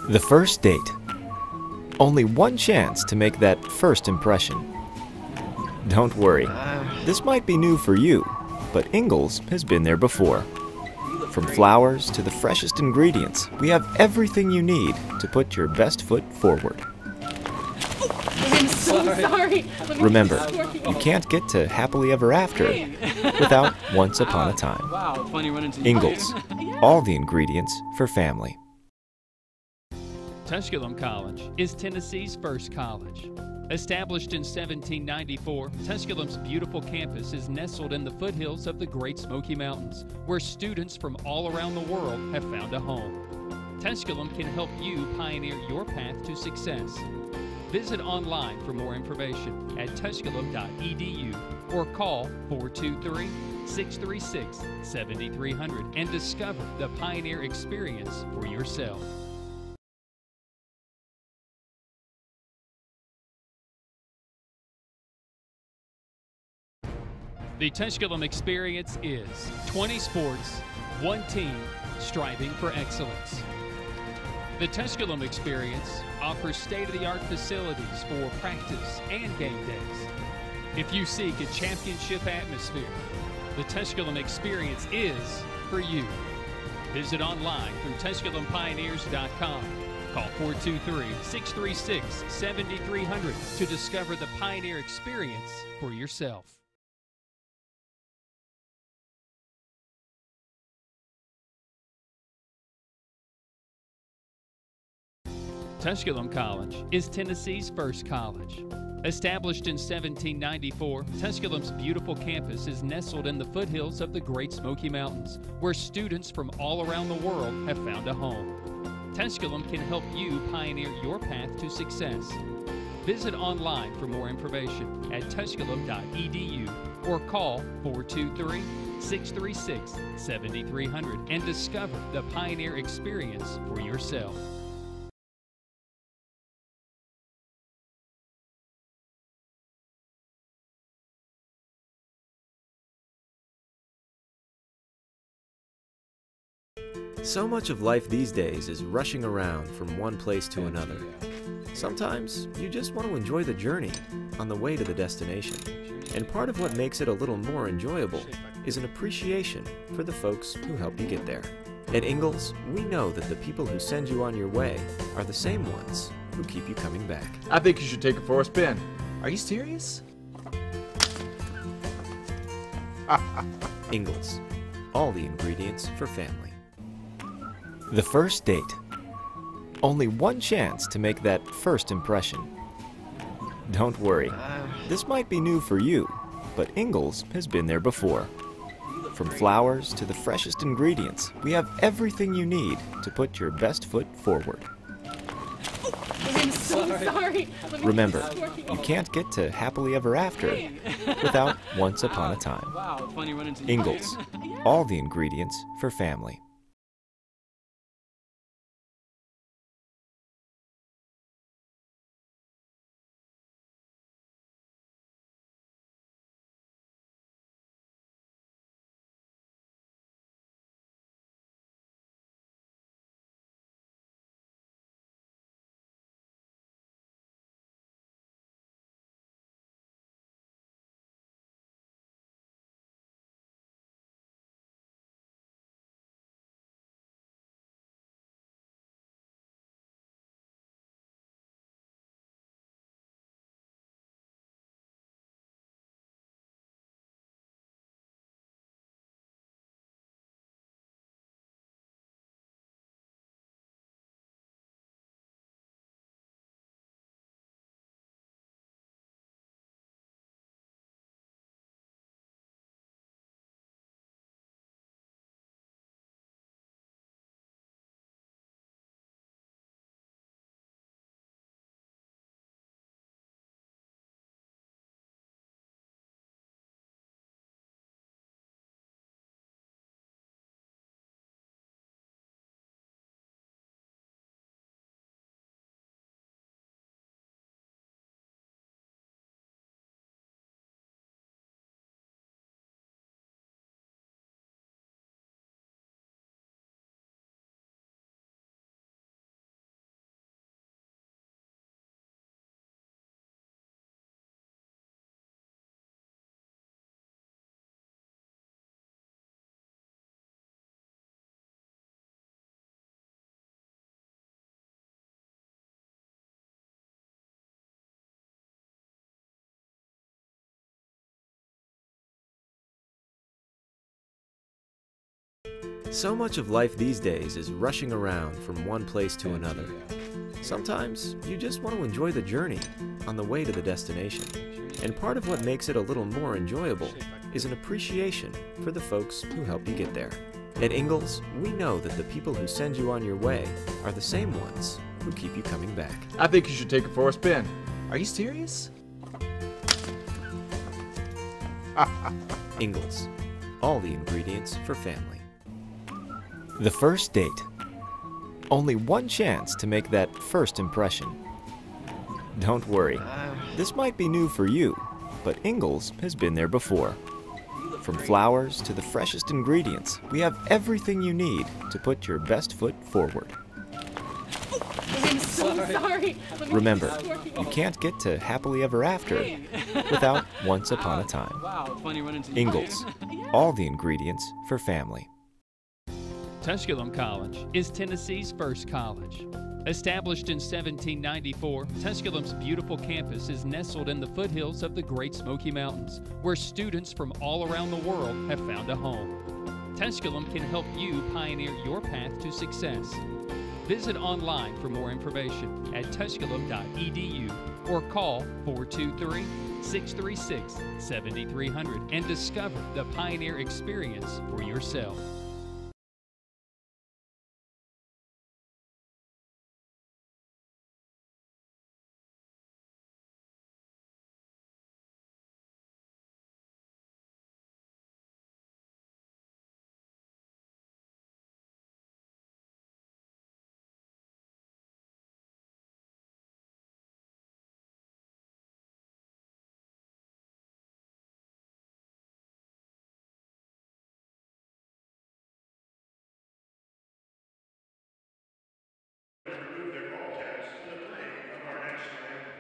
The first date. Only one chance to make that first impression. Don't worry, this might be new for you, but Ingles has been there before. From flowers to the freshest ingredients, we have everything you need to put your best foot forward. I'm so sorry. Remember, you can't get to happily ever after without once upon a time. Wow, it's funny running into you. Ingles, all the ingredients for family. Tusculum College is Tennessee's first college. Established in 1794, Tusculum's beautiful campus is nestled in the foothills of the Great Smoky Mountains, where students from all around the world have found a home. Tusculum can help you pioneer your path to success. Visit online for more information at tusculum.edu or call 423-636-7300 and discover the Pioneer experience for yourself. The Tusculum experience is 20 sports, one team, striving for excellence. The Tusculum experience offers state-of-the-art facilities for practice and game days. If you seek a championship atmosphere, the Tusculum experience is for you. Visit online through TusculumPioneers.com. Call 423-636-7300 to discover the Pioneer experience for yourself. Tusculum College is Tennessee's first college. Established in 1794, Tusculum's beautiful campus is nestled in the foothills of the Great Smoky Mountains, where students from all around the world have found a home. Tusculum can help you pioneer your path to success. Visit online for more information at tusculum.edu or call 423-636-7300 and discover the Pioneer experience for yourself. So much of life these days is rushing around from one place to another. Sometimes you just want to enjoy the journey on the way to the destination. And part of what makes it a little more enjoyable is an appreciation for the folks who help you get there. At Ingles, we know that the people who send you on your way are the same ones who keep you coming back. I think you should take it for a spin. Are you serious? Ingles, all the ingredients for family. The first date. Only one chance to make that first impression. Don't worry, this might be new for you, but Ingles has been there before. From flowers to the freshest ingredients, we have everything you need to put your best foot forward. I'm so sorry. Remember, you can't get to happily ever after without once upon a time. Wow, it's funny running into you. Ingles, all the ingredients for family. So much of life these days is rushing around from one place to another. Sometimes you just want to enjoy the journey on the way to the destination. And part of what makes it a little more enjoyable is an appreciation for the folks who help you get there. At Ingalls, we know that the people who send you on your way are the same ones who keep you coming back. I think you should take it for a spin. Are you serious? Ingalls. All the ingredients for family. The first date. Only one chance to make that first impression. Don't worry, this might be new for you, but Ingalls has been there before. From flowers to the freshest ingredients, we have everything you need to put your best foot forward. I'm so sorry. Remember, you can't get to happily ever after without once upon a time. Wow, funny running into Ingalls. All the ingredients for family. Tusculum College is Tennessee's first college. Established in 1794, Tusculum's beautiful campus is nestled in the foothills of the Great Smoky Mountains, where students from all around the world have found a home. Tusculum can help you pioneer your path to success. Visit online for more information at tusculum.edu or call 423-636-7300 and discover the Pioneer experience for yourself. Remove their ball caps for the playing of our national anthem.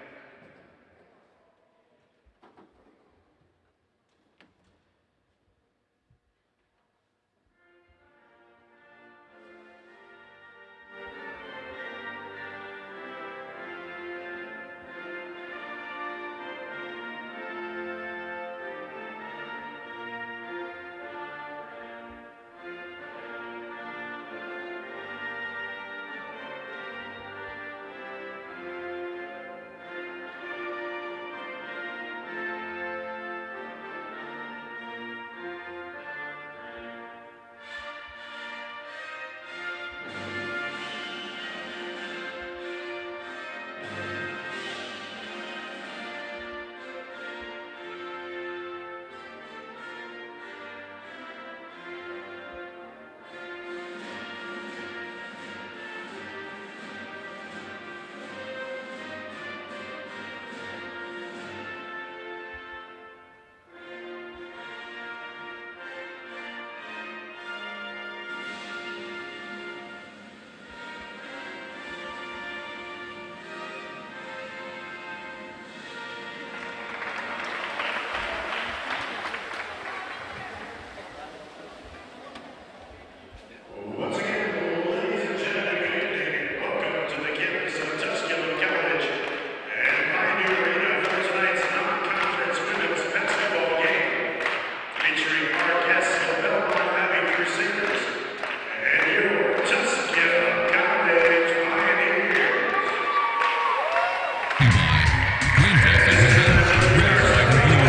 Once again, ladies and gentlemen, welcome to the campus of Tusculum College and Pioneer Arena for tonight's non-conference women's basketball game, featuring our guests, the Belmont Abbey Crusaders, and your Tusculum College Pioneers.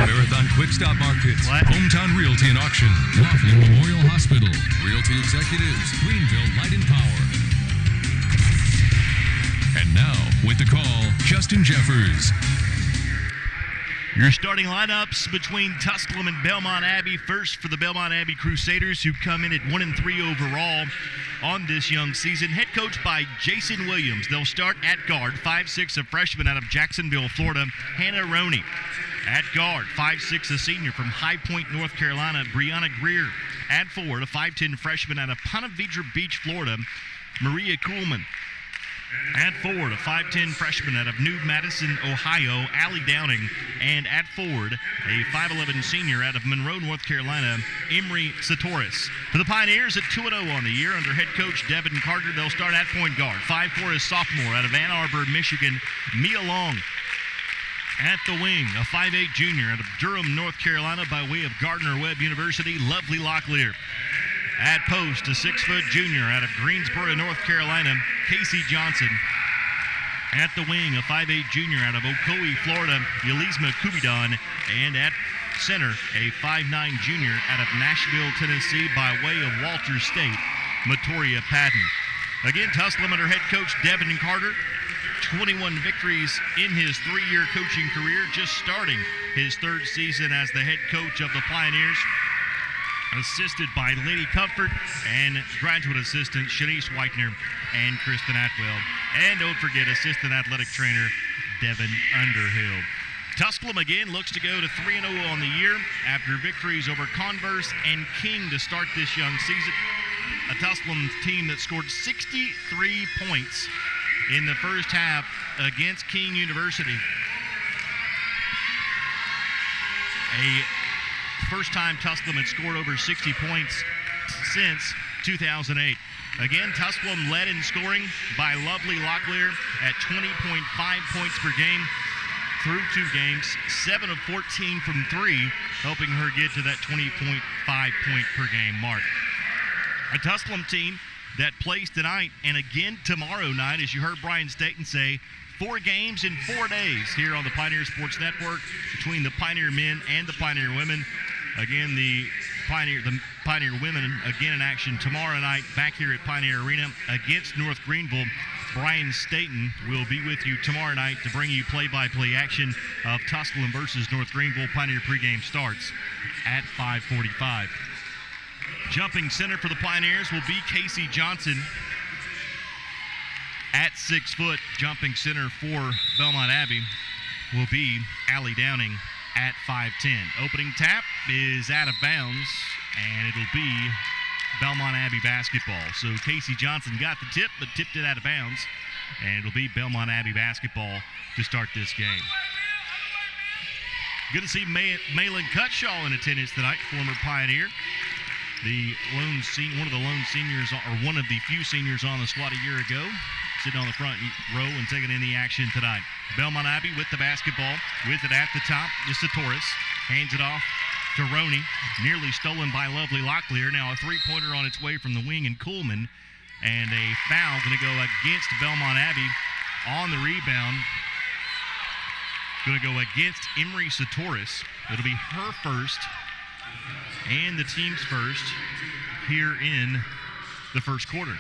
Marathon Quick Stop Markets, Hometown Realty and Auction, Laughlin Memorial Hospital, Realty Executives, Greenville Light and Power. And now, with the call, Justin Jeffers. Your starting lineups between Tusculum and Belmont Abbey. First for the Belmont Abbey Crusaders, who come in at 1-3 overall on this young season. Head coached by Jason Williams. They'll start at guard, 5'6", a freshman out of Jacksonville, Florida, Hannah Roney. At guard, 5'6", a senior from High Point, North Carolina, Brianna Greer. At forward, a 5'10" freshman out of Ponte Vedra Beach, Florida, Maria Kuhlman. At forward, a 5'10" freshman out of New Madison, Ohio, Allie Downing. And at forward, a 5'11" senior out of Monroe, North Carolina, Emery Satoris. For the Pioneers at 2-0 on the year under head coach Devin Carter, they'll start at point guard. 5'4", a sophomore out of Ann Arbor, Michigan, Mia Long. At the wing, a 5'8" junior out of Durham, North Carolina by way of Gardner-Webb University, Lovely Locklear. At post, a 6-foot junior out of Greensboro, North Carolina, Casey Johnson. At the wing, a 5'8 junior out of Ocoee, Florida, Yelizma Kubidon. And at center, a 5'9 junior out of Nashville, Tennessee, by way of Walter State, Matoria Patton. Again, Tusculum under head coach Devin Carter, 21 victories in his 3-year coaching career, just starting his 3rd season as the head coach of the Pioneers, assisted by Lady Comfort and graduate assistants Shanice Weichner and Kristen Atwell. And don't forget, assistant athletic trainer Devin Underhill. Tusculum again looks to go to 3-0 on the year after victories over Converse and King to start this young season. A Tusculum team that scored 63 points in the first half against King University. A first time Tusculum had scored over 60 points since 2008. Again, Tusculum led in scoring by Lovely Locklear at 20.5 points per game through 2 games, 7 of 14 from 3, helping her get to that 20.5 point per game mark. A Tusculum team that plays tonight and again tomorrow night, as you heard Brian Staten say, 4 games in 4 days here on the Pioneer Sports Network between the Pioneer men and the Pioneer women. Again, the Pioneer women again in action tomorrow night back here at Pioneer Arena against North Greenville. Brian Staten will be with you tomorrow night to bring you play-by-play action of Tusculum versus North Greenville. Pioneer pregame starts at 5:45. Jumping center for the Pioneers will be Casey Johnson. At 6 foot, jumping center for Belmont Abbey will be Allie Downing at 5'10". Opening tap is out of bounds, and it'll be Belmont Abbey basketball. So Casey Johnson got the tip, but tipped it out of bounds, and it'll be Belmont Abbey basketball to start this game. Good to see Malin Cutshaw in attendance tonight, former Pioneer. One of the lone seniors, or one of the few seniors on the squad a year ago, sitting on the front row and taking in the action tonight. Belmont Abbey with the basketball, with it at the top is Satoris, hands it off to Roney, nearly stolen by Lovely Locklear. Now a 3-pointer on its way from the wing and Coolman, and a foul going to go against Belmont Abbey on the rebound. Going to go against Emery Satoris. It'll be her first and the team's first here in the first quarter.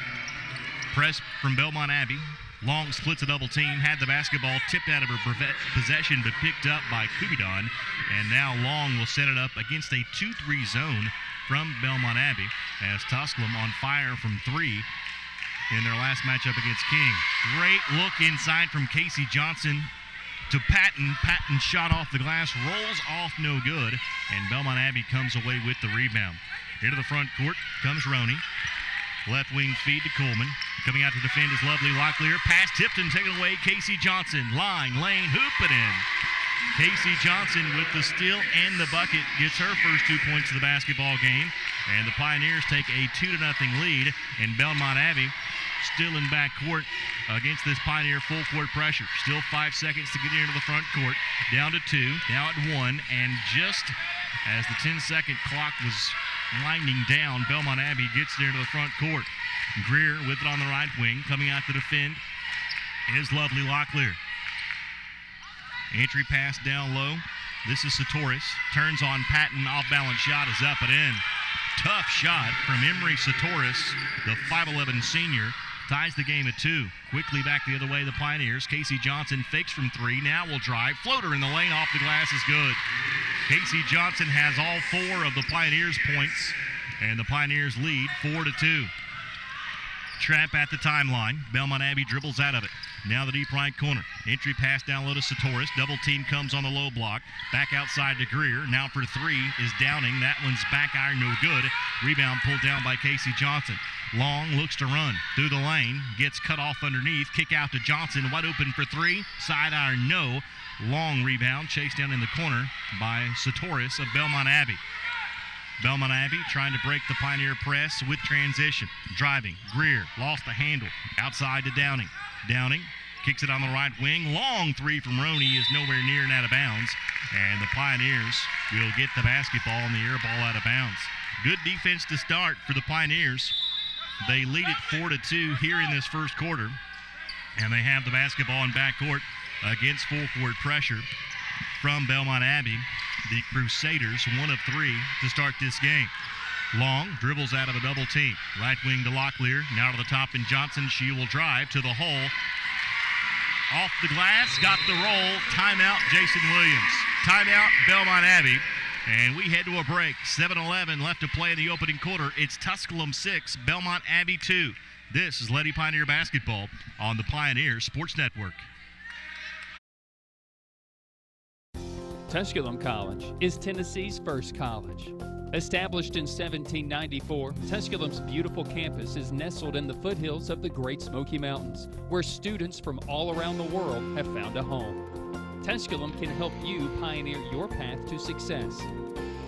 Press from Belmont Abbey. Long splits a double team, had the basketball tipped out of her possession but picked up by Kubidon. And now Long will set it up against a 2-3 zone from Belmont Abbey as Tusculum on fire from 3 in their last matchup against King. Great look inside from Casey Johnson to Patton. Patton shot off the glass, rolls off no good, and Belmont Abbey comes away with the rebound. Into the front court comes Roney. Left wing feed to Coleman. Coming out to defend is Lovely Locklear. Pass tipped and taken away. Casey Johnson. Line, lane, hoop it in. Casey Johnson with the steal and the bucket gets her first 2 points of the basketball game. And the Pioneers take a 2-0 lead. And Belmont Abbey still in backcourt against this Pioneer full court pressure. Still 5 seconds to get into the front court. Down to 2, now at 1. And just as the 10-second clock was winding down, Belmont Abbey gets there to the front court. Greer with it on the right wing. Coming out to defend is Lovely Locklear. Entry pass down low. This is Satoris. Turns on Patton. Off-balance shot is up and in. Tough shot from Emery Satoris, the 5'11 senior. Ties the game at 2. Quickly back the other way, the Pioneers. Casey Johnson fakes from 3. Now will drive. Floater in the lane off the glass is good. Casey Johnson has all 4 of the Pioneers' points, and the Pioneers lead 4-2. Trap at the timeline. Belmont Abbey dribbles out of it. Now the deep right corner. Entry pass down low to Satoris. Double team comes on the low block. Back outside to Greer. Now for 3 is Downing. That one's back iron, no good. Rebound pulled down by Casey Johnson. Long looks to run through the lane. Gets cut off underneath. Kick out to Johnson. Wide open for 3. Side iron, no. Long rebound. Chased down in the corner by Satoris of Belmont Abbey. Belmont Abbey trying to break the Pioneer press with transition. Driving. Greer lost the handle. Outside to Downing. Downing kicks it on the right wing. Long 3 from Roney is nowhere near and out of bounds. And the Pioneers will get the basketball and the air ball out of bounds. Good defense to start for the Pioneers. They lead it 4-2 here in this first quarter, and they have the basketball in backcourt against full court pressure from Belmont Abbey. The Crusaders, 1 of 3 to start this game. Long dribbles out of a double team. Right wing to Locklear. Now to the top in Johnson. She will drive to the hole. Off the glass. Got the roll. Timeout, Jason Williams. Timeout, Belmont Abbey. And we head to a break. 7:11 left to play in the opening quarter. It's Tusculum 6, Belmont Abbey 2. This is Lady Pioneer Basketball on the Pioneer Sports Network. Tusculum College is Tennessee's first college. Established in 1794, Tusculum's beautiful campus is nestled in the foothills of the Great Smoky Mountains, where students from all around the world have found a home. Tusculum can help you pioneer your path to success.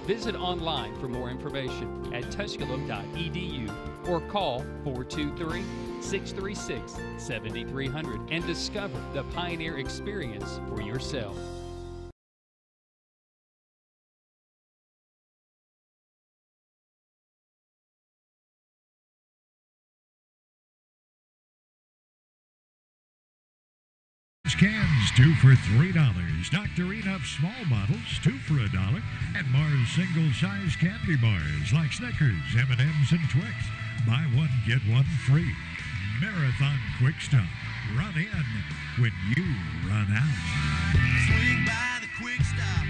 Visit online for more information at tusculum.edu or call 423-636-7300 and discover the Pioneer experience for yourself. Cans, 2 for $3. Dr. Enough small bottles, 2 for $1. And Mars single-size candy bars like Snickers, M&M's, and Twix. Buy one, get one free. Marathon Quick Stop. Run in when you run out. Swing by the Quick Stop.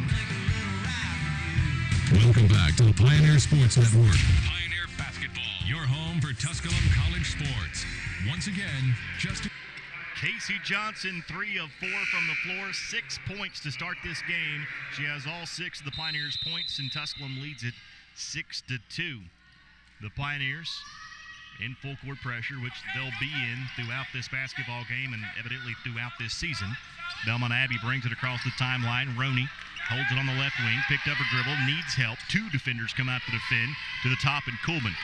Take a little ride with you. Welcome back to the Pioneer Sports Network. Pioneer Basketball, your home for Tusculum College sports. Once again, just Casey Johnson, 3 of 4 from the floor, 6 points to start this game. She has all 6 of the Pioneers' points, and Tusculum leads it 6-2. The Pioneers in full court pressure, which they'll be in throughout this basketball game and evidently throughout this season. Belmont Abbey brings it across the timeline. Roney holds it on the left wing, picked up a dribble, needs help. 2 defenders come out to defend to the top, and Kuhlman.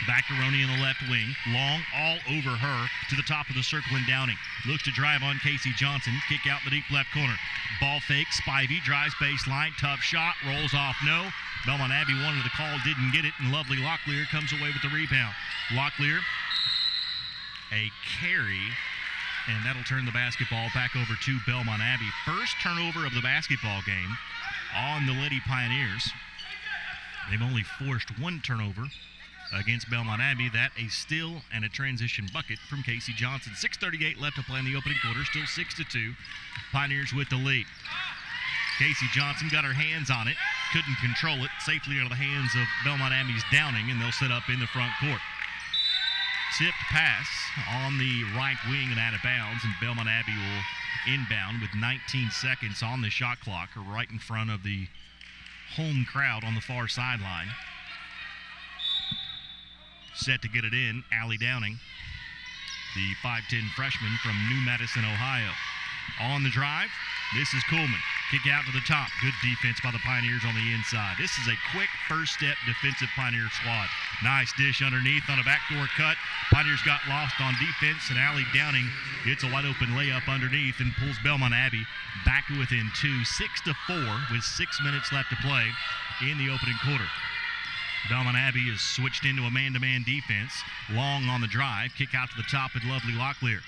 Back to Roney in the left wing. Long all over her to the top of the circle and Downing. Looks to drive on Casey Johnson. Kick out the deep left corner. Ball fake. Spivey drives baseline. Tough shot. Rolls off. No. Belmont Abbey wanted the call. Didn't get it. And lovely Locklear comes away with the rebound. Locklear. A carry. And that'll turn the basketball back over to Belmont Abbey. First turnover of the basketball game on the Lady Pioneers. They've only forced 1 turnover against Belmont Abbey. That a steal and a transition bucket from Casey Johnson. 6:38 left to play in the opening quarter. Still 6-2. Pioneers with the lead. Casey Johnson got her hands on it. Couldn't control it. Safely out of the hands of Belmont Abbey's Downing, and they'll set up in the front court. Tipped pass on the right wing and out of bounds, and Belmont Abbey will inbound with 19 seconds on the shot clock, right in front of the home crowd on the far sideline. Set to get it in, Allie Downing, the 5'10 freshman from New Madison, Ohio. On the drive, this is Kuhlman. Kick out to the top. Good defense by the Pioneers on the inside. This is a quick first step defensive Pioneer squad. Nice dish underneath on a backdoor cut. Pioneers got lost on defense, and Allie Downing gets a wide open layup underneath and pulls Belmont Abbey back to within 2, 6-4 with 6 minutes left to play in the opening quarter. Belmont Abbey is switched into a man-to-man defense. Long on the drive. Kick out to the top with lovely Locklear.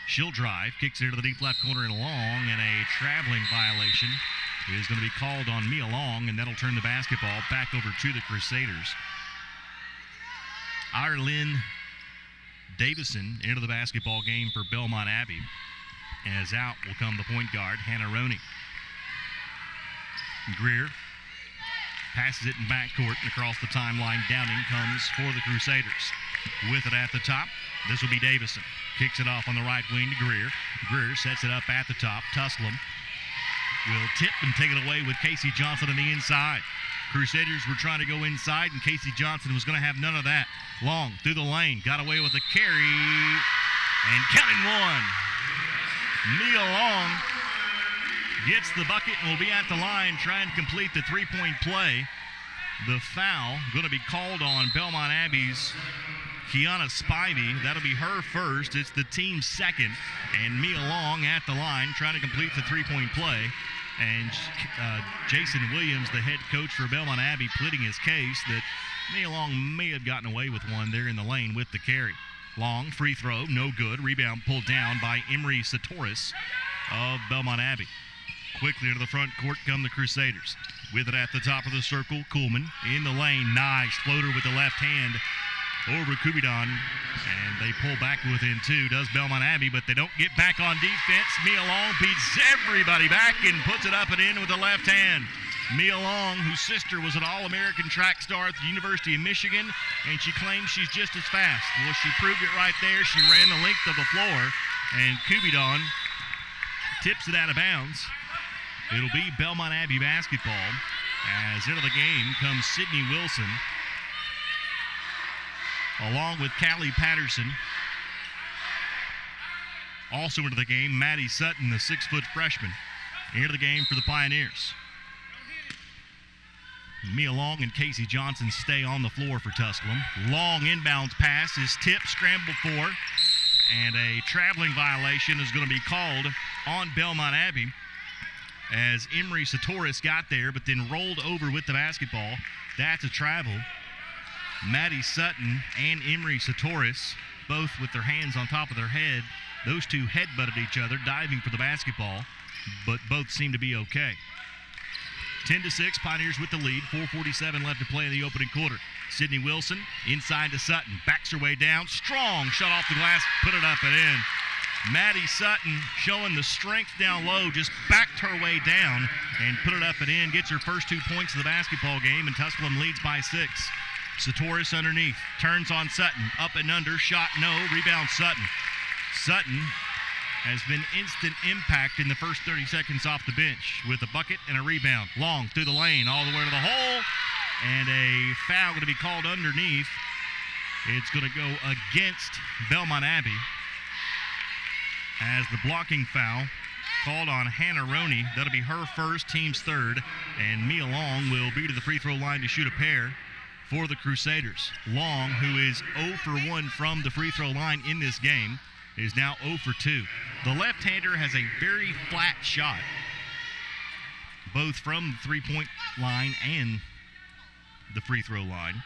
She'll drive. Kicks it into the deep left corner and Long, and a traveling violation is going to be called on Mia Long, and that'll turn the basketball back over to the Crusaders. Arlene Davison into the basketball game for Belmont Abbey. As out will come the point guard, Hannah Roney. Greer passes it in backcourt and across the timeline. Downing comes for the Crusaders. With it at the top, this will be Davison. Kicks it off on the right wing to Greer. Greer sets it up at the top. Tusculum will tip and take it away with Casey Johnson on the inside. Crusaders were trying to go inside, and Casey Johnson was going to have none of that. Long through the lane, got away with a carry, and counting 1. Mia Long gets the bucket and will be at the line trying to complete the three-point play. The foul going to be called on Belmont Abbey's Kiana Spivey. That'll be her first. It's the team's second. And Mia Long at the line trying to complete the three-point play. And Jason Williams, the head coach for Belmont Abbey, pleading his case that Mia Long may have gotten away with one there in the lane with the carry. Long, free throw, no good. Rebound pulled down by Emery Satoris of Belmont Abbey. Quickly into the front court come the Crusaders. With it at the top of the circle, Kuhlman in the lane. Nice floater with the left hand over Kubidon. And they pull back within two. Does Belmont Abbey, but they don't get back on defense. Mia Long beats everybody back and puts it up and in with the left hand. Mia Long, whose sister was an All-American track star at the University of Michigan, and she claims she's just as fast. Well, she proved it right there. She ran the length of the floor, and Kubidon tips it out of bounds. It'll be Belmont Abbey basketball as into the game comes Sydney Wilson along with Callie Patterson. Also into the game, Maddie Sutton, the 6-foot freshman, into the game for the Pioneers. Mia Long and Casey Johnson stay on the floor for Tusculum. Long inbounds pass is tipped, scrambled for, and a traveling violation is going to be called on Belmont Abbey as Emery Satoris got there but then rolled over with the basketball. That's a travel. Maddie Sutton and Emery Satoris, both with their hands on top of their head. Those two headbutted each other, diving for the basketball, but both seem to be okay. 10-6, Pioneers with the lead. 4:47 left to play in the opening quarter. Sydney Wilson inside to Sutton. Backs her way down. Strong shot off the glass. Put it up and in. Maddie Sutton showing the strength down low. Just backed her way down and put it up and in. Gets her first 2 points of the basketball game, and Tusculum leads by 6. Satoris underneath. Turns on Sutton. Up and under. Shot no. Rebound Sutton. Sutton has been instant impact in the first 30 seconds off the bench with a bucket and a rebound. Long through the lane, all the way to the hole, and a foul going to be called underneath. It's going to go against Belmont Abbey as the blocking foul called on Hannah Roney. That'll be her first, team's third, and Mia Long will be to the free throw line to shoot a pair for the Crusaders. Long, who is 0 for 1 from the free throw line in this game, is now 0 for 2. The left-hander has a very flat shot, both from the three-point line and the free throw line.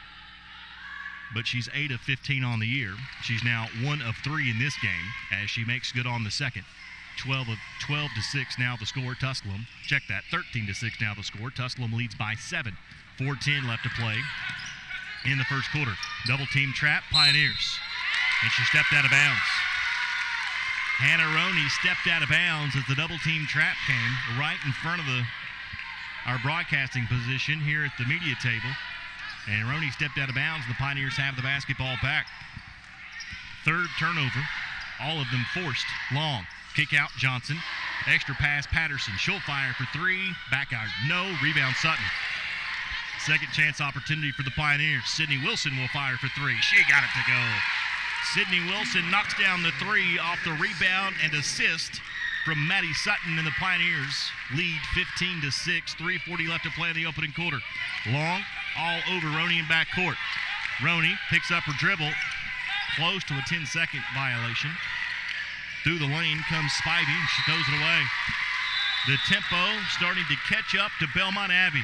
But she's 8 of 15 on the year. She's now 1 of 3 in this game as she makes good on the second. 12 to 6 now the score. Tusculum, check that, 13-6 now the score. Tusculum leads by 7. 4:10 left to play in the first quarter. Double team trap, Pioneers. And she stepped out of bounds. Hannah Roney stepped out of bounds as the double team trap came right in front of our broadcasting position here at the media table. And Roney stepped out of bounds, and the Pioneers have the basketball back. Third turnover, all of them forced. Long, kick out Johnson. Extra pass Patterson. She'll fire for 3. Back out, no. Rebound Sutton. Second chance opportunity for the Pioneers. Sydney Wilson will fire for 3. She got it to go. Sydney Wilson knocks down the 3 off the rebound and assist from Maddie Sutton, and the Pioneers lead 15-6. 3:40 left to play in the opening quarter. Long, all over Roney in backcourt. Roney picks up her dribble, close to a 10-second violation. Through the lane comes Spivey, and she throws it away. The tempo starting to catch up to Belmont Abbey.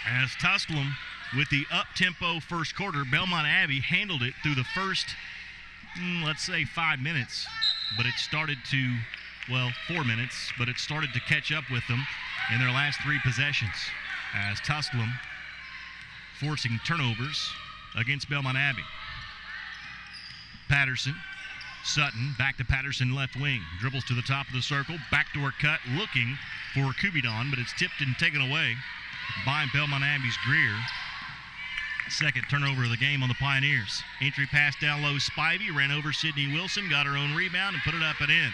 As Tusculum, with the up-tempo first quarter, Belmont Abbey handled it through the first, let's say 5 minutes. But it started to, 4 minutes, but it started to catch up with them in their last 3 possessions. As Tusculum forcing turnovers against Belmont Abbey. Patterson, Sutton, back to Patterson left wing. Dribbles to the top of the circle, backdoor cut, looking for Kubidon, but it's tipped and taken away by Belmont Abbey's Greer. Second turnover of the game on the Pioneers. Entry pass down low, Spivey ran over Sydney Wilson, got her own rebound and put it up and in.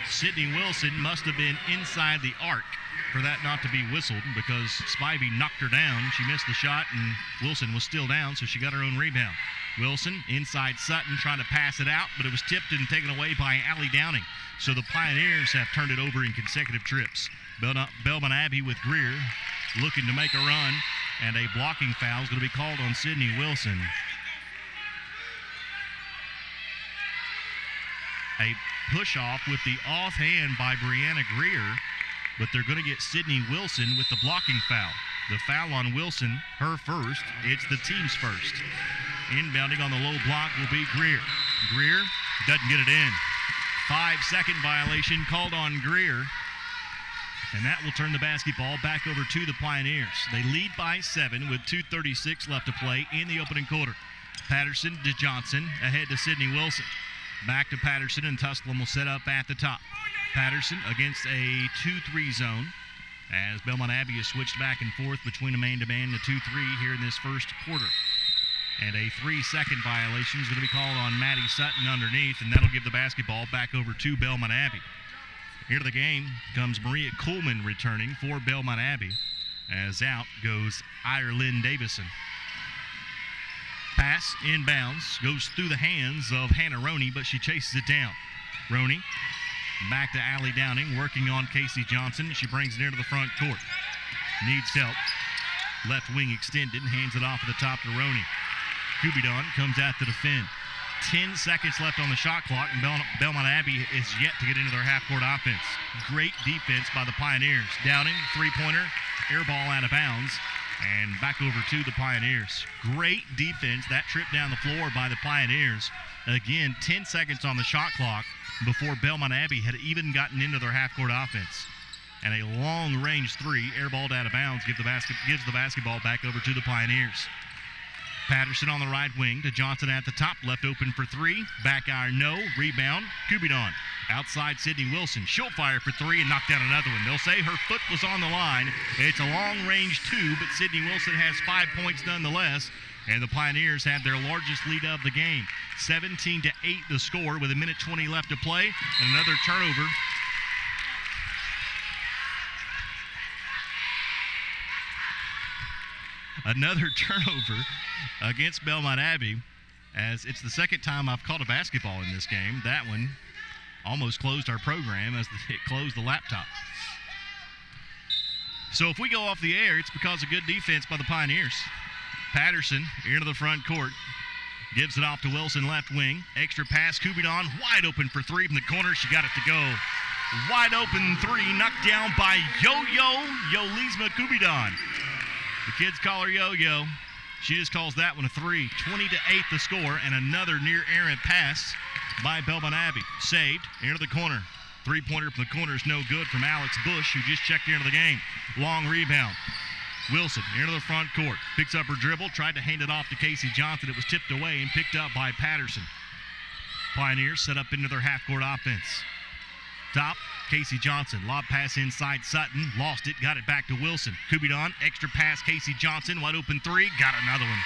Sydney Wilson must have been inside the arc for that not to be whistled, because Spivey knocked her down. She missed the shot, and Wilson was still down, so she got her own rebound. Wilson inside Sutton trying to pass it out, but it was tipped and taken away by Allie Downing. So the Pioneers have turned it over in consecutive trips. Belmont Abbey with Greer looking to make a run, and a blocking foul is going to be called on Sydney Wilson. A push-off with the offhand by Brianna Greer, but they're going to get Sydney Wilson with the blocking foul. The foul on Wilson, her first. It's the team's first. Inbounding on the low block will be Greer. Greer doesn't get it in. 5-second violation called on Greer. And that will turn the basketball back over to the Pioneers. They lead by 7 with 2:36 left to play in the opening quarter. Patterson to Johnson, ahead to Sydney Wilson. Back to Patterson, and Tusculum will set up at the top. Patterson against a 2-3 zone as Belmont Abbey has switched back and forth between a man-to-man and a 2-3 here in this first quarter. And a 3-second violation is going to be called on Maddie Sutton underneath, and that'll give the basketball back over to Belmont Abbey. Here to the game comes Maria Coleman returning for Belmont Abbey, as out goes Ireland Davison. Pass inbounds, goes through the hands of Hannah Roney, but she chases it down. Roney back to Allie Downing, working on Casey Johnson. She brings it into the front court. Needs help. Left wing extended, hands it off at the top to Roney. Kubidon comes out to defend. 10 seconds left on the shot clock, and Belmont Abbey is yet to get into their half-court offense. Great defense by the Pioneers. Downing, three-pointer, air ball out of bounds, and back over to the Pioneers. Great defense, that trip down the floor by the Pioneers. Again, 10 seconds on the shot clock before Belmont Abbey had even gotten into their half-court offense. And a long-range three, airballed out of bounds, gives the basketball back over to the Pioneers. Patterson on the right wing to Johnson at the top, left open for three. Back iron, no. Rebound, Kubidon. Outside Sydney Wilson. She'll fire for three and knock down another one. They'll say her foot was on the line. It's a long-range two, but Sydney Wilson has 5 points nonetheless. And the Pioneers have their largest lead of the game. 17-8 the score with 1:20 left to play. And another turnover. Another turnover against Belmont Abbey, as it's the second time I've caught a basketball in this game. That one almost closed our program as it closed the laptop. So if we go off the air, it's because of good defense by the Pioneers. Patterson into the front court. Gives it off to Wilson, left wing. Extra pass, Kubidon, wide open for three from the corner. She got it to go. Wide open three, knocked down by Yolisma Kubidon. The kids call her Yo-Yo. She just calls that one a three. 20-8 the score, and another near errant pass by Belmont Abbey. Saved into the corner. Three-pointer from the corner is no good from Alex Bush, who just checked into the game. Long rebound. Wilson into the front court. Picks up her dribble, tried to hand it off to Casey Johnson. It was tipped away and picked up by Patterson. Pioneers set up into their half-court offense. Top, Casey Johnson. Lob pass inside Sutton. Lost it, got it back to Wilson. Kubidon, extra pass, Casey Johnson. Wide open three, got another one.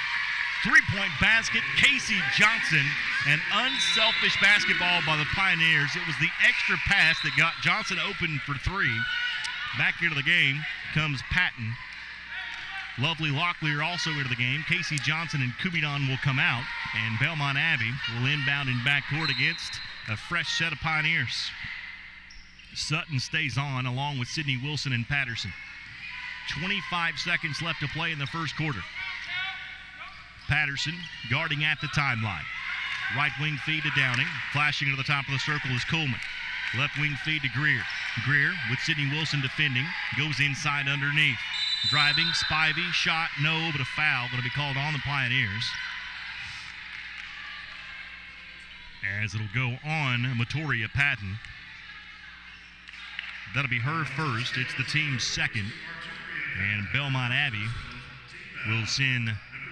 Three-point basket, Casey Johnson. An unselfish basketball by the Pioneers. It was the extra pass that got Johnson open for three. Back into the game comes Patton. Lovely Locklear also into the game. Casey Johnson and Kubidon will come out, and Belmont Abbey will inbound in backcourt against a fresh set of Pioneers. Sutton stays on along with Sydney Wilson and Patterson. 25 seconds left to play in the first quarter. Patterson guarding at the timeline. Right wing feed to Downing. Flashing to the top of the circle is Coleman. Left wing feed to Greer. Greer with Sydney Wilson defending. Goes inside underneath. Driving, Spivey, shot, no, but a foul going to be called on the Pioneers. As it'll go on Matoria Patton. That'll be her first. It's the team's second. And Belmont Abbey will send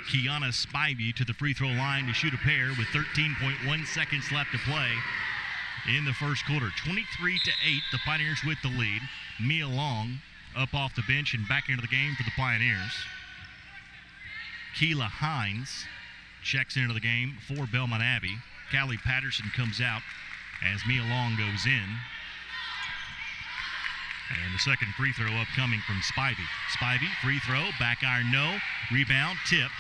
Kiana Spivey to the free throw line to shoot a pair with 13.1 seconds left to play in the first quarter. 23-8, the Pioneers with the lead. Mia Long up off the bench and back into the game for the Pioneers. Keela Hines checks into the game for Belmont Abbey. Callie Patterson comes out as Mia Long goes in. And the second free throw upcoming from Spivey. Spivey, free throw, back iron, no. Rebound, tipped,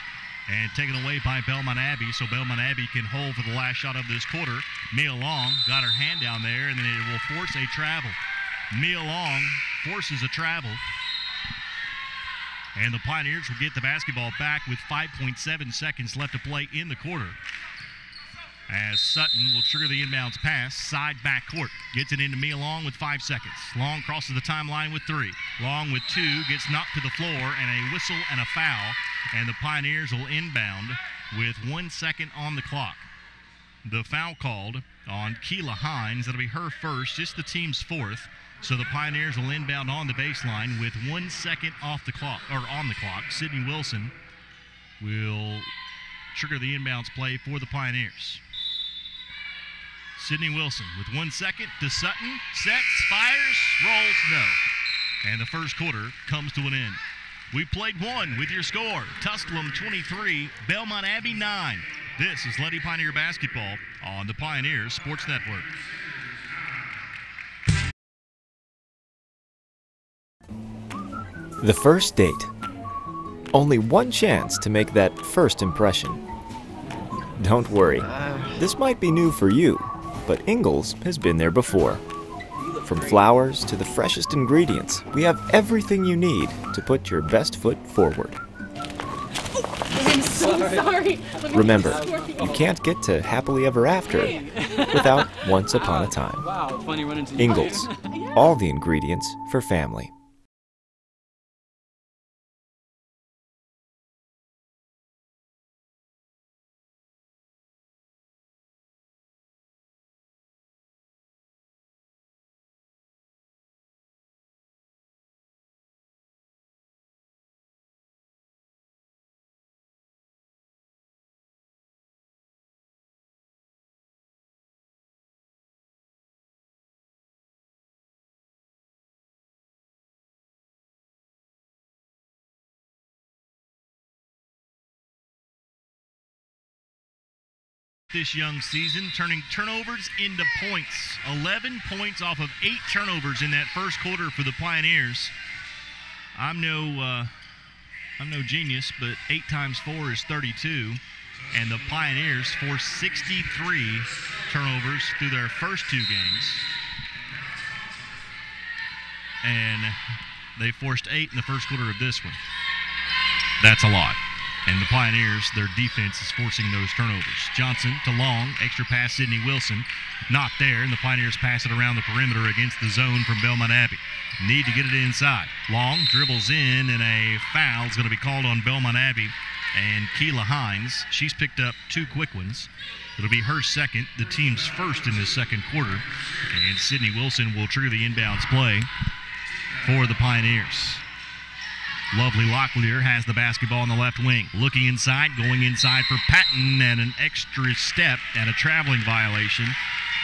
and taken away by Belmont Abbey, so Belmont Abbey can hold for the last shot of this quarter. Mia Long got her hand down there, and then it will force a travel. Mia Long forces a travel. And the Pioneers will get the basketball back with 5.7 seconds left to play in the quarter. as Sutton will trigger the inbounds pass, side backcourt. Gets it into me Long with 5 seconds. Long crosses the timeline with 3. Long with 2, gets knocked to the floor, and a whistle and a foul. And the Pioneers will inbound with 1 second on the clock. The foul called on Keila Hines. That'll be her first, just the team's 4th. So the Pioneers will inbound on the baseline with 1 second off the clock, or on the clock. Sydney Wilson will trigger the inbounds play for the Pioneers. Sydney Wilson with 1 second to Sutton. Sets, fires, rolls, no. And the first quarter comes to an end. We played one with your score. Tusculum 23, Belmont Abbey 9. This is Lady Pioneer Basketball on the Pioneers Sports Network. The first date. Only one chance to make that first impression. Don't worry, this might be new for you, but Ingalls has been there before. From flowers to the freshest ingredients, we have everything you need to put your best foot forward. I'm so sorry. Remember, you can't get to happily ever after without once upon a time. Wow, it's funny running into you. Ingalls, all the ingredients for family. This young season, turning turnovers into points. 11 points off of 8 turnovers in that first quarter for the Pioneers. I'm no genius, but 8 times 4 is 32, and the Pioneers forced 63 turnovers through their first 2 games, and they forced 8 in the first quarter of this one. That's a lot. And the Pioneers, their defense is forcing those turnovers. Johnson to Long, extra pass Sydney Wilson. Not there, and the Pioneers pass it around the perimeter against the zone from Belmont Abbey. Need to get it inside. Long dribbles in, and a foul is going to be called on Belmont Abbey. And Keila Hines, she's picked up 2 quick ones. It'll be her second, the team's first in this second quarter. And Sydney Wilson will trigger the inbounds play for the Pioneers. Lovely Locklear has the basketball on the left wing. Looking inside, going inside for Patton, and an extra step and a traveling violation.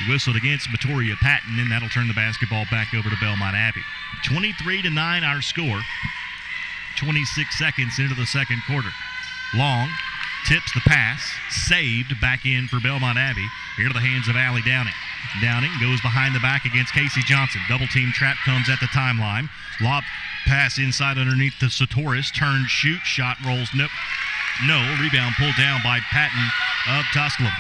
Whistled against Matoria Patton, and that'll turn the basketball back over to Belmont Abbey. 23-9 our score. 26 seconds into the second quarter. Long tips the pass, saved back in for Belmont Abbey. Here to the hands of Allie Downing. Downing goes behind the back against Casey Johnson. Double team trap comes at the timeline. Lob pass inside underneath the Satoris. Turn, shoot, shot rolls. No. Rebound pulled down by Patton of Tusculum.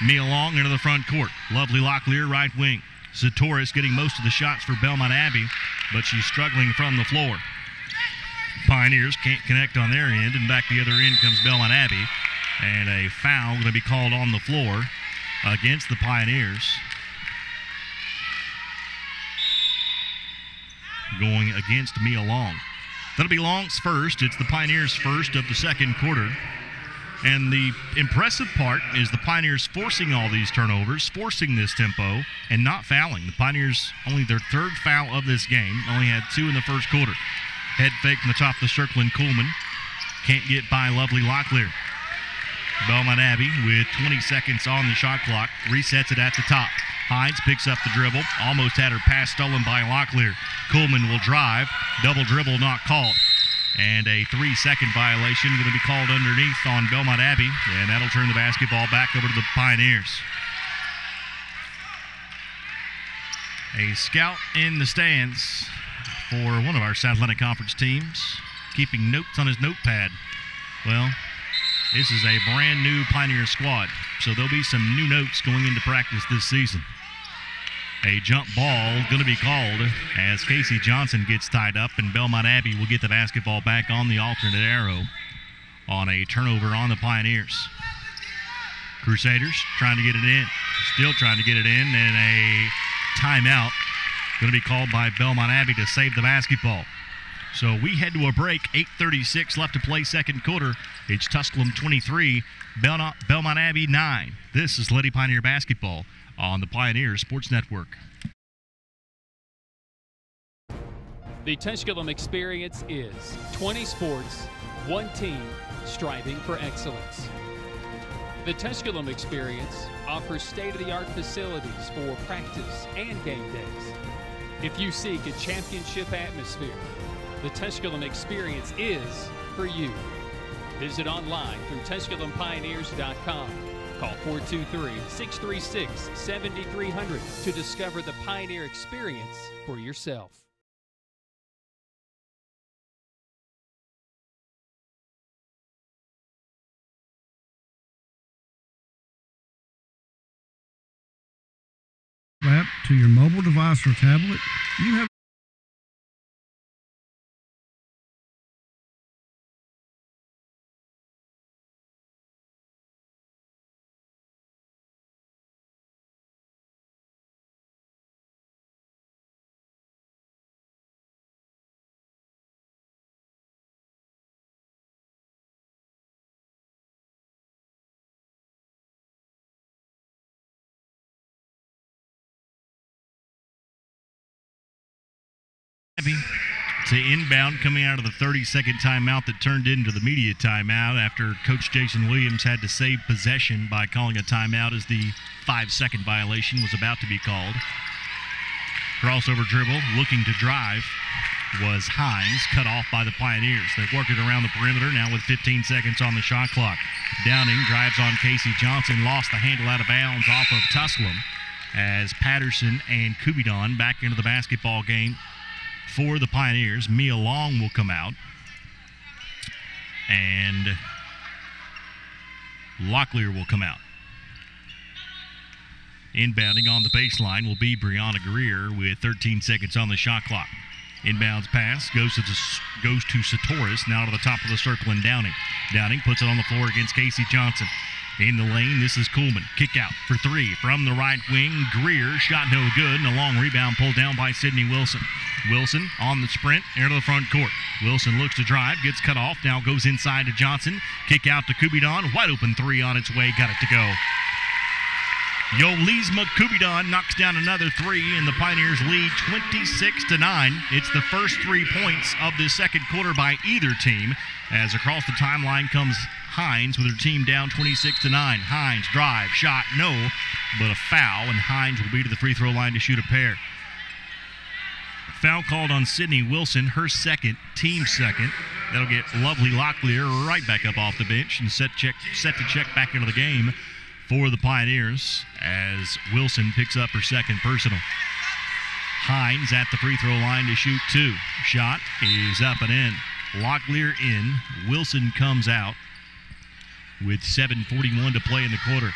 Mia Long into the front court. Lovely Locklear right wing. Satoris getting most of the shots for Belmont Abbey, but she's struggling from the floor. Pioneers can't connect on their end, and back the other end comes Belmont Abbey. And a foul going to be called on the floor against the Pioneers. Going against Mia Long. That'll be Long's first. It's the Pioneers' first of the second quarter. And the impressive part is the Pioneers forcing all these turnovers, forcing this tempo, and not fouling. The Pioneers, only their 3rd foul of this game, only had 2 in the first quarter. Head fake from the top of the circle in Coleman. Can't get by Lovely Locklear. Belmont Abbey with 20 seconds on the shot clock. Resets it at the top. Hines picks up the dribble. Almost had her pass stolen by Locklear. Coleman will drive. Double dribble not called. And a 3-second violation going to be called underneath on Belmont Abbey. And that'll turn the basketball back over to the Pioneers. A scout in the stands for one of our South Atlantic Conference teams, keeping notes on his notepad. Well, this is a brand new Pioneer squad, so there'll be some new notes going into practice this season. A jump ball going to be called as Casey Johnson gets tied up, and Belmont Abbey will get the basketball back on the alternate arrow on a turnover on the Pioneers. Crusaders trying to get it in. Still trying to get it in, and a timeout going to be called by Belmont Abbey to save the basketball. So we head to a break. 8:36 left to play second quarter. It's Tusculum 23, Belmont Abbey 9. This is Lady Pioneer basketball on the Pioneer Sports Network. The Tusculum experience is 20 sports, one team, striving for excellence. The Tusculum experience offers state-of-the-art facilities for practice and game days. If you seek a championship atmosphere, the Tusculum experience is for you. Visit online through TusculumPioneers.com. Call 423-636-7300 to discover the Pioneer experience for yourself. App to your mobile device or tablet, you have to inbound coming out of the 30-second timeout that turned into the media timeout after Coach Jason Williams had to save possession by calling a timeout as the 5-second violation was about to be called. Crossover dribble, looking to drive, was Hines, cut off by the Pioneers. They worked it around the perimeter now with 15 seconds on the shot clock. Downing drives on Casey Johnson, lost the handle out of bounds off of Tusculum as Patterson and Kubidon back into the basketball game for the Pioneers. Mia Long will come out, and Locklear will come out. Inbounding on the baseline will be Brianna Greer with 13 seconds on the shot clock. Inbounds pass goes to Satoris, now to the top of the circle, and Downing. Downing puts it on the floor against Casey Johnson. In the lane, this is Kuhlman. Kick out for three from the right wing. Greer, shot no good, and a long rebound pulled down by Sydney Wilson. Wilson on the sprint, into the front court. Wilson looks to drive, gets cut off, now goes inside to Johnson. Kick out to Kubidon, wide open three on its way, got it to go. Yolisma Kubidon knocks down another three, and the Pioneers lead 26-9. It's the first 3 points of the second quarter by either team, as across the timeline comes Hines with her team down 26-9. Hines drive, shot, no, but a foul, and Hines will be to the free throw line to shoot a pair. Foul called on Sydney Wilson, her second, team second. That'll get lovely Locklear right back up off the bench and set to check back into the game for the Pioneers as Wilson picks up her second personal. Hines at the free throw line to shoot two. Shot is up and in. Locklear in. Wilson comes out with 7:41 to play in the quarter.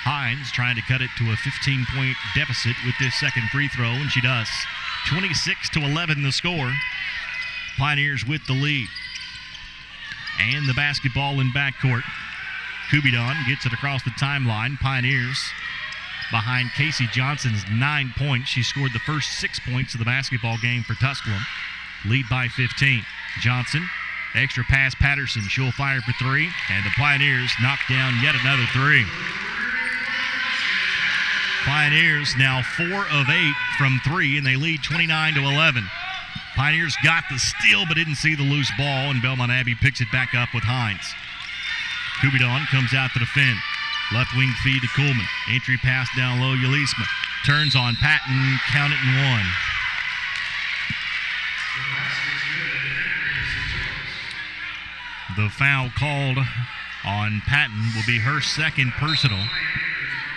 Hines trying to cut it to a 15-point deficit with this second free throw, and she does. 26-11 the score. Pioneers with the lead. And the basketball in backcourt. Kubidon gets it across the timeline. Pioneers behind Casey Johnson's 9 points. She scored the first 6 points of the basketball game for Tusculum. Lead by 15. Johnson, extra pass Patterson. She'll fire for three, and the Pioneers knock down yet another three. Pioneers now 4 of 8 from three, and they lead 29-11. Pioneers got the steal but didn't see the loose ball, and Belmont Abbey picks it back up with Hines. Kubidon comes out to defend. Left wing feed to Kuhlman. Entry pass down low, Yolisma. Turns on Patton, count it and one. The foul called on Patton will be her second personal.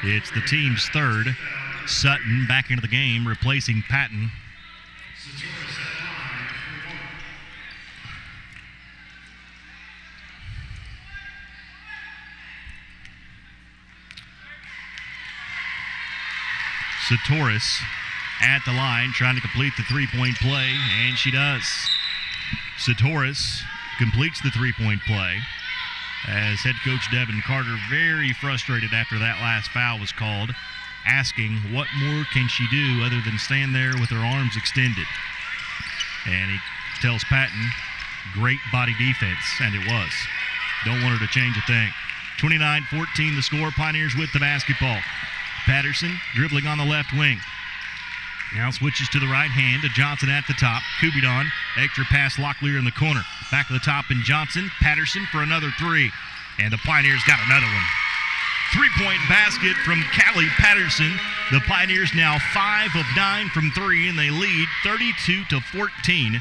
It's the team's third. Sutton back into the game, replacing Patton. Satoris at the line trying to complete the three-point play, and she does. Satoris completes the three-point play. as head coach Devin Carter very frustrated after that last foul was called, asking what more can she do other than stand there with her arms extended. And he tells Patton, great body defense, and it was. Don't want her to change a thing. 29-14 the score. Pioneers with the basketball. Patterson dribbling on the left wing. Now switches to the right hand to Johnson at the top. Kubidon, extra pass, Locklear in the corner. Back to the top and Johnson. Patterson for another three. And the Pioneers got another one. Three-point basket from Callie Patterson. The Pioneers now 5 of 9 from three, and they lead 32-14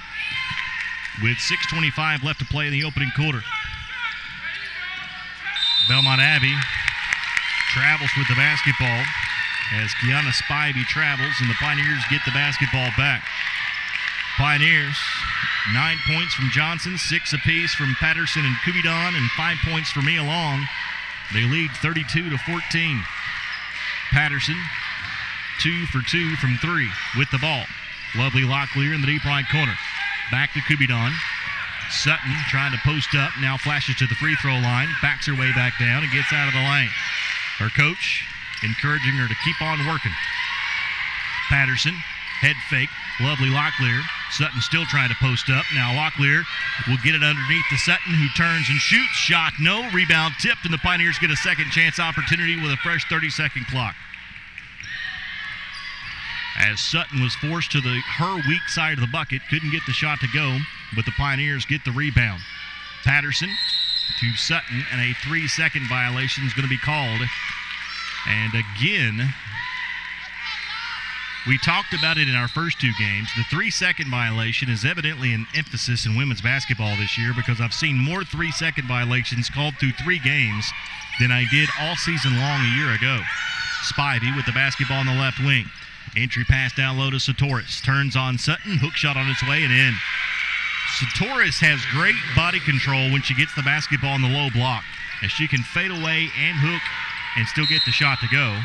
with 6:25 left to play in the opening quarter. Belmont Abbey travels with the basketball as Kiana Spivey travels, and the Pioneers get the basketball back. Pioneers, 9 points from Johnson, 6 apiece from Patterson and Kubidon, and 5 points for Mia Long. They lead 32-14. Patterson, 2 for 2 from three with the ball. Lovely Locklear in the deep right corner. Back to Kubidon. Sutton trying to post up, now flashes to the free throw line, backs her way back down and gets out of the lane. Her coach encouraging her to keep on working. Patterson, head fake, lovely Locklear. Sutton still trying to post up. Now Locklear will get it underneath to Sutton, who turns and shoots. Shot no, rebound tipped, and the Pioneers get a second chance opportunity with a fresh 30-second clock. As Sutton was forced to her weak side of the bucket, couldn't get the shot to go, but the Pioneers get the rebound. Patterson to Sutton, and a 3-second violation is going to be called. And again, we talked about it in our first two games. The 3-second violation is evidently an emphasis in women's basketball this year, because I've seen more 3-second violations called through 3 games than I did all season long a year ago. Spivey with the basketball on the left wing. Entry pass down low to Satoris. Turns on Sutton. Hook shot on its way and in. Satoris has great body control when she gets the basketball in the low block, as she can fade away and hook and still get the shot to go.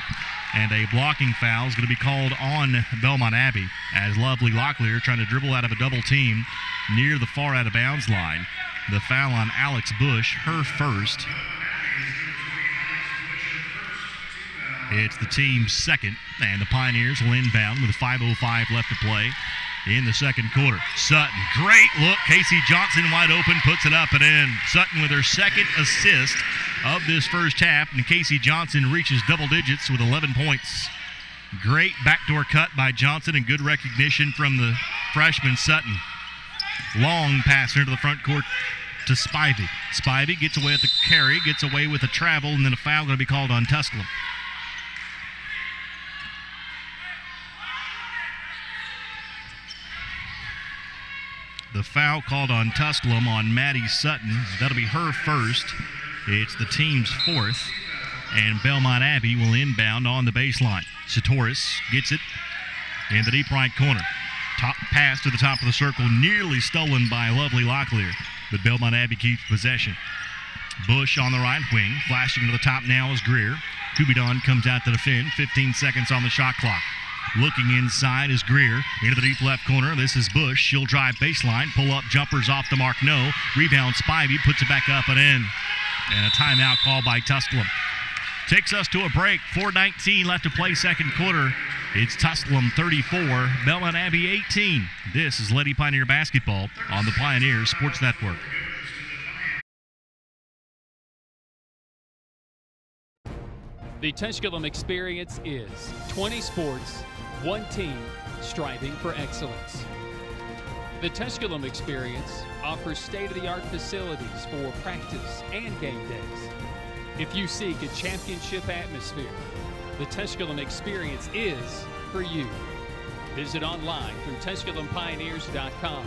And a blocking foul is going to be called on Belmont Abbey, as lovely Locklear trying to dribble out of a double team near the far out of bounds line. The foul on Alex Bush, her first. It's the team's second, and the Pioneers will inbound with 5:05 left to play in the second quarter. Sutton, great look. Casey Johnson wide open, puts it up and in. Sutton with her second assist of this first half, and Casey Johnson reaches double digits with 11 points. Great backdoor cut by Johnson and good recognition from the freshman Sutton. Long pass into the front court to Spivey. Spivey gets away with the carry, gets away with a travel, and then a foul going to be called on Tusculum. The foul called on Tusculum on Maddie Sutton. That'll be her first. It's the team's fourth. And Belmont Abbey will inbound on the baseline. Satoris gets it in the deep right corner. Top pass to the top of the circle, nearly stolen by lovely Locklear. But Belmont Abbey keeps possession. Bush on the right wing. Flashing to the top now is Greer. Kubidon comes out to defend. 15 seconds on the shot clock. Looking inside is Greer into the deep left corner. This is Bush. She'll drive baseline. Pull up jumpers off the mark. No. Rebound Spivey. Puts it back up and in. And a timeout called by Tusculum. Takes us to a break. 4:19 left to play second quarter. It's Tusculum 34, Belmont Abbey 18. This is Lady Pioneer Basketball on the Pioneer Sports Network. The Tusculum experience is 20 sports, one team, striving for excellence. The Tusculum experience offers state-of-the-art facilities for practice and game days. If you seek a championship atmosphere, the Tusculum experience is for you. Visit online through TusculumPioneers.com.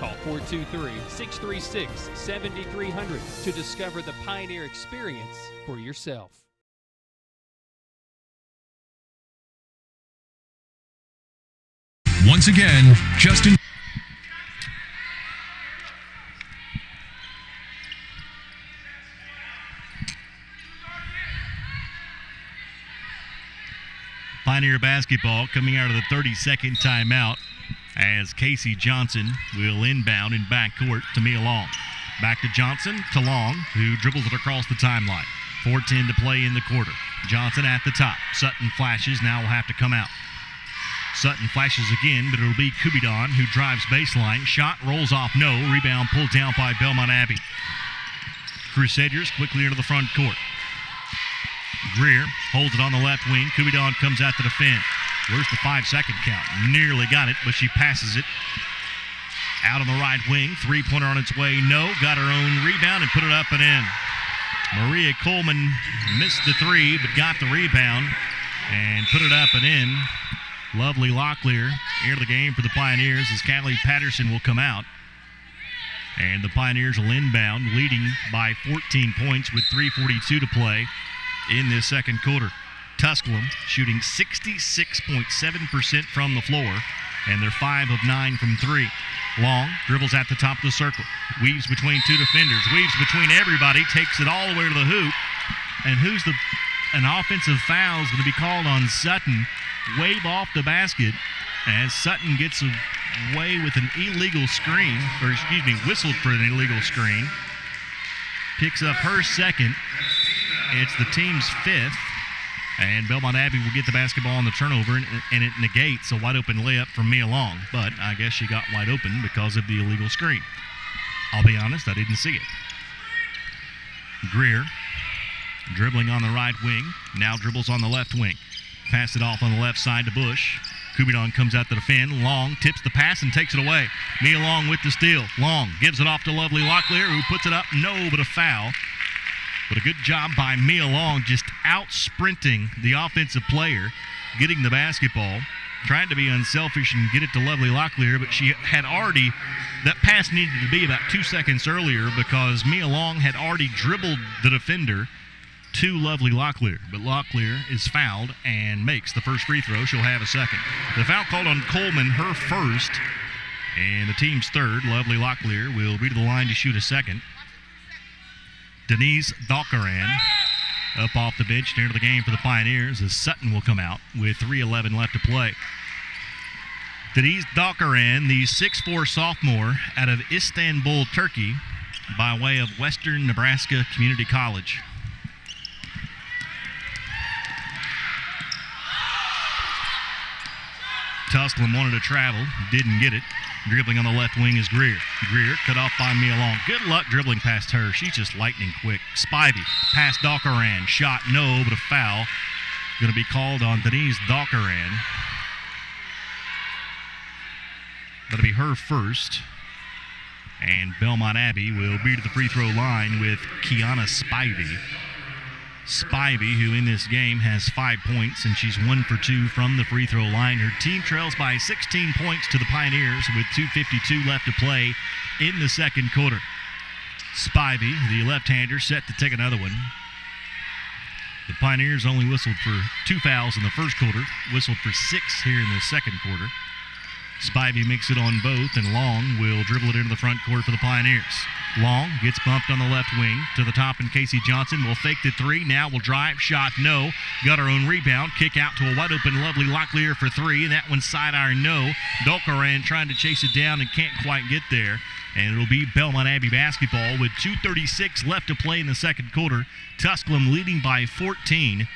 Call 423-636-7300 to discover the Pioneer experience for yourself. Once again, Justin. Pioneer basketball coming out of the 32nd timeout as Casey Johnson will inbound in backcourt to Mia Long. Back to Johnson, to Long, who dribbles it across the timeline. 4:10 to play in the quarter. Johnson at the top. Sutton flashes, now will have to come out. Sutton flashes again, but it'll be Kubidon who drives baseline. Shot rolls off, no. Rebound pulled down by Belmont Abbey. Crusaders quickly into the front court. Greer holds it on the left wing. Kubidon comes out to defend. Where's the 5-second count? Nearly got it, but she passes it. Out on the right wing. Three-pointer on its way. No. Got her own rebound and put it up and in. Maria Coleman missed the three, but got the rebound and put it up and in. Lovely Locklear into the game for the Pioneers as Callie Patterson will come out. And the Pioneers will inbound, leading by 14 points with 3:42 to play in this second quarter. Tusculum shooting 66.7% from the floor, and they're 5 of 9 from 3. Long dribbles at the top of the circle, weaves between two defenders, weaves between everybody, takes it all the way to the hoop. And an offensive foul is going to be called on Sutton, wave off the basket, as Sutton gets away with an illegal screen, whistled for an illegal screen. Picks up her second. It's the team's 5th. And Belmont Abbey will get the basketball on the turnover, and it negates a wide-open layup from Mia Long. But I guess she got wide open because of the illegal screen. I'll be honest, I didn't see it. Greer dribbling on the right wing, now dribbles on the left wing. Pass it off on the left side to Bush. Kubidon comes out to defend. Long tips the pass and takes it away. Mia Long with the steal. Long gives it off to lovely Locklear, who puts it up. No, but a foul. But a good job by Mia Long, just out-sprinting the offensive player, getting the basketball, trying to be unselfish and get it to lovely Locklear, but she had already, that pass needed to be about 2 seconds earlier because Mia Long had already dribbled the defender to lovely Locklear. But Locklear is fouled and makes the first free throw. She'll have a second. The foul called on Coleman, her first, and the team's third. Lovely Locklear will be to the line to shoot a second. Denise Dalkaran up off the bench near the game for the Pioneers as Sutton will come out with 3:11 left to play. Denise Dalkaran, the 6'4 sophomore out of Istanbul, Turkey, by way of Western Nebraska Community College. Tusculum wanted to travel, didn't get it. Dribbling on the left wing is Greer. Greer cut off by Mia Long. Good luck dribbling past her. She's just lightning quick. Spivey past Dalkaran. Shot no, but a foul. Going to be called on Denise Dalkaran. That'll be her first. And Belmont Abbey will be to the free throw line with Kiana Spivey. Spivey, who in this game has 5 points, and she's 1 for 2 from the free throw line. Her team trails by 16 points to the Pioneers with 2:52 left to play in the second quarter. Spivey, the left-hander, set to take another one. The Pioneers only whistled for 2 fouls in the first quarter, whistled for 6 here in the second quarter. Spivey makes it on both, and Long will dribble it into the front court for the Pioneers. Long gets bumped on the left wing to the top, and Casey Johnson will fake the three. Now will drive, shot, no. Got her own rebound, kick out to a wide open lovely Locklear for 3, and that one's side iron, no. Dalkaran trying to chase it down and can't quite get there. And it'll be Belmont Abbey basketball with 2:36 left to play in the second quarter. Tusculum leading by 14,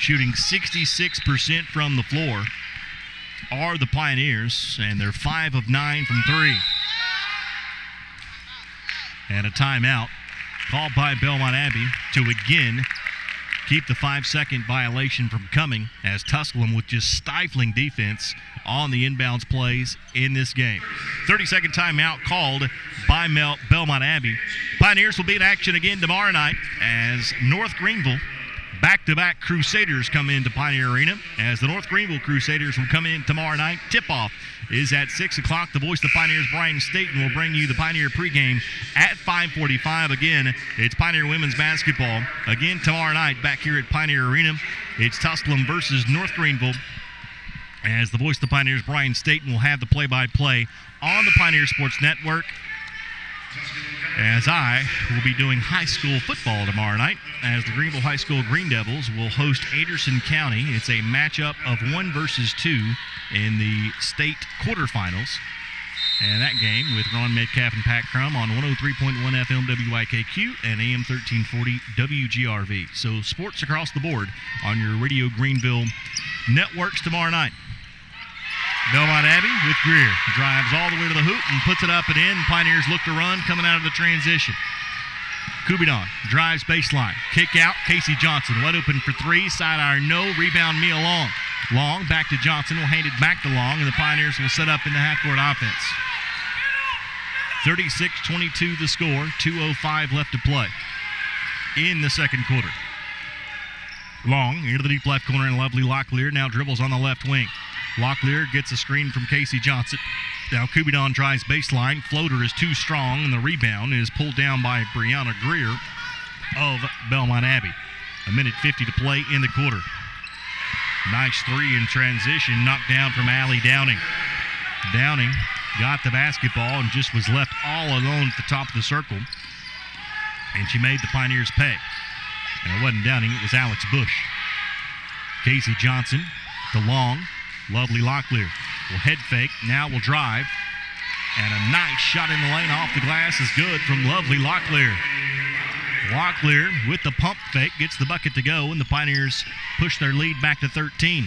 shooting 66% from the floor are the Pioneers, and they're 5 of 9 from 3. And a timeout called by Belmont Abbey to again keep the 5-second violation from coming, as Tusculum with just stifling defense on the inbounds plays in this game. 30-second timeout called by Belmont Abbey. Pioneers will be in action again tomorrow night as North Greenville back-to-back Crusaders come into Pioneer Arena, as the North Greenville Crusaders will come in tomorrow night. Tip-off is at 6 o'clock. The voice of the Pioneers, Brian Staten, will bring you the Pioneer pregame at 5:45. Again, it's Pioneer women's basketball. Again, tomorrow night back here at Pioneer Arena, it's Tusculum versus North Greenville, as the voice of the Pioneers, Brian Staten, will have the play-by-play on the Pioneer Sports Network, as I will be doing high school football tomorrow night, as the Greenville High School Green Devils will host Anderson County. It's a matchup of 1 versus 2 in the state quarterfinals. And that game with Ron Metcalf and Pat Crum on 103.1 FM WIKQ and AM 1340 WGRV. So sports across the board on your Radio Greenville networks tomorrow night. Belmont Abbey with Greer. Drives all the way to the hoop and puts it up and in. Pioneers look to run coming out of the transition. Kubidon drives baseline. Kick out, Casey Johnson. Wide open for three. Side iron, no. Rebound, Mia Long. Long back to Johnson. Will hand it back to Long, and the Pioneers will set up in the half-court offense. 36-22 the score. 2:05 left to play in the second quarter. Long into the deep left corner, and lovely Locklear now dribbles on the left wing. Locklear gets a screen from Casey Johnson. Now Kubidon drives baseline. Floater is too strong, and the rebound is pulled down by Brianna Greer of Belmont Abbey. 1:50 to play in the quarter. Nice three in transition, knocked down from Allie Downing. Downing got the basketball and just was left all alone at the top of the circle, and she made the Pioneers pay. And it wasn't Downing, it was Alex Bush. Casey Johnson to Long. Lovely Locklear will head fake, now will drive, and a nice shot in the lane off the glass is good from lovely Locklear. Locklear with the pump fake gets the bucket to go, and the Pioneers push their lead back to 13.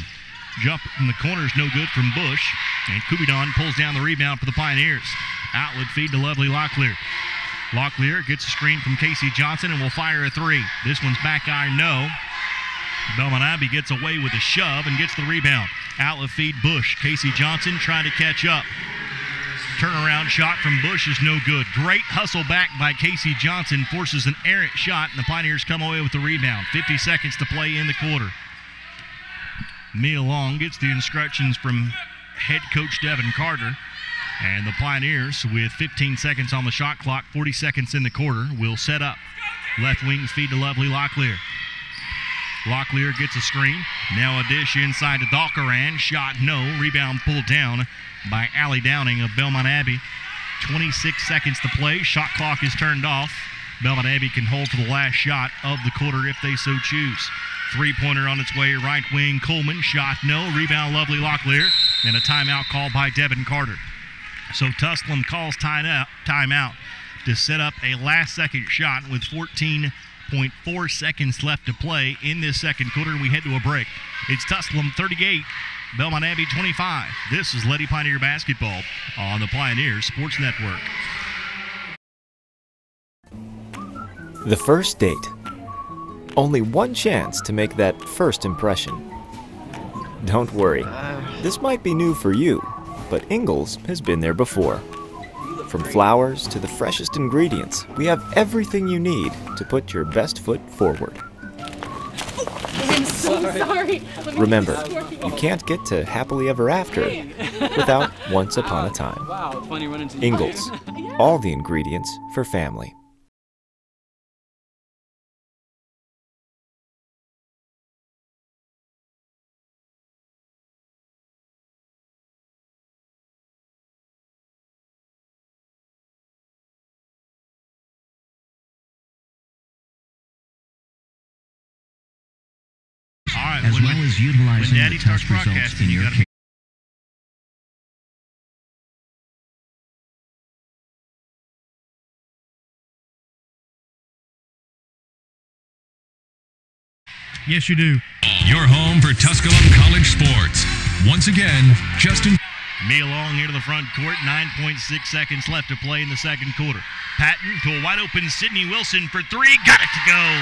Jump from the corner is no good from Bush, and Kubidon pulls down the rebound for the Pioneers. Outlet feed to lovely Locklear. Locklear gets a screen from Casey Johnson and will fire a three. This one's back iron, no. Belmont Abbey gets away with a shove and gets the rebound. Outlet feed Bush. Casey Johnson trying to catch up. Turnaround shot from Bush is no good. Great hustle back by Casey Johnson. Forces an errant shot, and the Pioneers come away with the rebound. 50 seconds to play in the quarter. Mia Long gets the instructions from head coach Devin Carter. And the Pioneers, with 15 seconds on the shot clock, 40 seconds in the quarter, will set up. Left wing feed to lovely Locklear. Locklear gets a screen. Now a dish inside to Dalkaran. Shot no. Rebound pulled down by Allie Downing of Belmont Abbey. 26 seconds to play. Shot clock is turned off. Belmont Abbey can hold for the last shot of the quarter if they so choose. Three-pointer on its way. Right wing Coleman. Shot no. Rebound lovely Locklear. And a timeout called by Devin Carter. So Tusculum calls timeout to set up a last-second shot with 14.4 seconds left to play in this second quarter. We head to a break. It's Tusculum 38, Belmont Abbey 25. This is Lady Pioneer basketball on the Pioneer Sports Network. The first date. Only one chance to make that first impression. Don't worry, this might be new for you, but Ingles has been there before. From flowers to the freshest ingredients, we have everything you need to put your best foot forward. I'm so sorry. Remember, you can't get to happily ever after without once upon a time. Wow, it's funny running into Ingles, all the ingredients for family. As well as utilizing the test results in your case. Yes, you do. Your home for Tusculum College sports. Once again, Justin. Mia Long here to the front court. 9.6 seconds left to play in the second quarter. Patton to a wide open Sydney Wilson for three. Got it to go.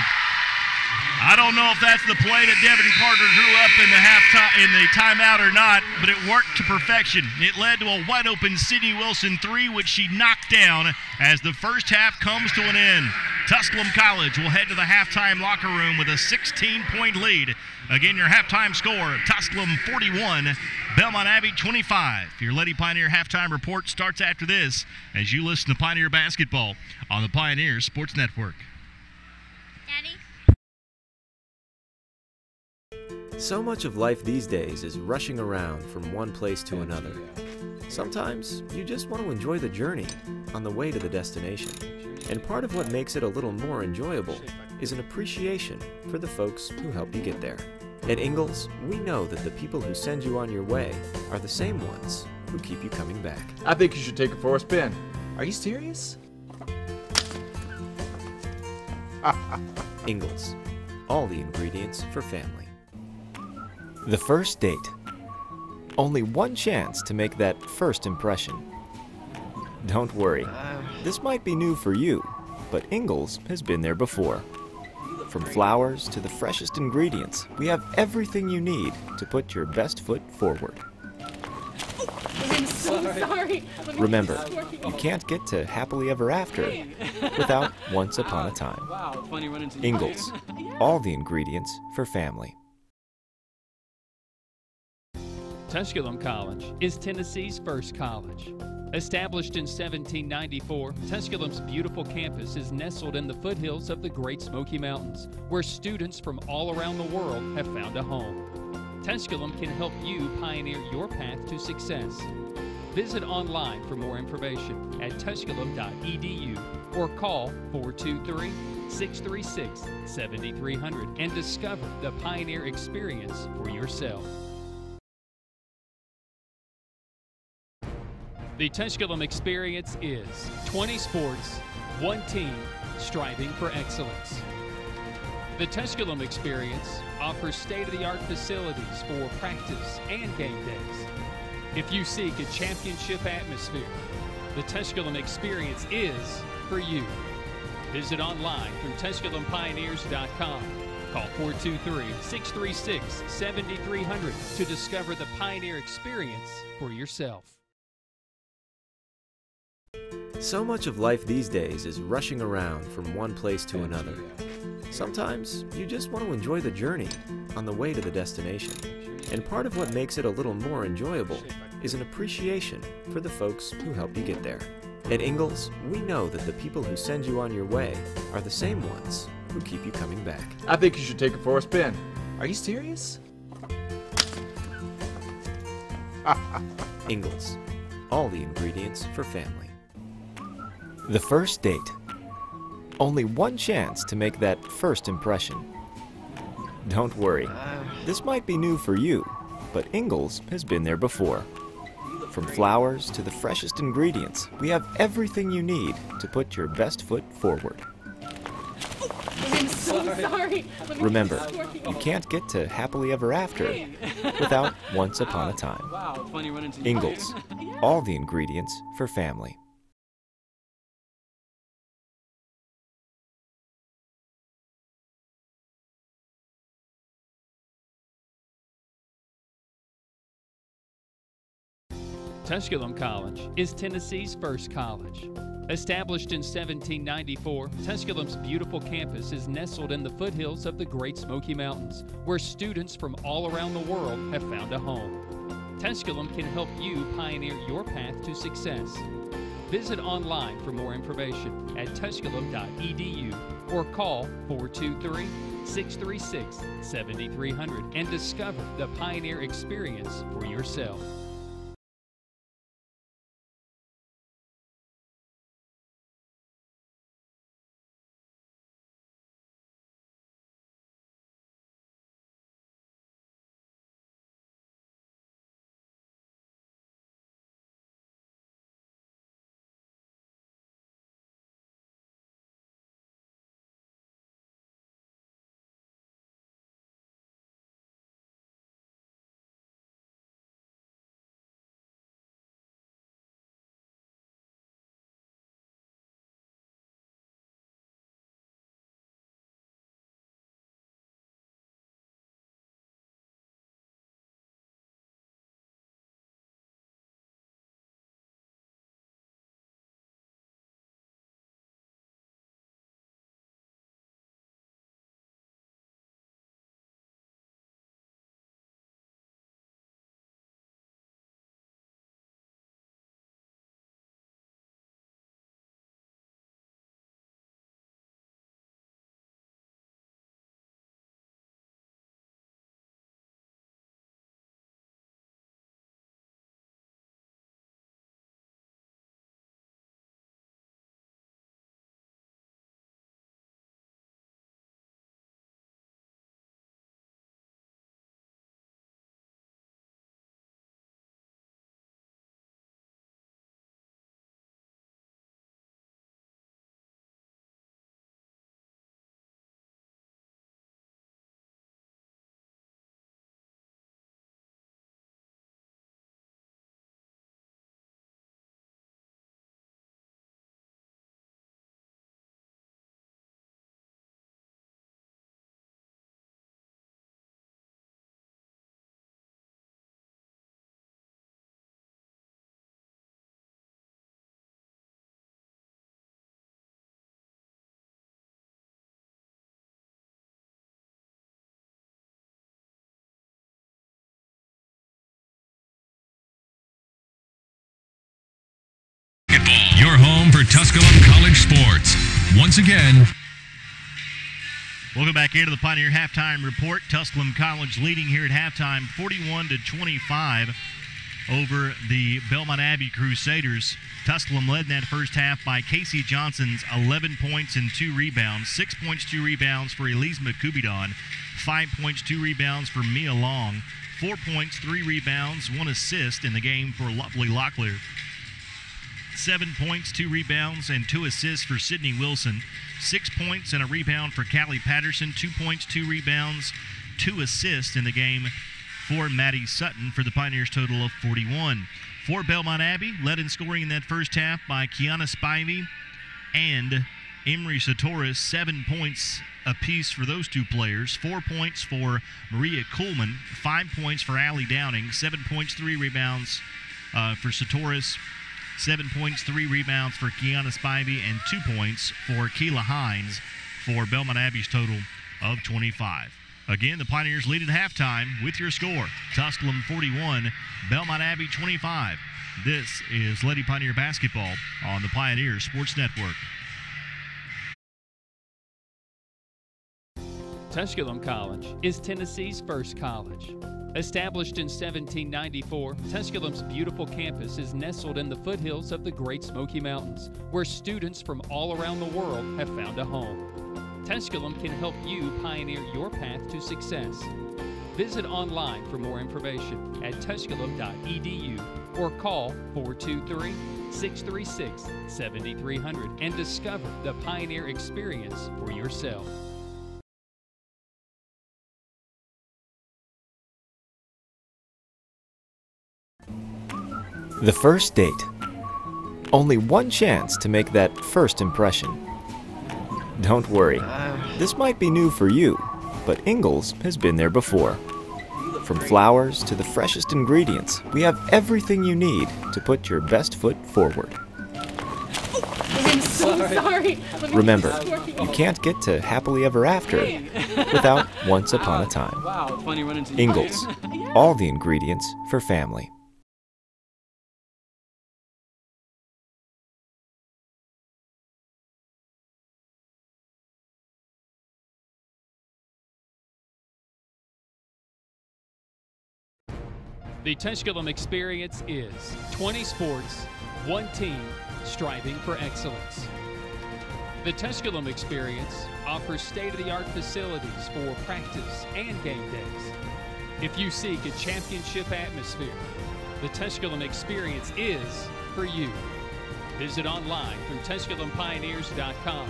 I don't know if that's the play that Devin Carter drew up in the timeout or not, but it worked to perfection. It led to a wide open Sydney Wilson three, which she knocked down as the first half comes to an end. Tusculum College will head to the halftime locker room with a 16-point lead. Again, your halftime score of Tusculum 41, Belmont Abbey 25. Your Lady Pioneer halftime report starts after this as you listen to Pioneer basketball on the Pioneer Sports Network. Daddy? So much of life these days is rushing around from one place to another. Sometimes you just want to enjoy the journey on the way to the destination. And part of what makes it a little more enjoyable is an appreciation for the folks who help you get there. At Ingles, we know that the people who send you on your way are the same ones who keep you coming back. I think you should take it for a spin. Are you serious? Ingalls. All the ingredients for family. The first date. Only one chance to make that first impression. Don't worry, this might be new for you, but Ingalls has been there before. From flowers to the freshest ingredients, we have everything you need to put your best foot forward. I'm so sorry. Remember, you can't get to happily ever after without once upon a time. Wow, funny running into Ingalls. All the ingredients for family. Tusculum College is Tennessee's first college. Established in 1794, Tusculum's beautiful campus is nestled in the foothills of the Great Smoky Mountains, where students from all around the world have found a home. Tusculum can help you pioneer your path to success. Visit online for more information at tusculum.edu or call 423-636-7300 and discover the Pioneer experience for yourself. The Tusculum experience is 20 sports, one team, striving for excellence. The Tusculum experience offers state-of-the-art facilities for practice and game days. If you seek a championship atmosphere, the Tusculum experience is for you. Visit online through TusculumPioneers.com. Call 423-636-7300 to discover the Pioneer experience for yourself. So much of life these days is rushing around from one place to another. Sometimes you just want to enjoy the journey on the way to the destination. And part of what makes it a little more enjoyable is an appreciation for the folks who help you get there. At Ingalls, we know that the people who send you on your way are the same ones who keep you coming back. I think you should take it for a spin. Are you serious? Ingalls. All the ingredients for family. The first date. Only one chance to make that first impression. Don't worry, this might be new for you, but Ingalls has been there before. From flowers to the freshest ingredients, we have everything you need to put your best foot forward. I'm so sorry. Remember, you can't get to happily ever after without once upon a time. Wow, funny running into Ingalls. All the ingredients for family. Tusculum College is Tennessee's first college. Established in 1794, Tusculum's beautiful campus is nestled in the foothills of the Great Smoky Mountains, where students from all around the world have found a home. Tusculum can help you pioneer your path to success. Visit online for more information at tusculum.edu or call 423-636-7300 and discover the Pioneer experience for yourself. Tusculum College Sports. Once again, welcome back into the Pioneer Halftime Report. Tusculum College leading here at halftime 41-25 over the Belmont Abbey Crusaders. Tusculum led in that first half by Casey Johnson's 11 points and 2 rebounds. 6 points, 2 rebounds for Elise McCubidon. 5 points, 2 rebounds for Mia Long. 4 points, 3 rebounds, 1 assist in the game for Lovely Locklear. 7 points, 2 rebounds, and 2 assists for Sydney Wilson. 6 points and a rebound for Callie Patterson. 2 points, 2 rebounds, 2 assists in the game for Maddie Sutton for the Pioneers total of 41. For Belmont Abbey, led in scoring in that first half by Kiana Spivey and Emery Satoris. 7 points apiece for those two players. 4 points for Maria Kuhlman. 5 points for Allie Downing. 7 points, 3 rebounds for Satoris. 7 points, 3 rebounds for Kiana Spivey, and 2 points for Keela Hines for Belmont Abbey's total of 25. Again, the Pioneers lead at halftime with your score. Tusculum 41, Belmont Abbey 25. This is Lady Pioneer Basketball on the Pioneer Sports Network. Tusculum College is Tennessee's first college. Established in 1794, Tusculum's beautiful campus is nestled in the foothills of the Great Smoky Mountains, where students from all around the world have found a home. Tusculum can help you pioneer your path to success. Visit online for more information at tusculum.edu or call 423-636-7300 and discover the Pioneer experience for yourself. The first date. Only one chance to make that first impression. Don't worry, this might be new for you, but Ingles has been there before. From flowers to the freshest ingredients, we have everything you need to put your best foot forward. I'm so sorry. Remember, you can't get to happily ever after without once upon a time. Wow, it's funny running into Ingles, all the ingredients for family. The Tusculum experience is 20 sports, 1 team, striving for excellence. The Tusculum experience offers state-of-the-art facilities for practice and game days. If you seek a championship atmosphere, the Tusculum experience is for you. Visit online through TusculumPioneers.com.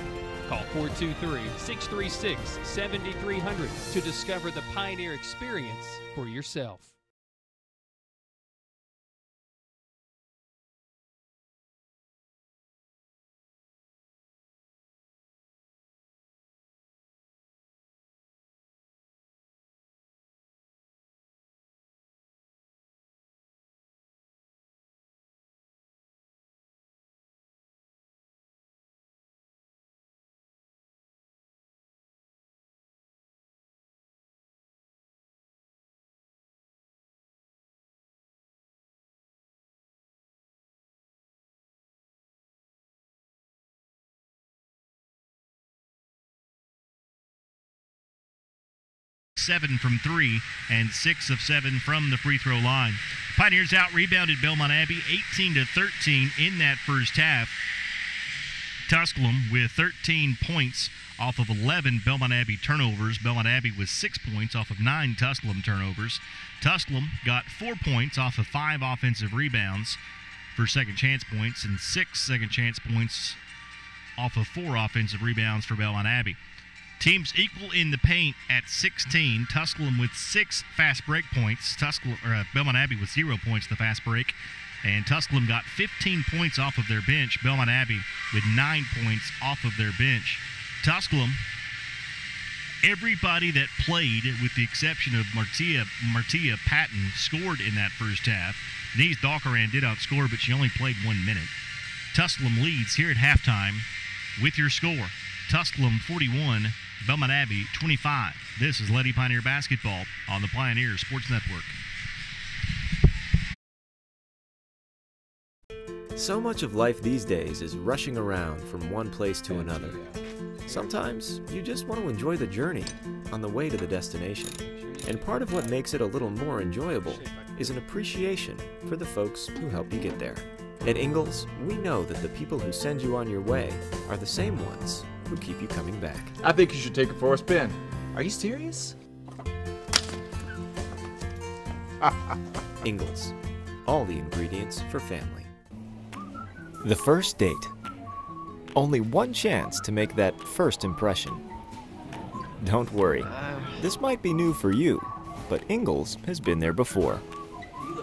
Call 423-636-7300 to discover the Pioneer experience for yourself. Seven from 3 and 6 of 7 from the free throw line. Pioneers out-rebounded Belmont Abbey 18-13 in that first half. Tusculum with 13 points off of 11 Belmont Abbey turnovers. Belmont Abbey with 6 points off of 9 Tusculum turnovers. Tusculum got 4 points off of 5 offensive rebounds for second chance points and 6 second chance points off of 4 offensive rebounds for Belmont Abbey. Teams equal in the paint at 16. Tusculum with 6 fast break points. Belmont Abbey with 0 points in the fast break. And Tusculum got 15 points off of their bench. Belmont Abbey with 9 points off of their bench. Tusculum, everybody that played, with the exception of Martia Patton, scored in that first half. Denise Dalkaran did outscore, but she only played 1 minute. Tusculum leads here at halftime with your score. Tusculum 41, Belmont Abbey 25. This is Lady Pioneer Basketball on the Pioneer Sports Network. So much of life these days is rushing around from one place to another. Sometimes you just want to enjoy the journey on the way to the destination. And part of what makes it a little more enjoyable is an appreciation for the folks who help you get there. At Ingalls, we know that the people who send you on your way are the same ones who keep you coming back. I think you should take it for a spin. Are you serious? Ingalls. All the ingredients for family. The first date. Only one chance to make that first impression. Don't worry, this might be new for you, but Ingalls has been there before.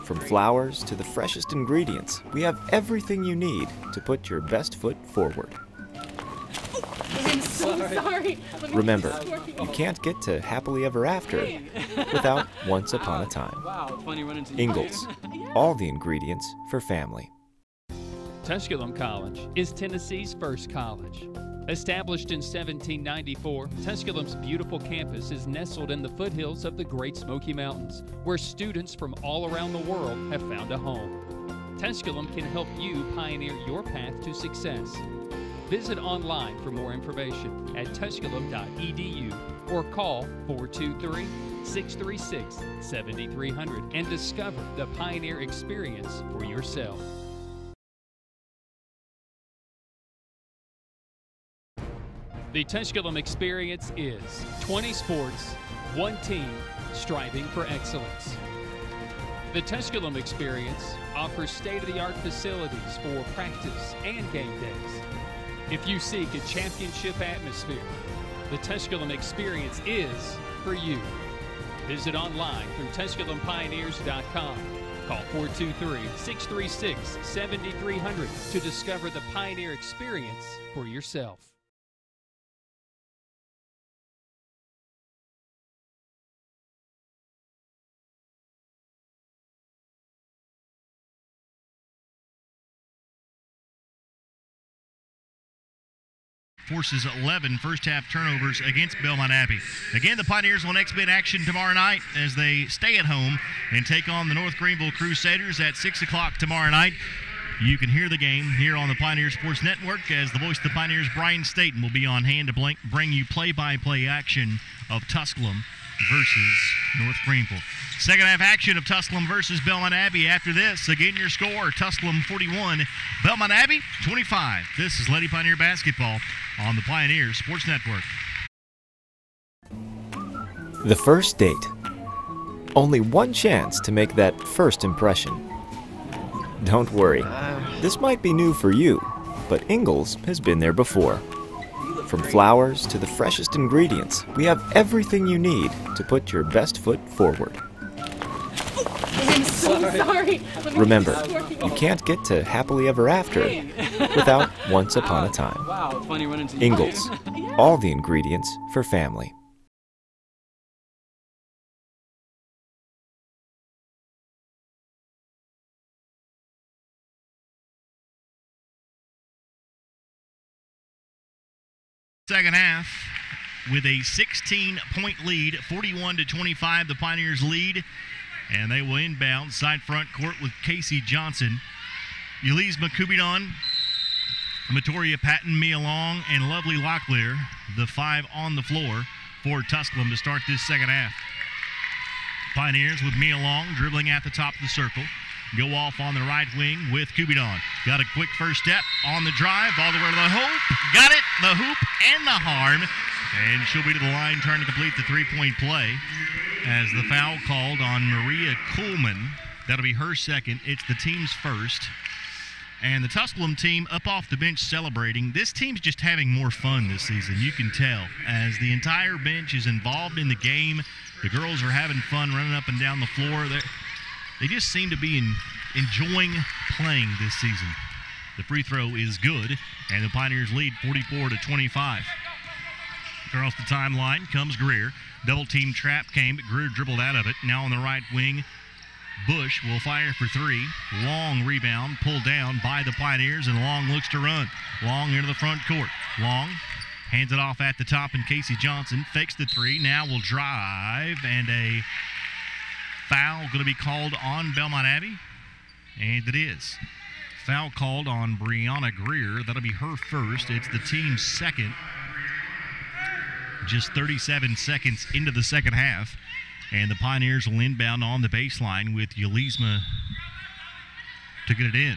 From flowers to the freshest ingredients, we have everything you need to put your best foot forward. I'm so sorry. Remember, you can't get to happily ever after without once upon a time. Wow, funny running into you. Ingalls. All the ingredients for family. Tusculum College is Tennessee's first college. Established in 1794, Tusculum's beautiful campus is nestled in the foothills of the Great Smoky Mountains, where students from all around the world have found a home. Tusculum can help you pioneer your path to success. Visit online for more information at tusculum.edu or call 423-636-7300 and discover the Pioneer experience for yourself. The Tusculum experience is 20 sports, one team, striving for excellence. The Tusculum experience offers state-of-the-art facilities for practice and game days. If you seek a championship atmosphere, the Tusculum experience is for you. Visit online through TusculumPioneers.com. Call 423-636-7300 to discover the Pioneer experience for yourself. Forces 11 first-half turnovers against Belmont Abbey. Again, the Pioneers will next be in action tomorrow night as they stay at home and take on the North Greenville Crusaders at 6 o'clock tomorrow night. You can hear the game here on the Pioneer Sports Network as the voice of the Pioneers, Brian Staten, will be on hand to bring you play-by-play action of Tusculum versus North Greenville. Second half action of Tusculum versus Belmont Abbey. After this, again your score, Tusculum 41, Belmont Abbey 25. This is Lady Pioneer Basketball on the Pioneer Sports Network. The first date. Only one chance to make that first impression. Don't worry, this might be new for you, but Ingalls has been there before. From flowers to the freshest ingredients, we have everything you need to put your best foot forward. I'm so sorry. Remember, you can't get to happily ever after without once upon a time. Wow, funny running into you. Ingalls. All the ingredients for family. Second half with a 16-point lead, 41-25, the Pioneers lead, and they will inbound side front court with Casey Johnson, Elise McCubidon, Matoria Patton, Mia Long, and Lovely Locklear, the five on the floor for Tusculum to start this second half. Pioneers with Mia Long dribbling at the top of the circle. Go off on the right wing with Cubidon. Got a quick first step on the drive, all the way to the hoop. Got it, the hoop and the harm. And she'll be to the line trying to complete the three-point play as the foul called on Maria Kuhlman. That'll be her second. It's the team's first. And the Tusculum team up off the bench celebrating. This team's just having more fun this season, you can tell. As the entire bench is involved in the game, the girls are having fun running up and down the floor. They just seem to be enjoying playing this season. The free throw is good, and the Pioneers lead 44-25. Across the timeline comes Greer. Double team trap came, but Greer dribbled out of it. Now on the right wing, Bush will fire for three. Long rebound, pulled down by the Pioneers, and Long looks to run. Long into the front court. Long hands it off at the top, and Casey Johnson fakes the three. Now will drive, and a foul going to be called on Belmont Abbey, and it is. Foul called on Brianna Greer. That'll be her first. It's the team's second. Just 37 seconds into the second half. And the Pioneers will inbound on the baseline with Yelizma to get it in.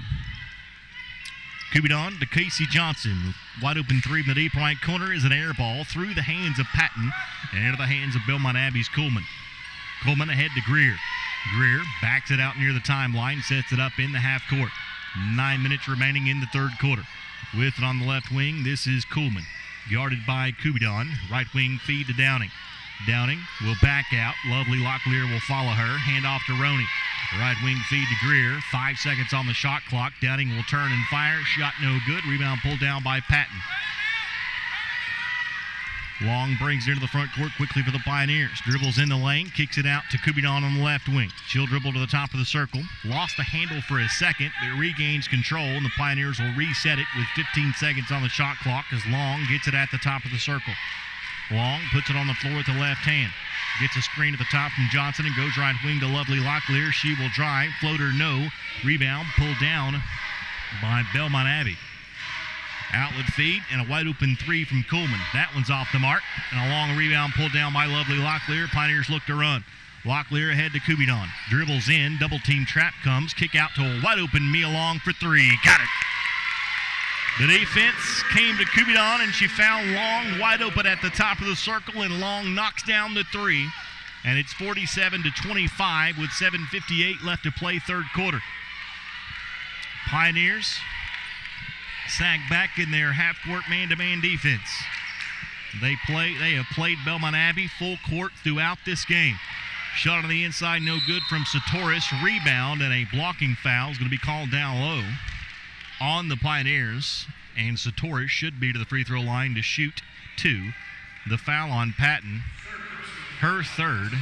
Kubidon to Casey Johnson. Wide open three from the deep right corner is an air ball through the hands of Patton and into the hands of Belmont Abbey's Coleman. Coleman ahead to Greer. Greer backs it out near the timeline, sets it up in the half court. 9 minutes remaining in the third quarter. With it on the left wing, this is Coleman. Guarded by Kubidon. Right wing feed to Downing. Downing will back out. Lovely Locklear will follow her. Hand off to Roney. Right wing feed to Greer. 5 seconds on the shot clock. Downing will turn and fire. Shot no good. Rebound pulled down by Patton. Long brings it into the front court quickly for the Pioneers. Dribbles in the lane, kicks it out to Kubidon on the left wing. She'll dribble to the top of the circle. Lost the handle for a second, but regains control, and the Pioneers will reset it with 15 seconds on the shot clock as Long gets it at the top of the circle. Long puts it on the floor with the left hand. Gets a screen at the top from Johnson and goes right wing to Lovely Locklear. She will drive. Floater no. Rebound pulled down by Belmont Abbey. Outlet feed and a wide open three from Coleman. That one's off the mark. And a long rebound pulled down by Lovely Locklear. Pioneers look to run. Locklear ahead to Kubidon. Dribbles in. Double team trap comes. Kick out to a wide open Mia Long for three. Got it. The defense came to Kubidon and she found Long wide open at the top of the circle, and Long knocks down the three. And it's 47-25 with 7:58 left to play third quarter. Pioneers sag back in their half-court man-to-man defense. They have played Belmont Abbey full court throughout this game. Shot on the inside, no good from Satoris. Rebound and a blocking foul is going to be called down low on the Pioneers, and Satoris should be to the free throw line to shoot two. The foul on Patton, her third.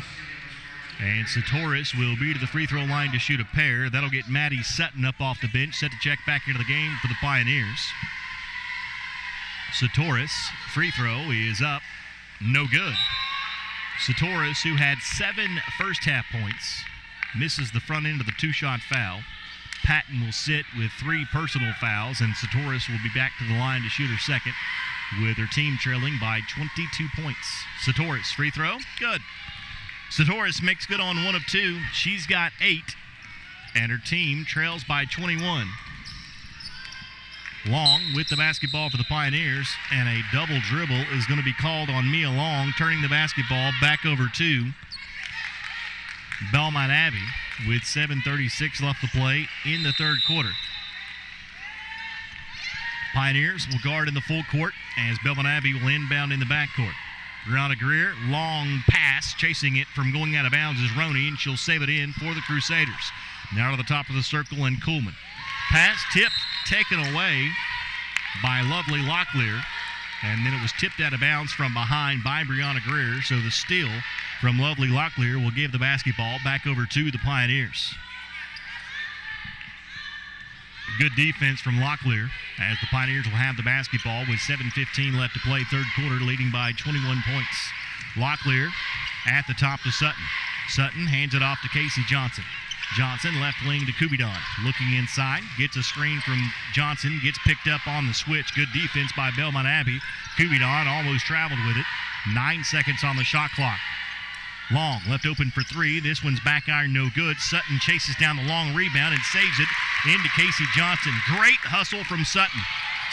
And Satoris will be to the free throw line to shoot a pair. That'll get Maddie Sutton up off the bench, set to check back into the game for the Pioneers. Satoris, free throw is up, no good. Satoris, who had 7 first-half points, misses the front end of the two-shot foul. Patton will sit with 3 personal fouls, and Satoris will be back to the line to shoot her second, with her team trailing by 22 points. Satoris, free throw, good. Satoris makes good on 1 of 2. She's got 8, and her team trails by 21. Long with the basketball for the Pioneers, and a double dribble is going to be called on Mia Long, turning the basketball back over to Belmont Abbey with 7:36 left to play in the third quarter. Pioneers will guard in the full court as Belmont Abbey will inbound in the backcourt. Brianna Greer, long pass, chasing it from going out of bounds is Roney, and she'll save it in for the Crusaders. Now to the top of the circle and Coleman. Pass tipped, taken away by Lovely Locklear, and then it was tipped out of bounds from behind by Brianna Greer, so the steal from Lovely Locklear will give the basketball back over to the Pioneers. Good defense from Locklear as the Pioneers will have the basketball with 7:15 left to play third quarter, leading by 21 points. Locklear at the top to Sutton. Sutton hands it off to Casey Johnson. Johnson left wing to Kubidon. Looking inside, gets a screen from Johnson, gets picked up on the switch. Good defense by Belmont Abbey. Kubidon almost traveled with it. 9 seconds on the shot clock. Long left open for 3. This one's back iron, no good. Sutton chases down the long rebound and saves it into Casey Johnson. Great hustle from Sutton.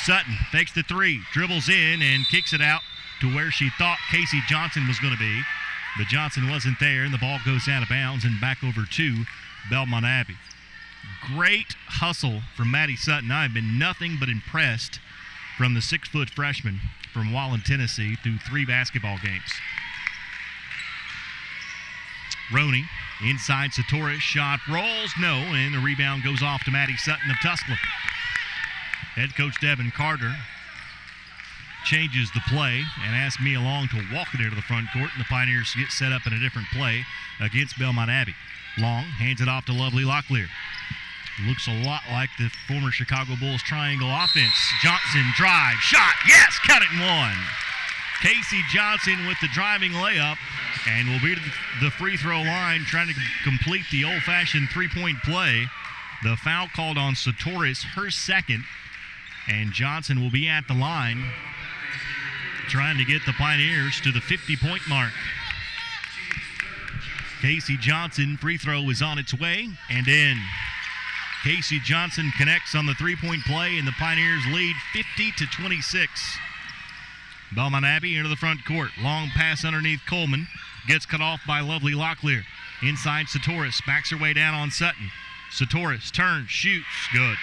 Sutton fakes the 3, dribbles in and kicks it out to where she thought Casey Johnson was going to be. But Johnson wasn't there, and the ball goes out of bounds and back over to Belmont Abbey. Great hustle from Maddie Sutton. I've been nothing but impressed from the 6-foot freshman from Wallen, Tennessee, through 3 basketball games. Roney inside Satoris, shot rolls, no, and the rebound goes off to Maddie Sutton of Tusculum. Head coach Devin Carter changes the play and asks Mia Long to walk it into the front court, and the Pioneers get set up in a different play against Belmont Abbey. Long hands it off to Lovely Locklear. Looks a lot like the former Chicago Bulls triangle offense. Johnson drive, shot, yes, count it and 1. Casey Johnson with the driving layup and will be to the free throw line trying to complete the old-fashioned three-point play. The foul called on Satoris, her second, and Johnson will be at the line trying to get the Pioneers to the 50-point mark. Casey Johnson, free throw is on its way and in. Casey Johnson connects on the three-point play, and the Pioneers lead 50-26. Belmont Abbey into the front court. Long pass underneath Coleman. Gets cut off by Lovely Locklear. Inside Satoris. Backs her way down on Sutton. Satoris turns, shoots. Good.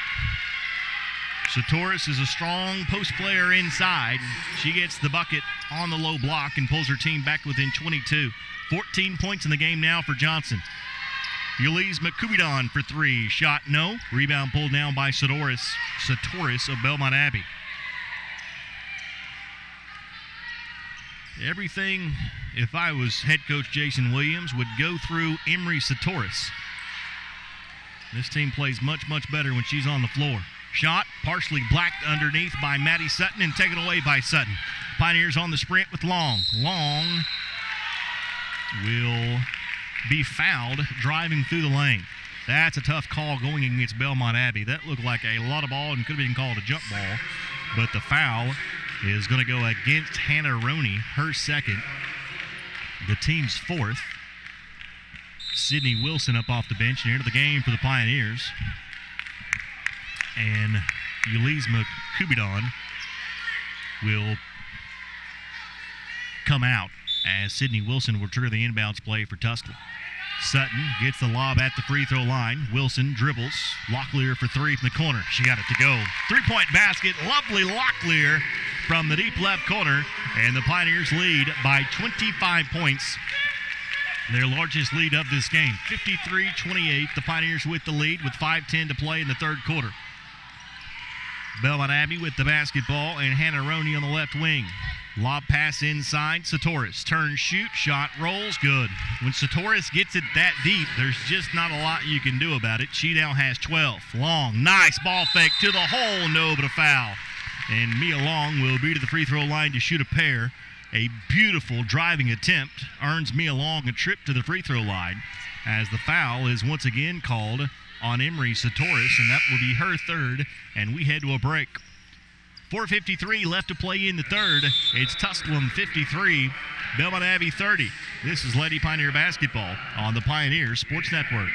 Satoris is a strong post player inside. She gets the bucket on the low block and pulls her team back within 22. 14 points in the game now for Johnson. Ulysses McCubidon for three. Shot no. Rebound pulled down by Satoris of Belmont Abbey. Everything, if I was head coach Jason Williams, would go through Emery Satoris. This team plays much, much better when she's on the floor. Shot partially blacked underneath by Maddie Sutton and taken away by Sutton. Pioneers on the sprint with Long. Long will be fouled driving through the lane. That's a tough call going against Belmont Abbey. That looked like a lot of ball and could have been called a jump ball. But the foul is going to go against Hannah Roney, her second, the team's fourth. Sydney Wilson up off the bench and into the game for the Pioneers. And Ulysses McCubidon will come out as Sydney Wilson will trigger the inbounds play for Tusculum. Sutton gets the lob at the free throw line. Wilson dribbles. Locklear for three from the corner. She got it to go. Three-point basket. Lovely Locklear from the deep left corner. And the Pioneers lead by 25 points. Their largest lead of this game. 53-28. The Pioneers with the lead with 5:10 to play in the third quarter. Belmont Abbey with the basketball and Hannah Roney on the left wing. Lob pass inside. Satoris turns, shoot, shot, rolls, good. When Satoris gets it that deep, there's just not a lot you can do about it. She now has 12. Long, nice ball fake to the hole, no, but a foul. And Mia Long will be to the free throw line to shoot a pair. A beautiful driving attempt earns Mia Long a trip to the free throw line as the foul is once again called on Emery Satoris, and that will be her third, and we head to a break. 4:53 left to play in the third. It's Tusculum 53, Belmont Abbey 30. This is Lady Pioneer basketball on the Pioneer Sports Network.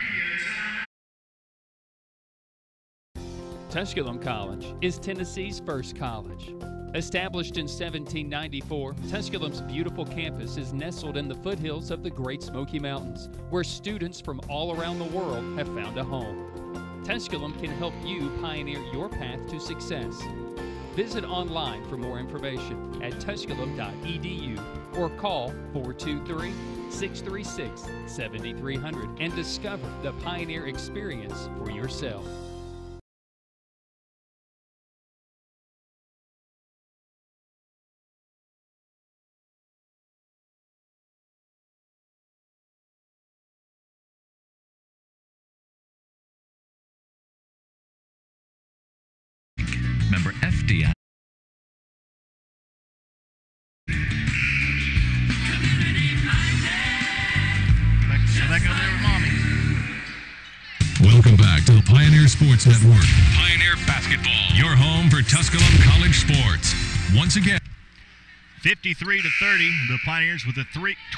Tusculum College is Tennessee's first college. Established in 1794, Tusculum's beautiful campus is nestled in the foothills of the Great Smoky Mountains, where students from all around the world have found a home. Tusculum can help you pioneer your path to success. Visit online for more information at tusculum.edu or call 423-636-7300 and discover the Pioneer experience for yourself. Member FDI. Back over there with Mommy. Welcome back to the Pioneer Sports Network. Pioneer Basketball, your home for Tusculum College sports. Once again, 53-30, the Pioneers with a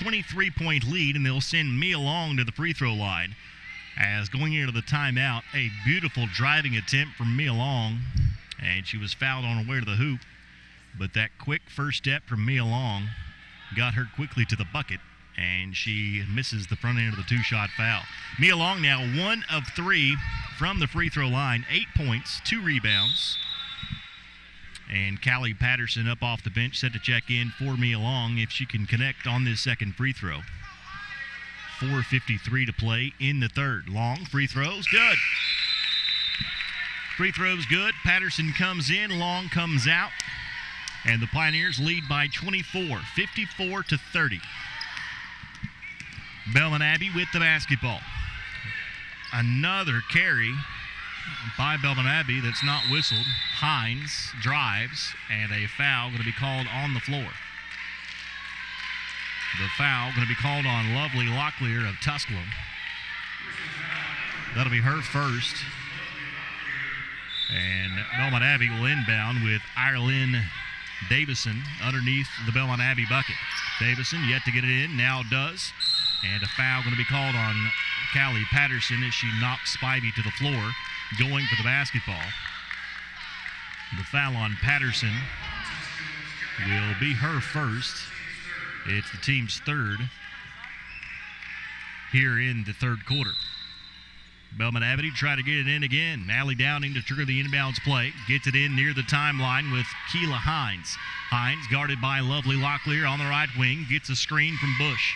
23-point lead, and they'll send Mia Long to the free throw line. As going into the timeout, a beautiful driving attempt from Mia Long, and she was fouled on her way to the hoop. But that quick first step from Mia Long got her quickly to the bucket, and she misses the front end of the two-shot foul. Mia Long now 1 of 3 from the free throw line, 8 points, 2 rebounds. And Callie Patterson up off the bench set to check in for Mia Long if she can connect on this second free throw. 4:53 to play in the third. Long free throws, good. Free throws good. Patterson comes in, Long comes out. And the Pioneers lead by 24, 54-30. Belmont Abbey with the basketball. Another carry by Belmont Abbey that's not whistled. Hines drives, and a foul going to be called on the floor. The foul going to be called on Lovely Locklear of Tusculum. That'll be her first. Belmont Abbey will inbound with Ireland Davison underneath the Belmont Abbey bucket. Davison yet to get it in, now does. And a foul going to be called on Callie Patterson as she knocks Spivey to the floor, going for the basketball. The foul on Patterson will be her first. It's the team's third here in the third quarter. Belmont Abbey try to get it in again. Allie Downing to trigger the inbounds play. Gets it in near the timeline with Keela Hines. Hines guarded by Lovely Locklear on the right wing. Gets a screen from Bush.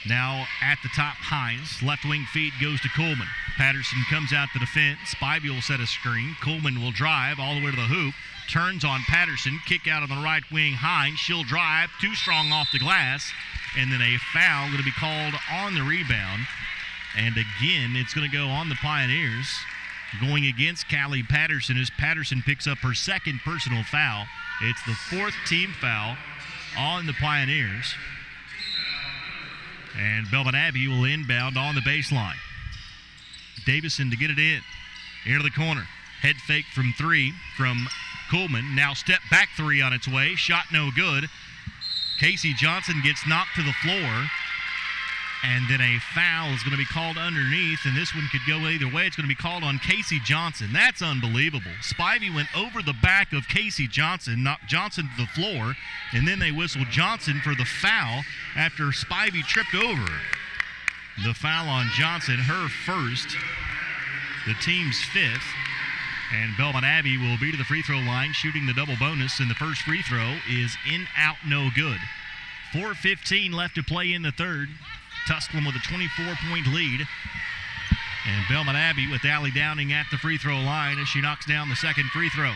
Now at the top, Hines. Left wing feed goes to Coleman. Patterson comes out to defense. Spivey will set a screen. Coleman will drive all the way to the hoop. Turns on Patterson. Kick out on the right wing. Hines. She'll drive. Too strong off the glass. And then a foul going to be called on the rebound. And again, it's going to go on the Pioneers. Going against Callie Patterson as Patterson picks up her second personal foul. It's the fourth team foul on the Pioneers. And Belmont Abbey will inbound on the baseline. Davison to get it in. Into the corner. Head fake from three from Coleman. Now step back three on its way. Shot no good. Casey Johnson gets knocked to the floor. And then a foul is going to be called underneath, and this one could go either way. It's going to be called on Casey Johnson. That's unbelievable. Spivey went over the back of Casey Johnson, knocked Johnson to the floor, and then they whistled Johnson for the foul after Spivey tripped over her. The foul on Johnson, her first, the team's fifth. And Belmont Abbey will be to the free throw line, shooting the double bonus, and the first free throw is in, out, no good. 4:15 left to play in the third. Tusculum with a 24-point lead. And Belmont Abbey with Allie Downing at the free throw line as she knocks down the second free throw.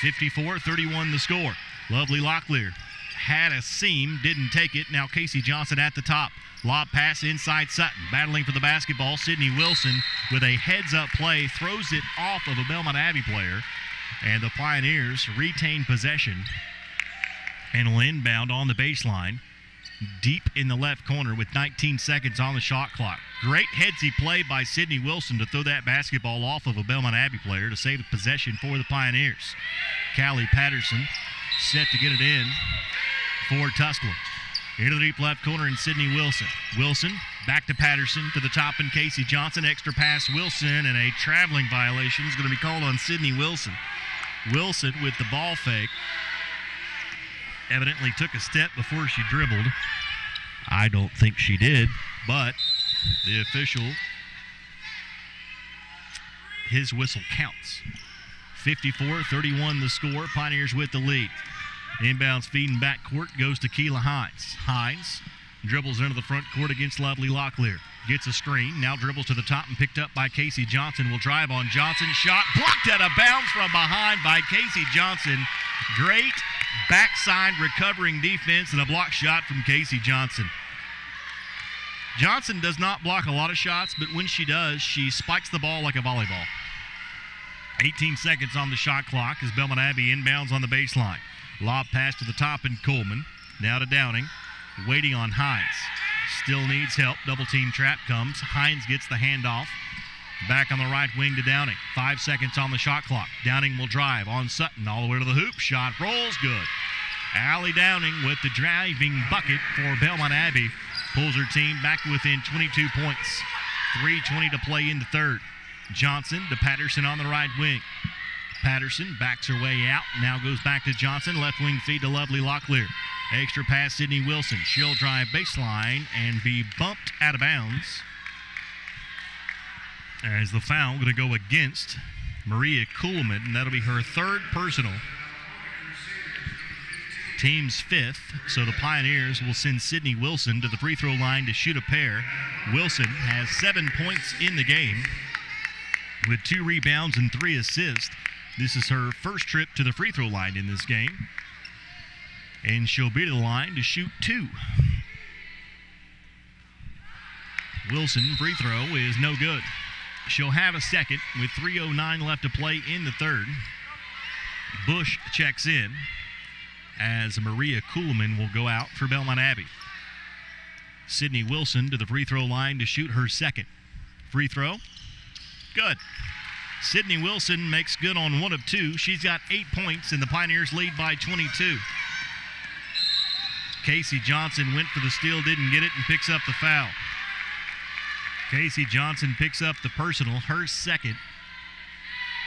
54-31 the score. Lovely Locklear had a seam, didn't take it. Now Casey Johnson at the top. Lob pass inside Sutton. Battling for the basketball, Sydney Wilson with a heads-up play. Throws it off of a Belmont Abbey player. And the Pioneers retain possession and will inbound on the baseline. Deep in the left corner with 19 seconds on the shot clock. Great headsy play by Sydney Wilson to throw that basketball off of a Belmont Abbey player to save possession for the Pioneers. Callie Patterson set to get it in for Tusculum. Into the deep left corner and Sydney Wilson. Wilson back to Patterson to the top and Casey Johnson. Extra pass Wilson, and a traveling violation is going to be called on Sydney Wilson. Wilson with the ball fake. Evidently took a step before she dribbled. I don't think she did, but the official, his whistle counts. 54-31 the score. Pioneers with the lead. Inbounds feeding back court goes to Keela Hines. Hines dribbles into the front court against Lovely Locklear. Gets a screen, now dribbles to the top and picked up by Casey Johnson. Will drive on Johnson. Shot blocked out of bounds from behind by Casey Johnson. Great backside recovering defense and a block shot from Casey Johnson. Johnson does not block a lot of shots, but when she does, she spikes the ball like a volleyball. 18 seconds on the shot clock as Belmont Abbey inbounds on the baseline. Lob pass to the top and Coleman. Now to Downing. Waiting on Hines. Still needs help. Double team trap comes. Hines gets the handoff. Back on the right wing to Downing. 5 seconds on the shot clock. Downing will drive on Sutton all the way to the hoop. Shot rolls good. Allie Downing with the driving bucket for Belmont Abbey. Pulls her team back to within 22 points. 3:20 to play in the third. Johnson to Patterson on the right wing. Patterson backs her way out. Now goes back to Johnson. Left wing feed to Lovely Locklear. Extra pass Sydney Wilson. She'll drive baseline and be bumped out of bounds. As the foul going to go against Maria Kuhlman, and that'll be her third personal. Team's fifth, so the Pioneers will send Sydney Wilson to the free throw line to shoot a pair. Wilson has 7 points in the game with 2 rebounds and 3 assists. This is her first trip to the free throw line in this game. And she'll be to the line to shoot 2. Wilson free throw is no good. She'll have a second with 3:09 left to play in the third. Bush checks in as Maria Kuhlman will go out for Belmont Abbey. Sydney Wilson to the free throw line to shoot her second. Free throw, good. Sydney Wilson makes good on 1 of 2. She's got 8 points, and the Pioneers lead by 22. Casey Johnson went for the steal, didn't get it, and picks up the foul. Casey Johnson picks up the personal, her second.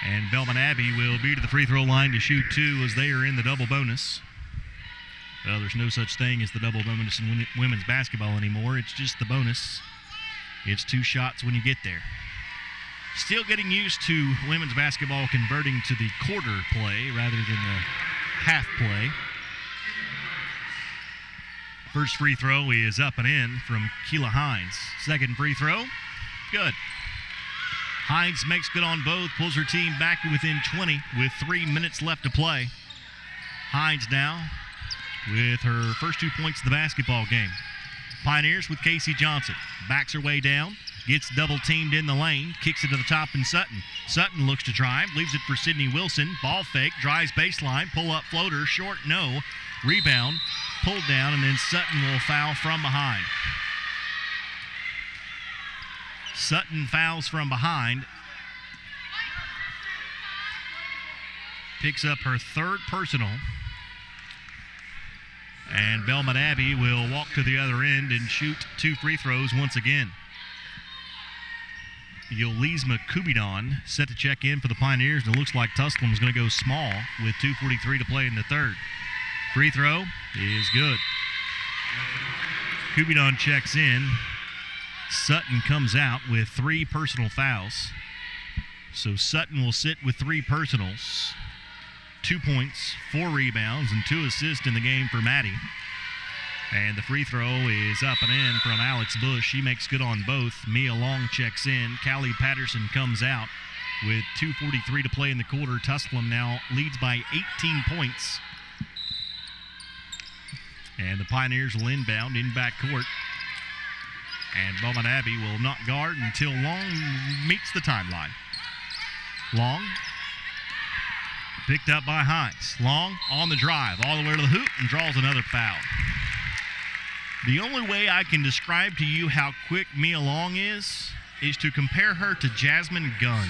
And Belmont Abbey will be to the free throw line to shoot 2 as they are in the double bonus. Well, there's no such thing as the double bonus in women's basketball anymore. It's just the bonus. It's 2 shots when you get there. Still getting used to women's basketball converting to the quarter play rather than the half play. First free throw is up and in from Keila Hines. Second free throw, good. Hines makes good on both, pulls her team back to within 20 with 3 minutes left to play. Hines now with her first 2 points of the basketball game. Pioneers with Casey Johnson. Backs her way down, gets double teamed in the lane, kicks it to the top in Sutton. Sutton looks to drive, leaves it for Sydney Wilson. Ball fake, drives baseline, pull up floater, short, no. Rebound, pulled down, and then Sutton will foul from behind. Sutton fouls from behind. Picks up her 3rd personal. And Belmont Abbey will walk to the other end and shoot 2 free throws once again. Yolisma Kubidon set to check in for the Pioneers, and it looks like Tusculum is going to go small with 2:43 to play in the 3rd. Free throw is good. Kubidon checks in. Sutton comes out with 3 personal fouls. So Sutton will sit with 3 personals. 2 points, 4 rebounds, and 2 assists in the game for Maddie. And the free throw is up and in from Alex Bush. She makes good on both. Mia Long checks in. Callie Patterson comes out with 2:43 to play in the quarter. Tusculum now leads by 18 points. And the Pioneers will inbound in backcourt. And Belmont Abbey will not guard until Long meets the timeline. Long picked up by Hines. Long on the drive all the way to the hoop and draws another foul. The only way I can describe to you how quick Mia Long is to compare her to Jasmine Gunn.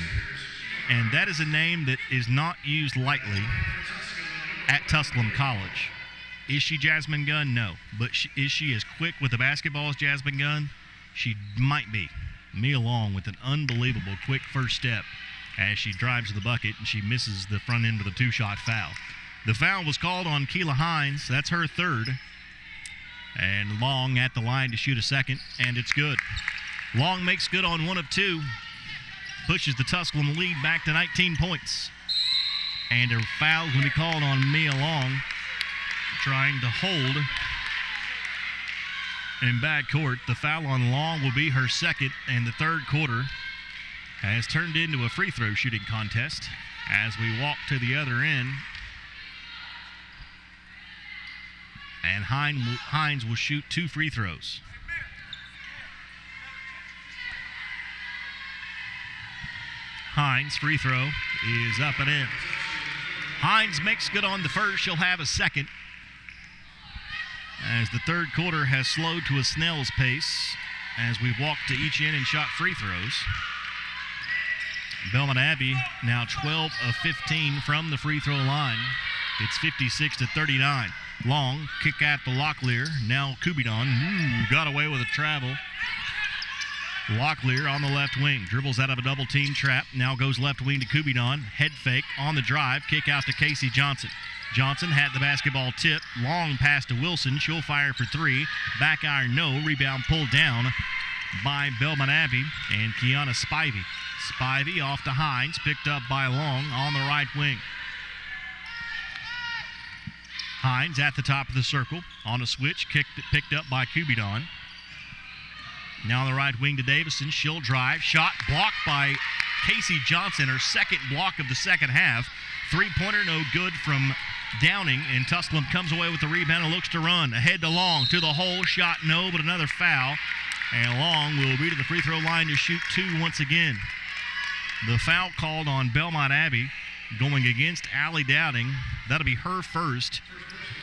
And that is a name that is not used lightly at Tusculum College. Is she Jasmine Gunn? No. But is she as quick with the basketball as Jasmine Gunn? She might be. Mia Long with an unbelievable quick first step as she drives to the bucket, and she misses the front end of the 2-shot foul. The foul was called on Keila Hines. That's her 3rd. And Long at the line to shoot a second, and it's good. Long makes good on 1 of 2. Pushes the Tusculum lead back to 19 points. And a foul is going to be called on Mia Long, trying to hold in backcourt. The foul on Long will be her 2nd, and the 3rd quarter has turned into a free throw shooting contest as we walk to the other end. And Hines will shoot 2 free throws. Hines' free throw is up and in. Hines makes good on the first. She'll have a second as the 3rd quarter has slowed to a snail's pace as we've walked to each end and shot free throws. Belmont Abbey now 12 of 15 from the free throw line. It's 56-39. Long kick out to Locklear. Now Kubidon got away with a travel. Locklear on the left wing. Dribbles out of a double team trap. Now goes left wing to Kubidon. Head fake on the drive. Kick out to Casey Johnson. Johnson had the basketball tip. Long pass to Wilson. She'll fire for 3. Back iron, no. Rebound pulled down by Belmont Abbey and Kiana Spivey. Spivey off to Hines. Picked up by Long on the right wing. Hines at the top of the circle on a switch. Picked up by Kubidon. Now on the right wing to Davison. She'll drive. Shot blocked by Casey Johnson. Her 2nd block of the 2nd half. 3-pointer no good from Downing, and Tusculum comes away with the rebound and looks to run. Ahead to Long, to the hole. Shot no, but another foul. And Long will be to the free throw line to shoot 2 once again. The foul called on Belmont Abbey going against Allie Downing. That'll be her first.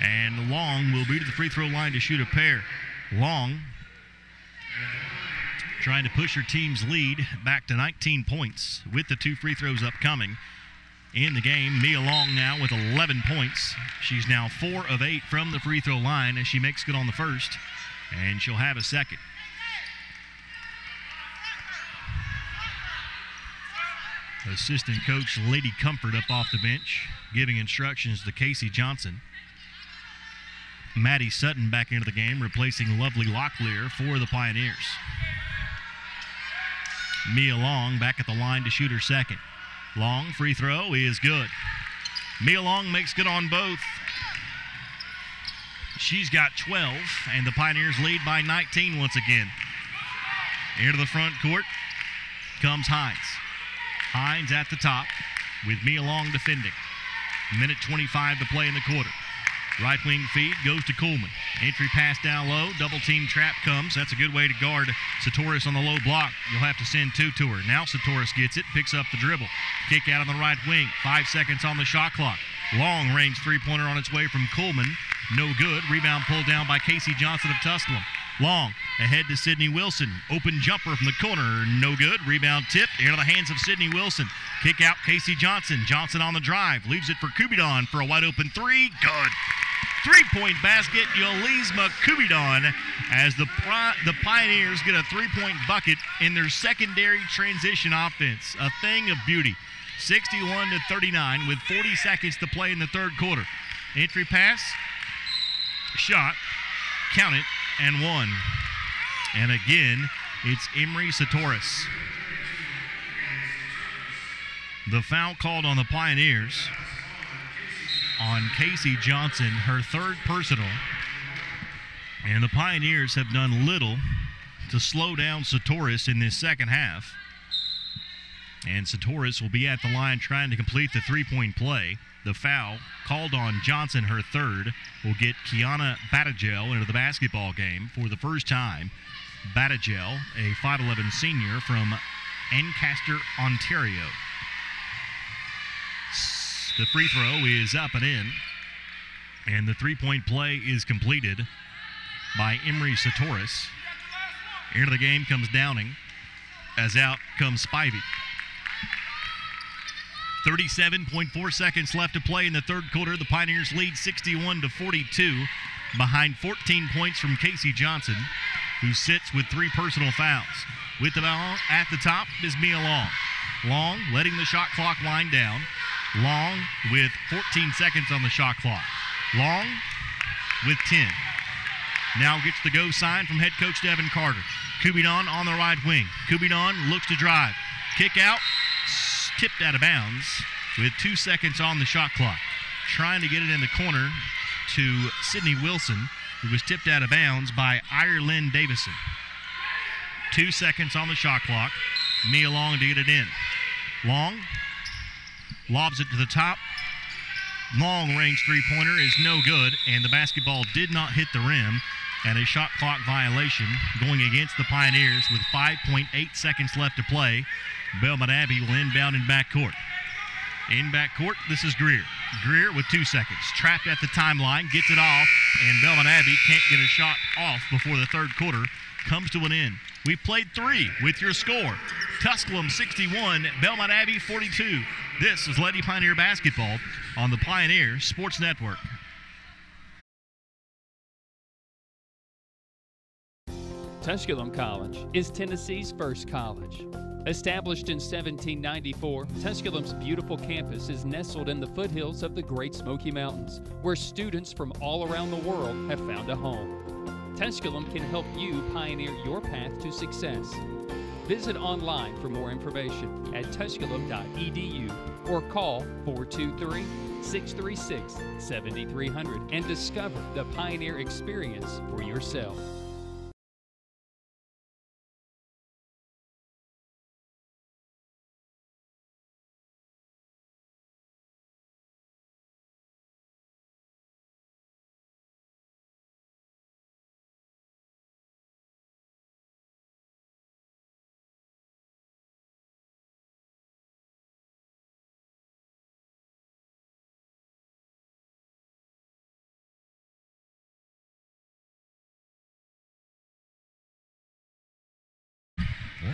And Long will be to the free throw line to shoot a pair. Long trying to push her team's lead back to 19 points with the 2 free throws upcoming in the game. Mia Long now with 11 points. She's now 4 of 8 from the free throw line as she makes good on the first, and she'll have a second. Assistant coach Lady Comfort up off the bench, giving instructions to Casey Johnson. Maddie Sutton back into the game, replacing Lovely Locklear for the Pioneers. Mia Long back at the line to shoot her second. Long, free throw is good. Mia Long makes good on both. She's got 12, and the Pioneers lead by 19 once again. Into the front court comes Hines. Hines at the top with Mia Long defending. Minute 25 to play in the quarter. Right wing feed goes to Coleman. Entry pass down low. Double team trap comes. That's a good way to guard Satoris on the low block. You'll have to send 2 to her. Now Satoris gets it, picks up the dribble. Kick out on the right wing. 5 seconds on the shot clock. Long range three-pointer on its way from Coleman. No good. Rebound pulled down by Casey Johnson of Tusculum. Long ahead to Sydney Wilson. Open jumper from the corner. No good. Rebound tipped into the hands of Sydney Wilson. Kick out Casey Johnson. Johnson on the drive. Leaves it for Kubidon for a wide open 3. Good. 3-point basket. Yolisma Kubidon as the Pioneers get a 3-point bucket in their secondary transition offense. A thing of beauty. 61-39 with 40 seconds to play in the third quarter. Entry pass. Shot. Count it. And 1. And again, it's Emery Satoris. The foul called on the Pioneers on Casey Johnson, her third personal. And the Pioneers have done little to slow down Satoris in this second half. And Satoris will be at the line trying to complete the 3-point play. The foul called on Johnson, her third, will get Kiana Batagel into the basketball game for the first time. Batagel, a 5'11 senior from Ancaster, Ontario. The free throw is up and in, and the 3-point play is completed by Emery Satoris. Into the game comes Downing, as out comes Spivey. 37.4 seconds left to play in the third quarter. The Pioneers lead 61-42 behind 14 points from Casey Johnson, who sits with 3 personal fouls. With the ball at the top is Mia Long. Long letting the shot clock wind down. Long with 14 seconds on the shot clock. Long with 10. Now gets the go sign from head coach Devin Carter. Kubidon on the right wing. Kubidon looks to drive. Kick out. Tipped out of bounds with 2 seconds on the shot clock. Trying to get it in the corner to Sydney Wilson, who was tipped out of bounds by Ireland Davison. 2 seconds on the shot clock. Mia Long to get it in. Long lobs it to the top. Long range three-pointer is no good, and the basketball did not hit the rim, and a shot clock violation going against the Pioneers with 5.8 seconds left to play. Belmont Abbey will inbound in backcourt. In backcourt, this is Greer. Greer with 2 seconds. Trapped at the timeline, gets it off, and Belmont Abbey can't get a shot off before the third quarter comes to an end. We played 3 with your score. Tusculum 61, Belmont Abbey 42. This is Lady Pioneer Basketball on the Pioneer Sports Network. Tusculum College is Tennessee's first college. Established in 1794, Tusculum's beautiful campus is nestled in the foothills of the Great Smoky Mountains, where students from all around the world have found a home. Tusculum can help you pioneer your path to success. Visit online for more information at tusculum.edu or call 423-636-7300 and discover the Pioneer experience for yourself.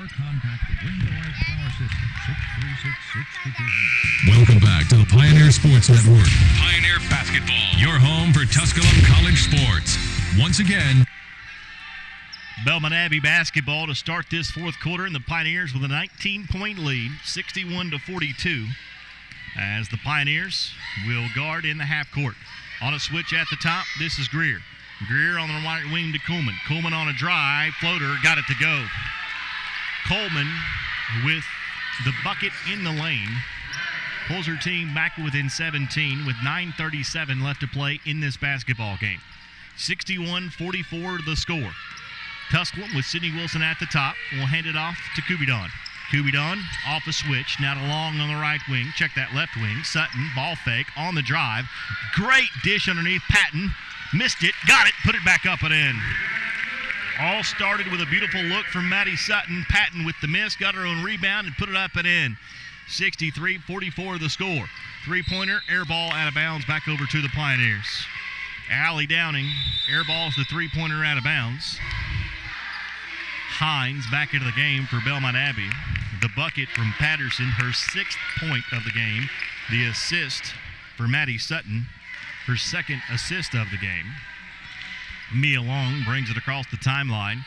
or contact the Windows Power System, 636-6200. Welcome back to the Pioneer Sports Network. Pioneer Basketball, your home for Tusculum College sports. Once again, Belmont Abbey basketball to start this fourth quarter, and the Pioneers with a 19-point lead, 61-42, as the Pioneers will guard in the half court. On a switch at the top, this is Greer. Greer on the right wing to Coleman. Coleman on a drive, floater, got it to go. Coleman with the bucket in the lane. Pulls her team back within 17 with 9:37 left to play in this basketball game. 61-44 the score. Tusculum with Sydney Wilson at the top. Will hand it off to Kubidon. Kubidon off a switch. Now to Long on the right wing. Check that left wing. Sutton, ball fake on the drive. Great dish underneath. Patton missed it. Got it. Put it back up and in. All started with a beautiful look from Maddie Sutton. Patton with the miss. Got her own rebound and put it up and in. 63-44 the score. Three-pointer, air ball out of bounds, back over to the Pioneers. Allie Downing airballs the three-pointer out of bounds. Hines back into the game for Belmont Abbey. The bucket from Patterson, her 6th point of the game. The assist for Maddie Sutton, her 2nd assist of the game. Mia Long brings it across the timeline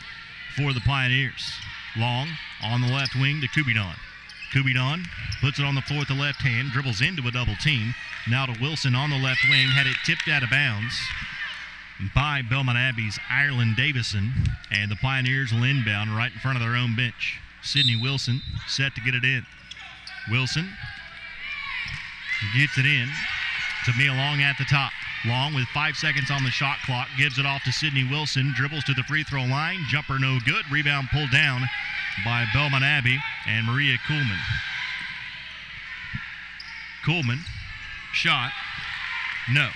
for the Pioneers. Long on the left wing to Kubidon. Kubidon puts it on the floor with the left hand, dribbles into a double team. Now to Wilson on the left wing, had it tipped out of bounds by Belmont Abbey's Ireland Davison, and the Pioneers will inbound right in front of their own bench. Sydney Wilson set to get it in. Wilson gets it in to Mia Long at the top. Long with 5 seconds on the shot clock, gives it off to Sydney Wilson, dribbles to the free throw line, jumper no good, rebound pulled down by Belmont Abbey and Maria Kuhlman. Kuhlman, shot, no.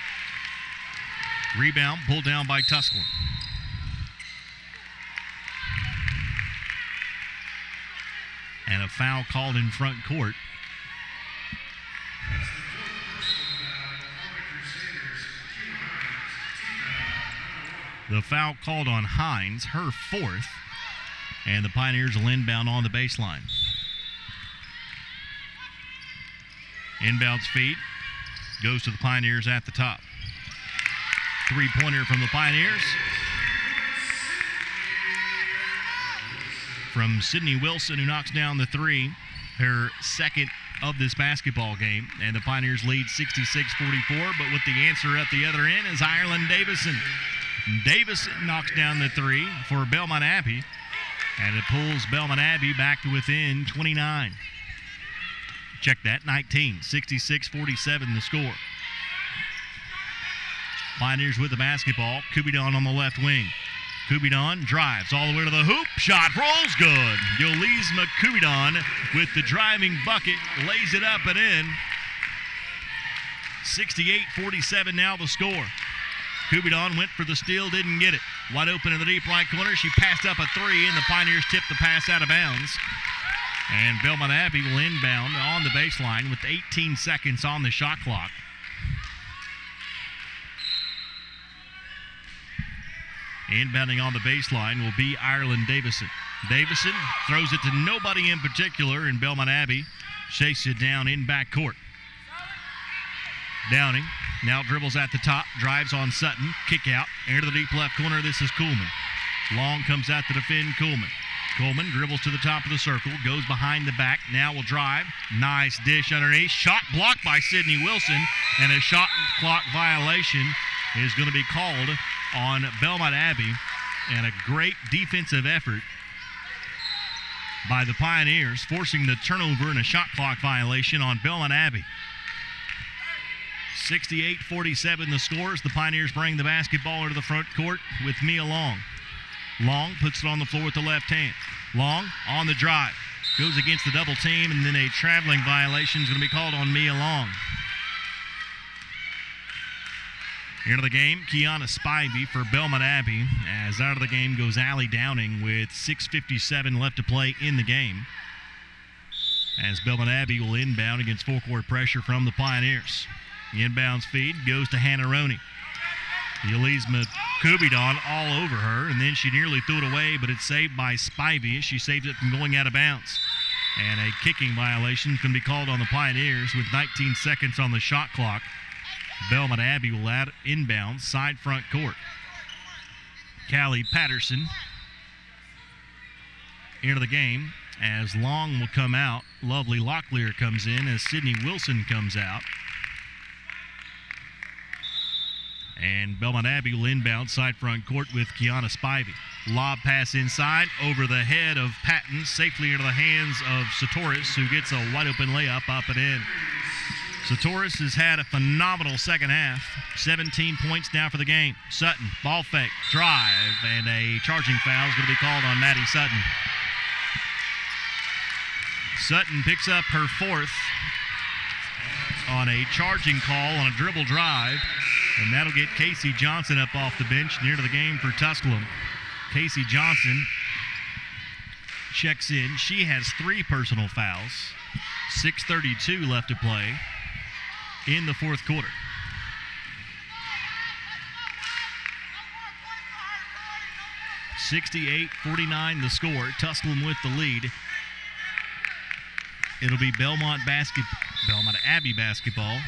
Rebound pulled down by Tusculum. And a foul called in front court. The foul called on Hines, her 4th. And the Pioneers will inbound on the baseline. Inbounds feed goes to the Pioneers at the top. Three-pointer from the Pioneers. From Sydney Wilson, who knocks down the three, her 2nd of this basketball game. And the Pioneers lead 66-44, but with the answer at the other end is Ireland Davison. Davison knocks down the three for Belmont Abbey, and it pulls Belmont Abbey back to within 29. Check that, 19, 66-47 the score. Pioneers with the basketball. Kubidon on the left wing. Kubidon drives all the way to the hoop. Shot rolls good. Yolizma Kubidon with the driving bucket, lays it up and in. 68-47 now the score. Kubidon went for the steal, didn't get it. Wide open in the deep right corner. She passed up a three, and the Pioneers tipped the pass out of bounds. And Belmont Abbey will inbound on the baseline with 18 seconds on the shot clock. Inbounding on the baseline will be Ireland Davison. Davison throws it to nobody in particular, and Belmont Abbey chases it down in backcourt. Downing now dribbles at the top, drives on Sutton, kick out, into the deep left corner. This is Kuhlman. Long comes out to defend Kuhlman. Kuhlman dribbles to the top of the circle, goes behind the back, now will drive. Nice dish underneath. Shot blocked by Sydney Wilson, and a shot clock violation is going to be called on Belmont Abbey, and a great defensive effort by the Pioneers, forcing the turnover and a shot clock violation on Belmont Abbey. 68-47 the scores. The Pioneers bring the basketball into the front court with Mia Long. Long puts it on the floor with the left hand. Long on the drive. Goes against the double team, and then a traveling violation is going to be called on Mia Long. Into the game, Kiana Spivey for Belmont Abbey. As out of the game goes Allie Downing with 6:57 left to play in the game. As Belmont Abbey will inbound against full court pressure from the Pioneers. The inbounds feed goes to Hannah Roney. Yulizma Kubidon all over her, and then she nearly threw it away, but it's saved by Spivey as she saves it from going out of bounds. And a kicking violation can be called on the Pioneers with 19 seconds on the shot clock. Belmont Abbey will add inbound, side front court. Callie Patterson into the game as Long will come out. Lovely Locklear comes in as Sydney Wilson comes out. And Belmont Abbey will inbound side front court with Kiana Spivey. Lob pass inside over the head of Patton, safely into the hands of Satoris, who gets a wide open layup up and in. Satoris has had a phenomenal second half. 17 points now for the game. Sutton, ball fake, drive, and a charging foul is going to be called on Maddie Sutton. Sutton picks up her fourth on a charging call on a dribble drive, and that'll get Casey Johnson up off the bench near to the game for Tusculum. Casey Johnson checks in. She has 3 personal fouls. 6:32 left to play in the fourth quarter. (68-49) the score. Tusculum with the lead. It'll be Belmont Abbey basketball.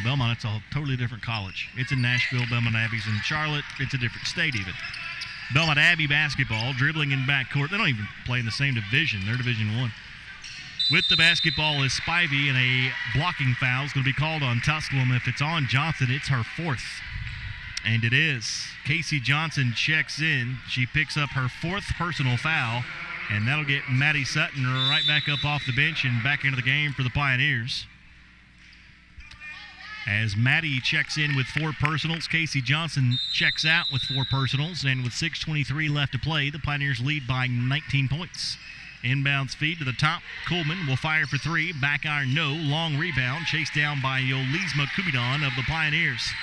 Belmont, it's a totally different college. It's in Nashville. Belmont Abbey's in Charlotte. It's a different state even. Belmont Abbey basketball, dribbling in backcourt. They don't even play in the same division. They're Division I. With the basketball is Spivey, and a blocking foul is going to be called on Tusculum. If it's on Johnson, it's her 4th. And it is. Casey Johnson checks in. She picks up her 4th personal foul, and that'll get Maddie Sutton right back up off the bench and back into the game for the Pioneers. As Maddie checks in with 4 personals, Casey Johnson checks out with 4 personals, and with 6:23 left to play, the Pioneers lead by 19 points. Inbounds feed to the top. Coleman will fire for 3. Back iron, no. Long rebound, chased down by Yulizma Kubidon of the Pioneers.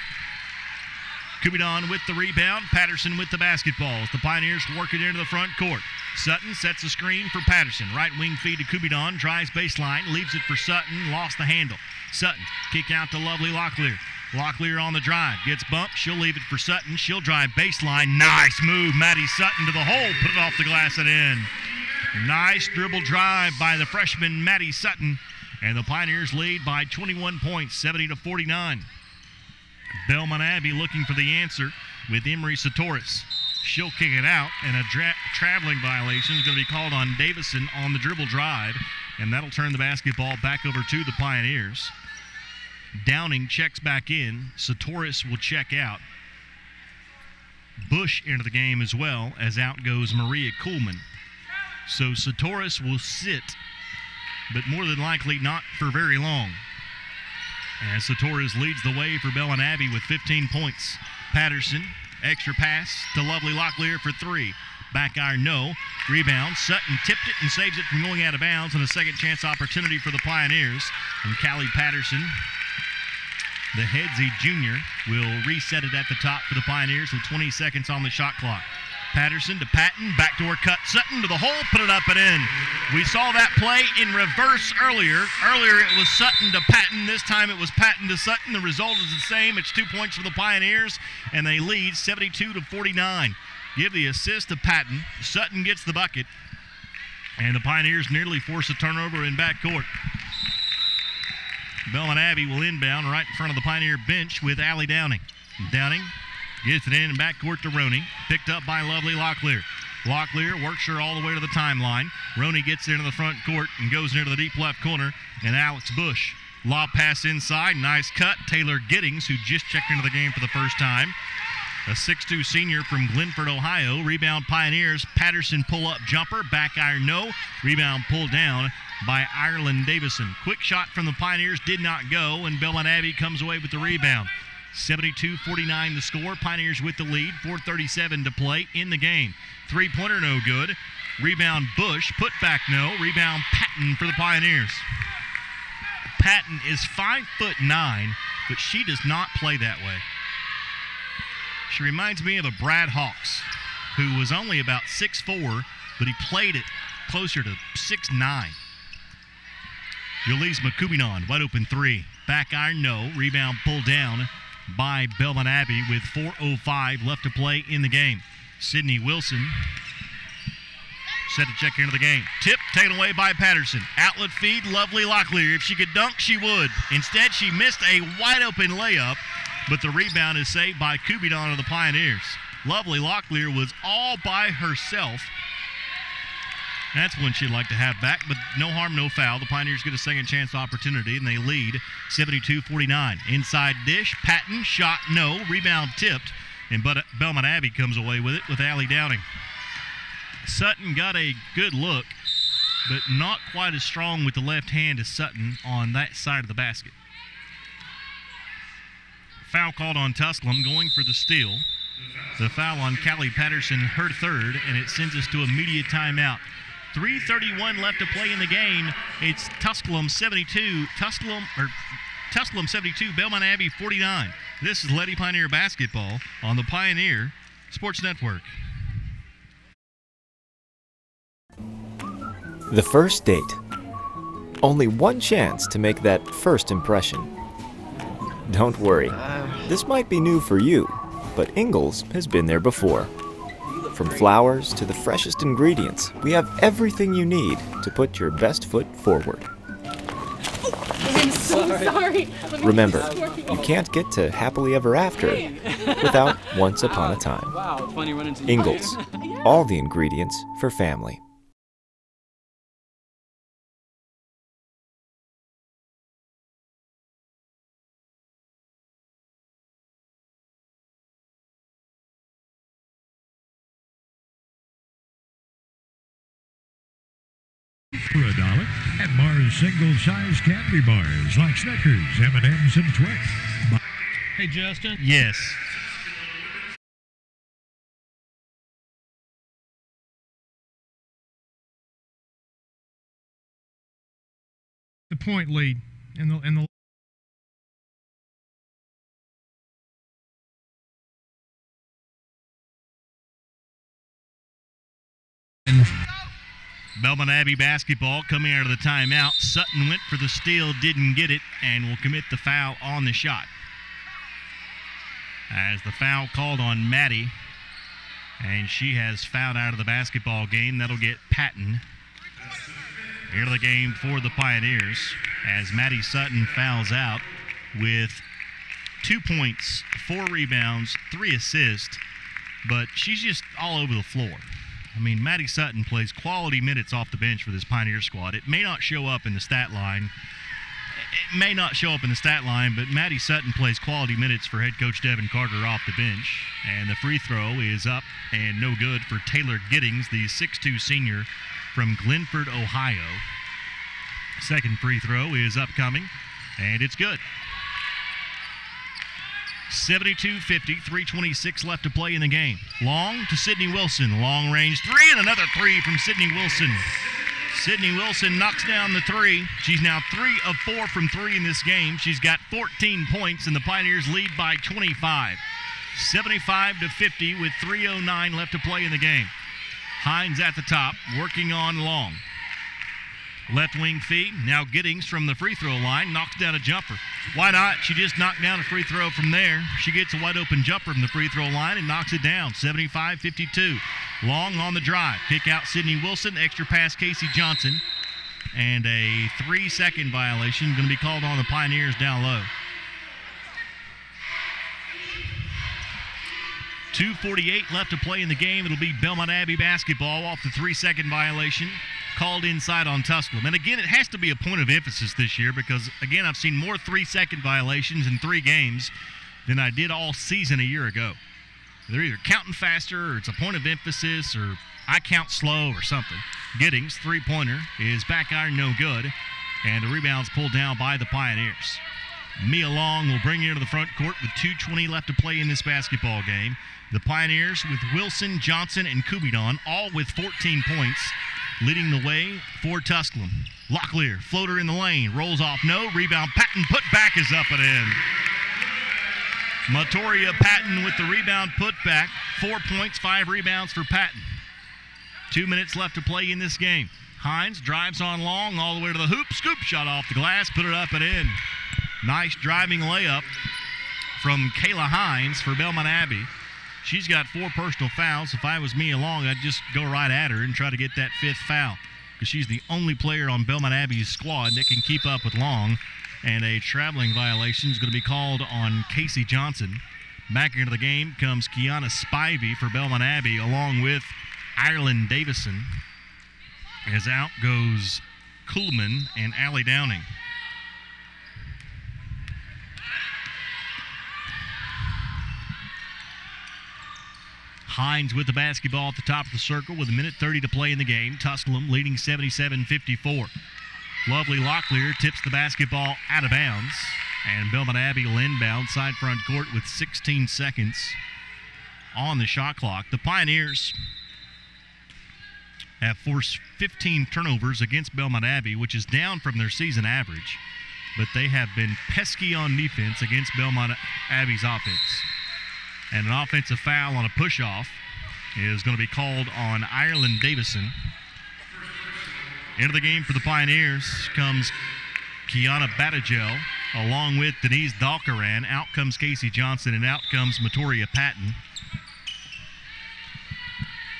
Kubidon with the rebound. Patterson with the basketball. The Pioneers work it into the front court. Sutton sets a screen for Patterson. Right wing feed to Kubidon. Drives baseline. Leaves it for Sutton. Lost the handle. Sutton kick out to lovely Locklear. Locklear on the drive. Gets bumped. She'll leave it for Sutton. She'll drive baseline. Nice move. Maddie Sutton to the hole. Put it off the glass and in. Nice dribble drive by the freshman Maddie Sutton. And the Pioneers lead by 21 points, 70-49. Belmont Abbey looking for the answer with Emery Satoris. She'll kick it out, and a traveling violation is going to be called on Davison on the dribble drive, and that'll turn the basketball back over to the Pioneers. Downing checks back in. Satoris will check out. Bush into the game as well, as out goes Maria Kuhlman. So Satoris will sit, but more than likely not for very long. As Satoris leads the way for Belmont Abbey with 15 points. Patterson, extra pass to lovely Locklear for 3. Back iron, no. Rebound. Sutton tipped it and saves it from going out of bounds, and a second chance opportunity for the Pioneers. And Callie Patterson, the Headsy junior, will reset it at the top for the Pioneers with 20 seconds on the shot clock. Patterson to Patton, backdoor cut, Sutton to the hole, put it up and in. We saw that play in reverse earlier. Earlier it was Sutton to Patton. This time it was Patton to Sutton. The result is the same. It's 2 points for the Pioneers, and they lead 72-49. Give the assist to Patton. Sutton gets the bucket, and the Pioneers nearly force a turnover in backcourt. Belmont Abbey will inbound right in front of the Pioneer bench with Allie Downing. Downing gets it in backcourt to Roney. Picked up by lovely Locklear. Locklear works her all the way to the timeline. Roney gets into the front court and goes into the deep left corner. And Alex Bush. Lob pass inside. Nice cut. Taylor Giddings, who just checked into the game for the first time. A 6'2 senior from Glenford, Ohio. Rebound Pioneers. Patterson pull-up jumper. Back iron, no. Rebound pulled down by Ireland Davison. Quick shot from the Pioneers did not go, and Belmont Abbey comes away with the rebound. 72-49 the score. Pioneers with the lead. 4:37 to play in the game. Three-pointer no good. Rebound Bush. Put back no. Rebound Patton for the Pioneers. Patton is 5'9", but she does not play that way. She reminds me of a Brad Hawks, who was only about 6'4", but he played it closer to 6'9". Yulizma Kubidon, wide open 3. Back iron, no. Rebound pulled down by Belmont Abbey with 4:05 left to play in the game. Sydney Wilson set to check into the game. Tip taken away by Patterson. Outlet feed, lovely Locklear. If she could dunk, she would. Instead, she missed a wide-open layup, but the rebound is saved by Kubidon of the Pioneers. Lovely Locklear was all by herself. That's one she'd like to have back, but no harm, no foul. The Pioneers get a second chance opportunity, and they lead 72-49. Inside dish, Patton, shot no, rebound tipped, and Belmont Abbey comes away with it with Allie Downing. Sutton got a good look, but not quite as strong with the left hand as Sutton on that side of the basket. Foul called on Tusculum, going for the steal. The foul on Callie Patterson, her third, and it sends us to immediate timeout. 3:31 left to play in the game. It's Tusculum 72, Tusculum 72, Belmont Abbey 49. This is Lady Pioneer basketball on the Pioneer Sports Network. The first date. Only one chance to make that first impression. Don't worry, this might be new for you, but Ingles has been there before. From flowers to the freshest ingredients, we have everything you need to put your best foot forward. I'm so sorry. Remember, you can't get to happily ever after without once upon a time. Wow, it's funny running into you. Ingles, all the ingredients for family. For $1 at Mars single-size candy bars like Snickers, M&M's, and Twix. Hey, Justin. Yes. The point lead in the Belmont Abbey basketball coming out of the timeout. Sutton went for the steal, didn't get it, and will commit the foul on the shot. As the foul called on Maddie, and she has fouled out of the basketball game. That'll get Patton into the game for the Pioneers as Maddie Sutton fouls out with 2 points, 4 rebounds, 3 assists, but she's just all over the floor. I mean, Maddie Sutton plays quality minutes off the bench for this Pioneer squad. It may not show up in the stat line. But Maddie Sutton plays quality minutes for head coach Devin Carter off the bench. And the free throw is up and no good for Taylor Giddings, the 6'2 senior from Glenford, Ohio. Second free throw is upcoming, and it's good. 72-50, 3:26 left to play in the game. Long to Sydney Wilson. Long range three, and another three from Sydney Wilson. Sydney Wilson knocks down the three. She's now 3 of 4 from 3 in this game. She's got 14 points, and the Pioneers lead by 25. 75-50 with 3:09 left to play in the game. Hines at the top, working on Long. Left wing feed. Now Giddings from the free throw line knocks down a jumper. Why not? She just knocked down a free throw from there. She gets a wide open jumper from the free throw line and knocks it down. 75-52. Long on the drive. Kick out Sydney Wilson. Extra pass Casey Johnson. And a 3-second violation going to be called on the Pioneers down low. 2:48 left to play in the game. It'll be Belmont Abbey basketball off the 3-second violation called inside on Tusculum. And again, it has to be a point of emphasis this year because, again, I've seen more 3-second violations in 3 games than I did all season a year ago. They're either counting faster or it's a point of emphasis or I count slow or something. Giddings, three-pointer, is back iron, no good. And the rebound's pulled down by the Pioneers. Mia Long will bring you to the front court with 2:20 left to play in this basketball game. The Pioneers with Wilson, Johnson, and Kubidon, all with 14 points, leading the way for Tusculum. Locklear, floater in the lane, rolls off, no, rebound, Patton, put back is up and in. Matoria Patton with the rebound put back, 4 points, 5 rebounds for Patton. 2 minutes left to play in this game. Hines drives on Long all the way to the hoop, scoop shot off the glass, put it up and in. Nice driving layup from Kayla Hines for Belmont Abbey. She's got 4 personal fouls. If I was Mia Long, I'd just go right at her and try to get that 5th foul, because she's the only player on Belmont Abbey's squad that can keep up with Long. And a traveling violation is going to be called on Casey Johnson. Back into the game comes Kiana Spivey for Belmont Abbey, along with Ireland Davison. As out goes Kuhlman and Allie Downing. Hines with the basketball at the top of the circle with 1:30 to play in the game. Tusculum leading 77-54. Lovely Locklear tips the basketball out of bounds. And Belmont Abbey will inbound side front court with 16 seconds on the shot clock. The Pioneers have forced 15 turnovers against Belmont Abbey, which is down from their season average. But they have been pesky on defense against Belmont Abbey's offense. And an offensive foul on a push-off is going to be called on Ireland Davison. Into the game for the Pioneers comes Kiana Batagel along with Denise Dalkaran. Out comes Casey Johnson, and out comes Matoria Patton.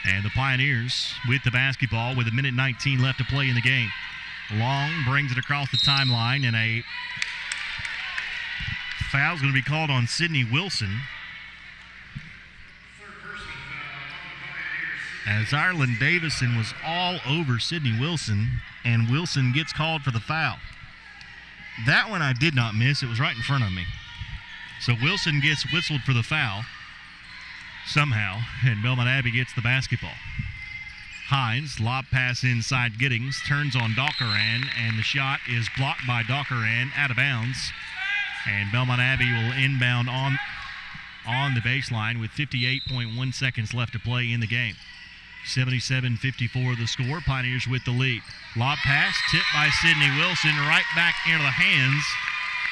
And the Pioneers with the basketball with 1:19 left to play in the game. Long brings it across the timeline, and a foul is going to be called on Sydney Wilson. As Ireland Davison was all over Sydney Wilson, and Wilson gets called for the foul. That one I did not miss. It was right in front of me. So Wilson gets whistled for the foul somehow, and Belmont Abbey gets the basketball. Hines, lob pass inside Giddings, turns on Dalkaran, and the shot is blocked by Dalkaran out of bounds. And Belmont Abbey will inbound on the baseline with 58.1 seconds left to play in the game. 77-54 the score. Pioneers with the lead. Lob pass tipped by Sydney Wilson right back into the hands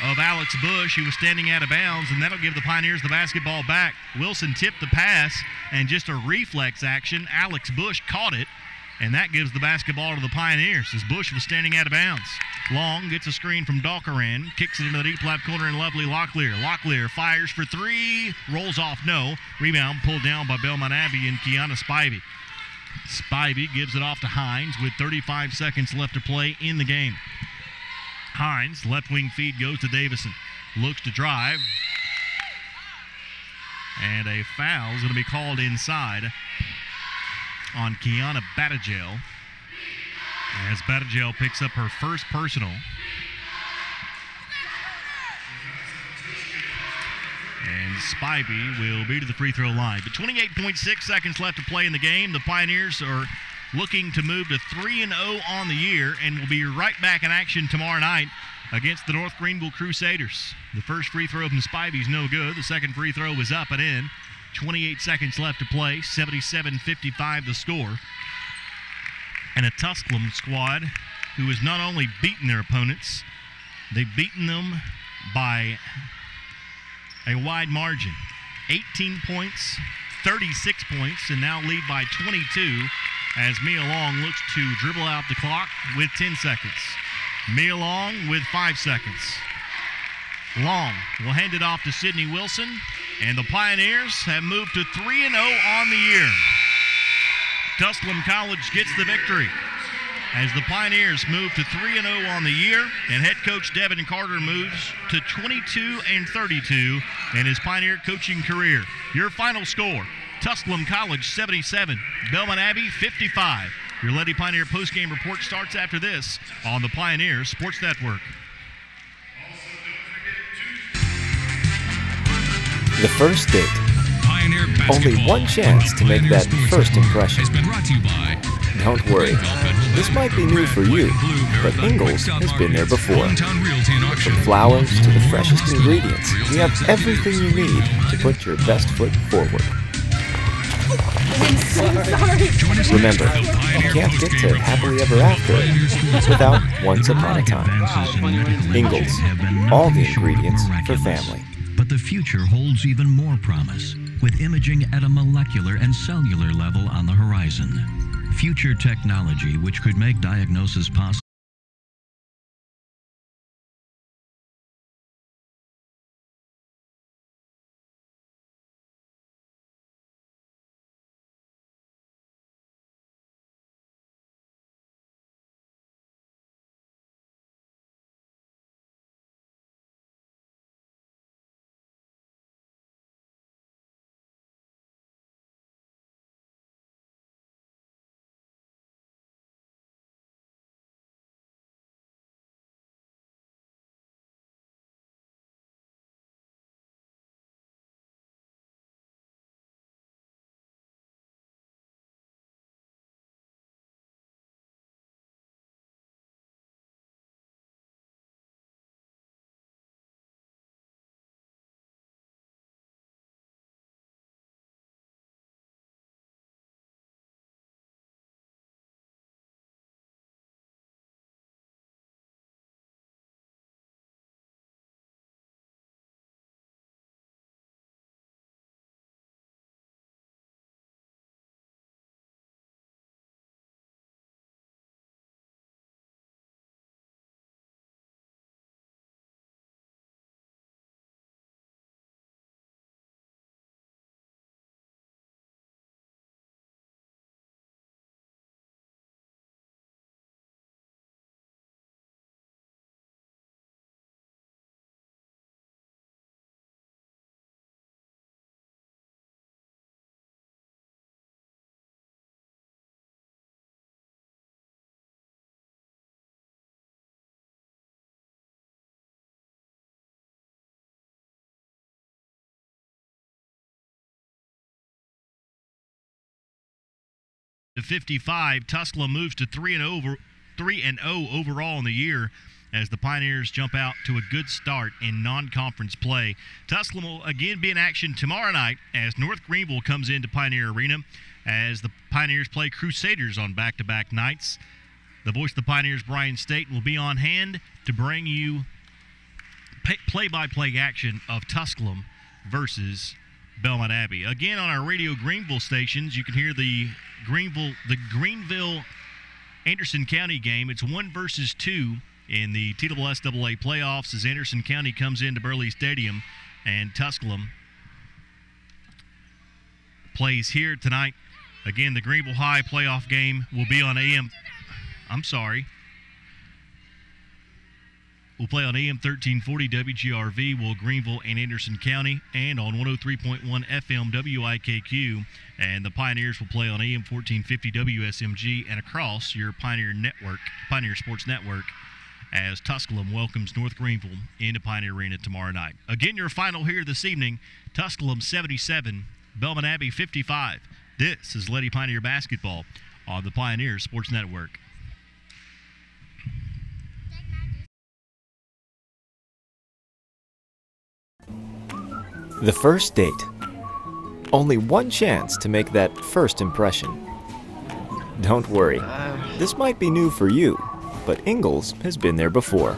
of Alex Bush, who was standing out of bounds, and that'll give the Pioneers the basketball back. Wilson tipped the pass, and just a reflex action, Alex Bush caught it, and that gives the basketball to the Pioneers as Bush was standing out of bounds. Long gets a screen from Dalkaran, kicks it into the deep left corner, and lovely Locklear. Locklear fires for 3, rolls off no. Rebound pulled down by Belmont Abbey and Kiana Spivey. Spivey gives it off to Hines with 35 seconds left to play in the game. Hines, left wing feed goes to Davison. Looks to drive. And a foul is going to be called inside on Kiana Batagel, as Batagel picks up her first personal. And Spivey will be to the free throw line. But 28.6 seconds left to play in the game. The Pioneers are looking to move to 3-0 on the year and will be right back in action tomorrow night against the North Greenville Crusaders. The first free throw from Spivey is no good. The second free throw is up and in. 28 seconds left to play. 77-55 the score. And a Tusculum squad who has not only beaten their opponents, they've beaten them by a wide margin. 18 points, 36 points, and now lead by 22 as Mia Long looks to dribble out the clock with 10 seconds. Mia Long with 5 seconds. Long will hand it off to Sydney Wilson, and the Pioneers have moved to 3-0 on the year. Tusculum College gets the victory as the Pioneers move to 3-0 on the year, and head coach Devin Carter moves to 22-32 in his Pioneer coaching career. Your final score, Tusculum College 77, Belmont Abbey 55. Your Lady Pioneer postgame report starts after this on the Pioneer Sports Network. The first date. Only one chance to make that first impression. Don't worry, this might be new for you, but Ingalls has been there before. From flowers to the freshest ingredients, we have everything you need to put your best foot forward. I'm so sorry. Remember, you can't get to happily ever after without once upon a time. Ingalls, all the ingredients for family. But the future holds even more promise, with imaging at a molecular and cellular level on the horizon. Future technology which could make diagnosis possible. to 55. Tusculum moves to 3-0 overall in the year as the Pioneers jump out to a good start in non-conference play. Tusculum will again be in action tomorrow night as North Greenville comes into Pioneer Arena as the Pioneers play Crusaders on back-to-back nights. The voice of the Pioneers, Brian State, will be on hand to bring you play-by-play action of Tusculum versus Belmont Abbey. Again, on our Radio Greenville stations, you can hear the Greenville-Anderson County game. It's 1 versus 2 in the TSSAA playoffs as Anderson County comes into Burley Stadium, and Tusculum plays here tonight. Again, the Greenville High playoff game will be on We'll play on AM 1340 WGRV, will Greenville and Anderson County, and on 103.1 FM WIKQ. And the Pioneers will play on AM 1450 WSMG and across your Pioneer Sports Network as Tusculum welcomes North Greenville into Pioneer Arena tomorrow night. Again, your final here this evening, Tusculum 77, Belmont Abbey 55. This is Lady Pioneer Basketball on the Pioneer Sports Network. The first date. Only one chance to make that first impression. Don't worry, this might be new for you, but Ingalls has been there before.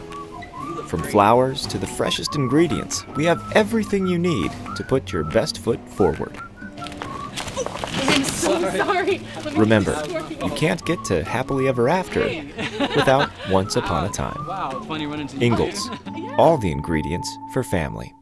From flowers to the freshest ingredients, we have everything you need to put your best foot forward. I'm so sorry. Remember, you can't get to happily ever after without once upon a time. Wow, it's funny running into you. Ingalls, all the ingredients for family.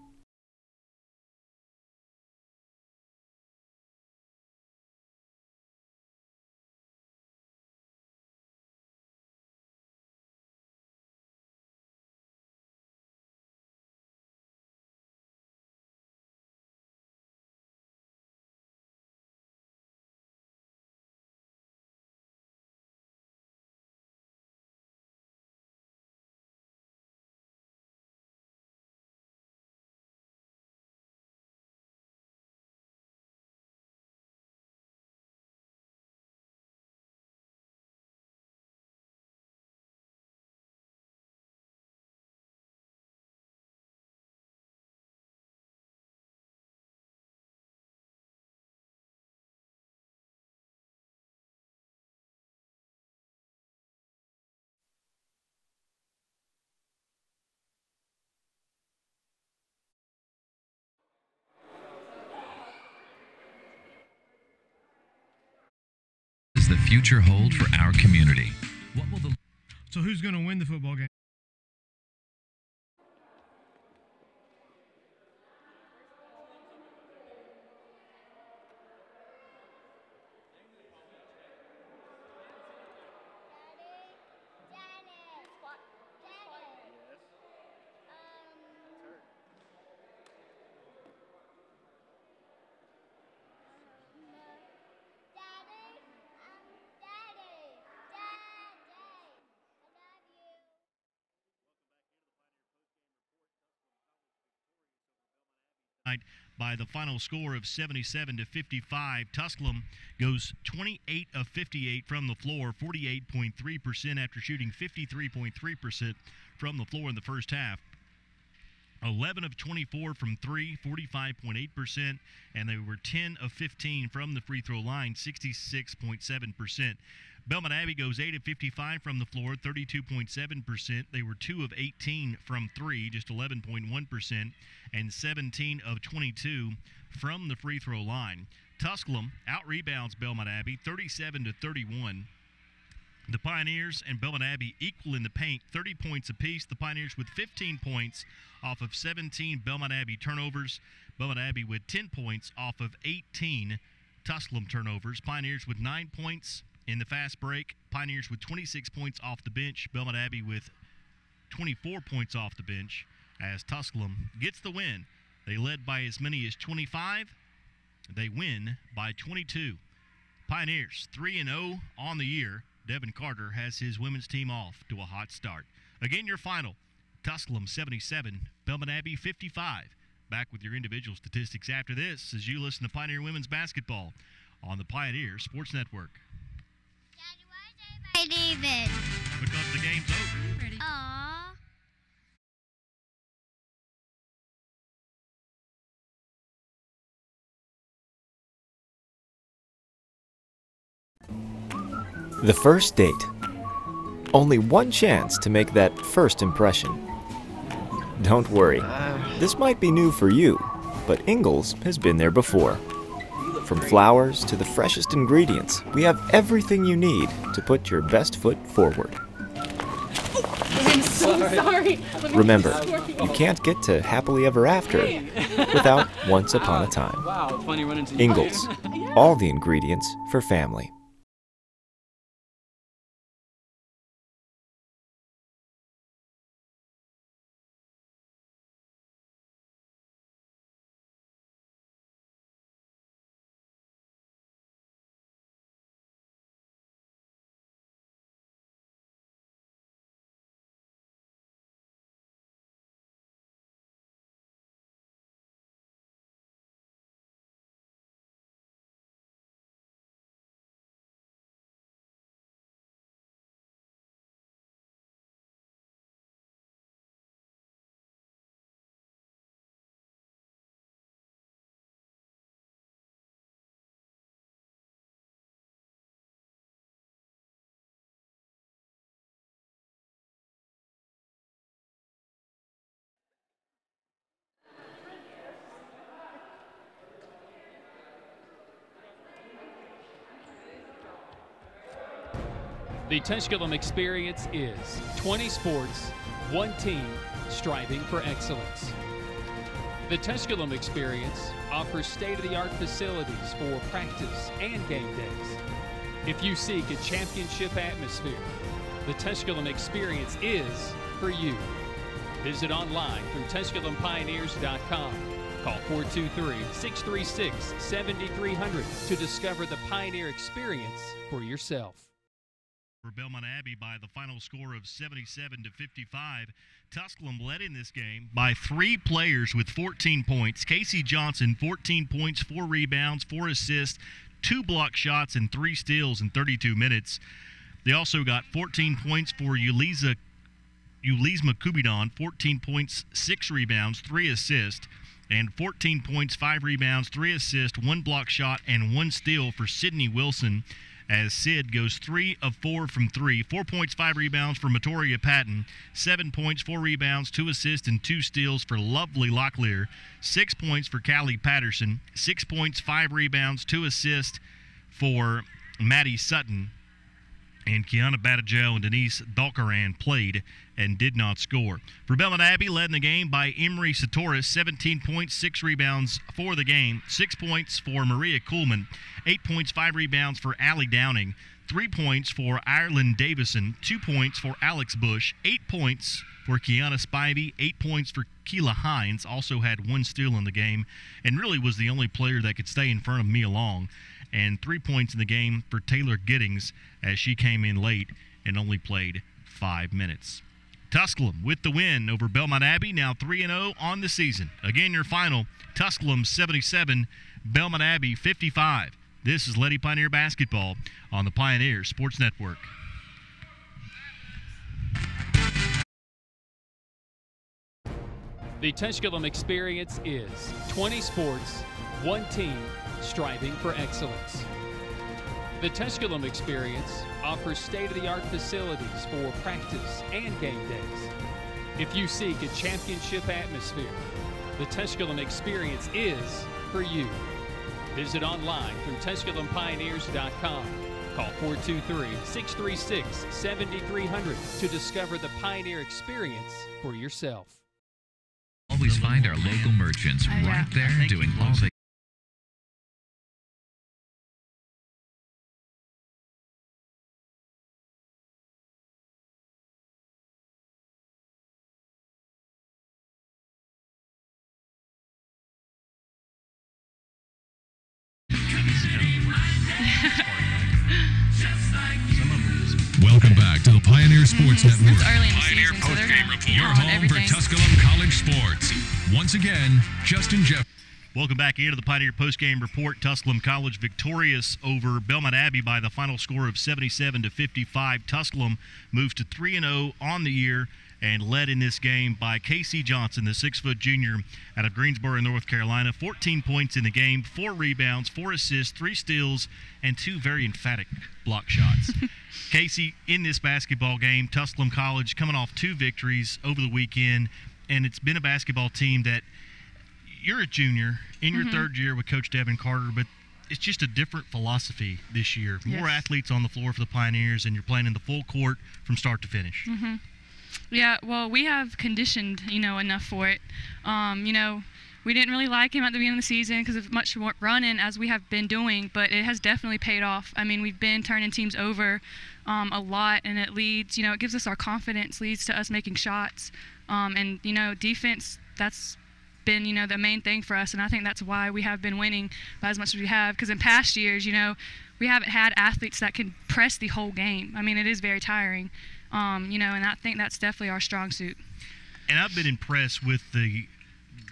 Does the future hold for our community? What will the So who's going to win the football game? By the final score of 77-55, Tusculum goes 28 of 58 from the floor, 48.3% after shooting 53.3% from the floor in the first half. 11 of 24 from 3, 45.8%, and they were 10 of 15 from the free throw line, 66.7%. Belmont Abbey goes 8 of 55 from the floor, 32.7%. They were 2 of 18 from 3, just 11.1%, and 17 of 22 from the free throw line. Tusculum out-rebounds Belmont Abbey 37-31. The Pioneers and Belmont Abbey equal in the paint, 30 points apiece. The Pioneers with 15 points off of 17 Belmont Abbey turnovers. Belmont Abbey with 10 points off of 18 Tusculum turnovers. Pioneers with 9 points in the fast break. Pioneers with 26 points off the bench. Belmont Abbey with 24 points off the bench as Tusculum gets the win. They led by as many as 25. They win by 22. Pioneers 3-0 on the year. Devin Carter has his women's team off to a hot start. Again, your final, Tusculum 77, Belmont Abbey 55. Back with your individual statistics after this as you listen to Pioneer Women's Basketball on the Pioneer Sports Network. game's over. Aww. The first date. Only one chance to make that first impression. Don't worry, this might be new for you, but Ingles has been there before. From flowers to the freshest ingredients, we have everything you need to put your best foot forward. I'm so sorry. Remember, you can't get to happily ever after without once upon a time. Wow, it's funny running into you. Ingles, all the ingredients for family. The Tusculum experience is 20 sports, one team, striving for excellence. The Tusculum experience offers state-of-the-art facilities for practice and game days. If you seek a championship atmosphere, the Tusculum experience is for you. Visit online through TusculumPioneers.com. Call 423-636-7300 to discover the Pioneer experience for yourself. For Belmont Abbey by the final score of 77-55. Tusculum led in this game by 3 players with 14 points. Casey Johnson, 14 points, 4 rebounds, 4 assists, 2 block shots, and 3 steals in 32 minutes. They also got 14 points for Ulisma Kubidon, 14 points, 6 rebounds, 3 assists, and 14 points, 5 rebounds, 3 assists, 1 block shot, and 1 steal for Sydney Wilson, as Sid goes 3 of 4 from 3. 4 points, 5 rebounds for Matoria Patton. 7 points, 4 rebounds, 2 assists, and 2 steals for Lovely Locklear. 6 points for Callie Patterson. 6 points, 5 rebounds, 2 assists for Maddie Sutton. And Kiana Badajel and Denise Dalkaran played and did not score. For Belmont Abbey, led in the game by Emery Satoris, 17 points, 6 rebounds for the game. 6 points for Maria Kuhlman. 8 points, 5 rebounds for Allie Downing. 3 points for Ireland Davison. 2 points for Alex Bush. 8 points for Kiana Spivey. 8 points for Keela Hines. Also had 1 steal in the game and really was the only player that could stay in front of Mia Long. And 3 points in the game for Taylor Giddings as she came in late and only played 5 minutes. Tusculum with the win over Belmont Abbey, now 3-0 on the season. Again, your final, Tusculum 77, Belmont Abbey 55. This is Lady Pioneer Basketball on the Pioneer Sports Network. The Tusculum experience is 20 sports, one team, striving for excellence. The Tusculum experience offers state-of-the-art facilities for practice and game days. If you seek a championship atmosphere, the Tusculum experience is for you. Visit online through TusculumPioneers.com. Call 423-636-7300 to discover the Pioneer experience for yourself. Always find our local merchants right there doing all they Welcome back to the Pioneer Sports Network. It's early in the Pioneer season, so they're Postgame not Report. Your on home everything. for Tusculum College sports. Once again, Justin Jeff. Welcome back into the Pioneer Postgame Report. Tusculum College victorious over Belmont Abbey by the final score of 77-55. Tusculum moves to 3-0 on the year and led in this game by Casey Johnson, the 6-foot junior out of Greensboro, North Carolina. 14 points in the game, 4 rebounds, 4 assists, 3 steals, and 2 very emphatic block shots. Casey, in this basketball game, Tusculum College coming off 2 victories over the weekend, and it's been a basketball team that you're a junior in your 3rd year with Coach Devin Carter, but it's just a different philosophy this year. More athletes on the floor for the Pioneers, and you're playing in the full court from start to finish. Yeah, well, we have conditioned, enough for it. We didn't really like him at the beginning of the season because of much more running as we have been doing, but it has definitely paid off. I mean, we've been turning teams over a lot, and it leads, it gives us our confidence, leads to us making shots. And, defense, that's been, the main thing for us, and I think that's why we have been winning by as much as we have, because in past years, we haven't had athletes that can press the whole game. I mean, it is very tiring, and I think that's definitely our strong suit. And I've been impressed with the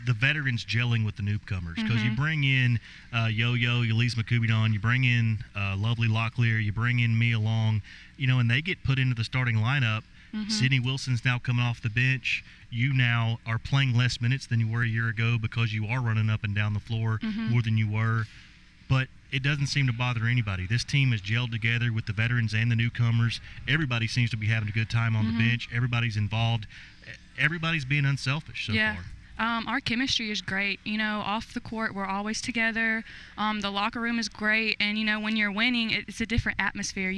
veterans gelling with the newcomers, because you bring in Yo-Yo, Elise McCubidon, you bring in Lovely Locklear, you bring in Mia Long, and they get put into the starting lineup. Sydney Wilson's now coming off the bench. You now are playing less minutes than you were a year ago because you are running up and down the floor more than you were. But it doesn't seem to bother anybody. This team is gelled together with the veterans and the newcomers. Everybody seems to be having a good time on the bench. Everybody's involved. Everybody's being unselfish so far. Our chemistry is great. Off the court, we're always together. The locker room is great. And, when you're winning, it's a different atmosphere.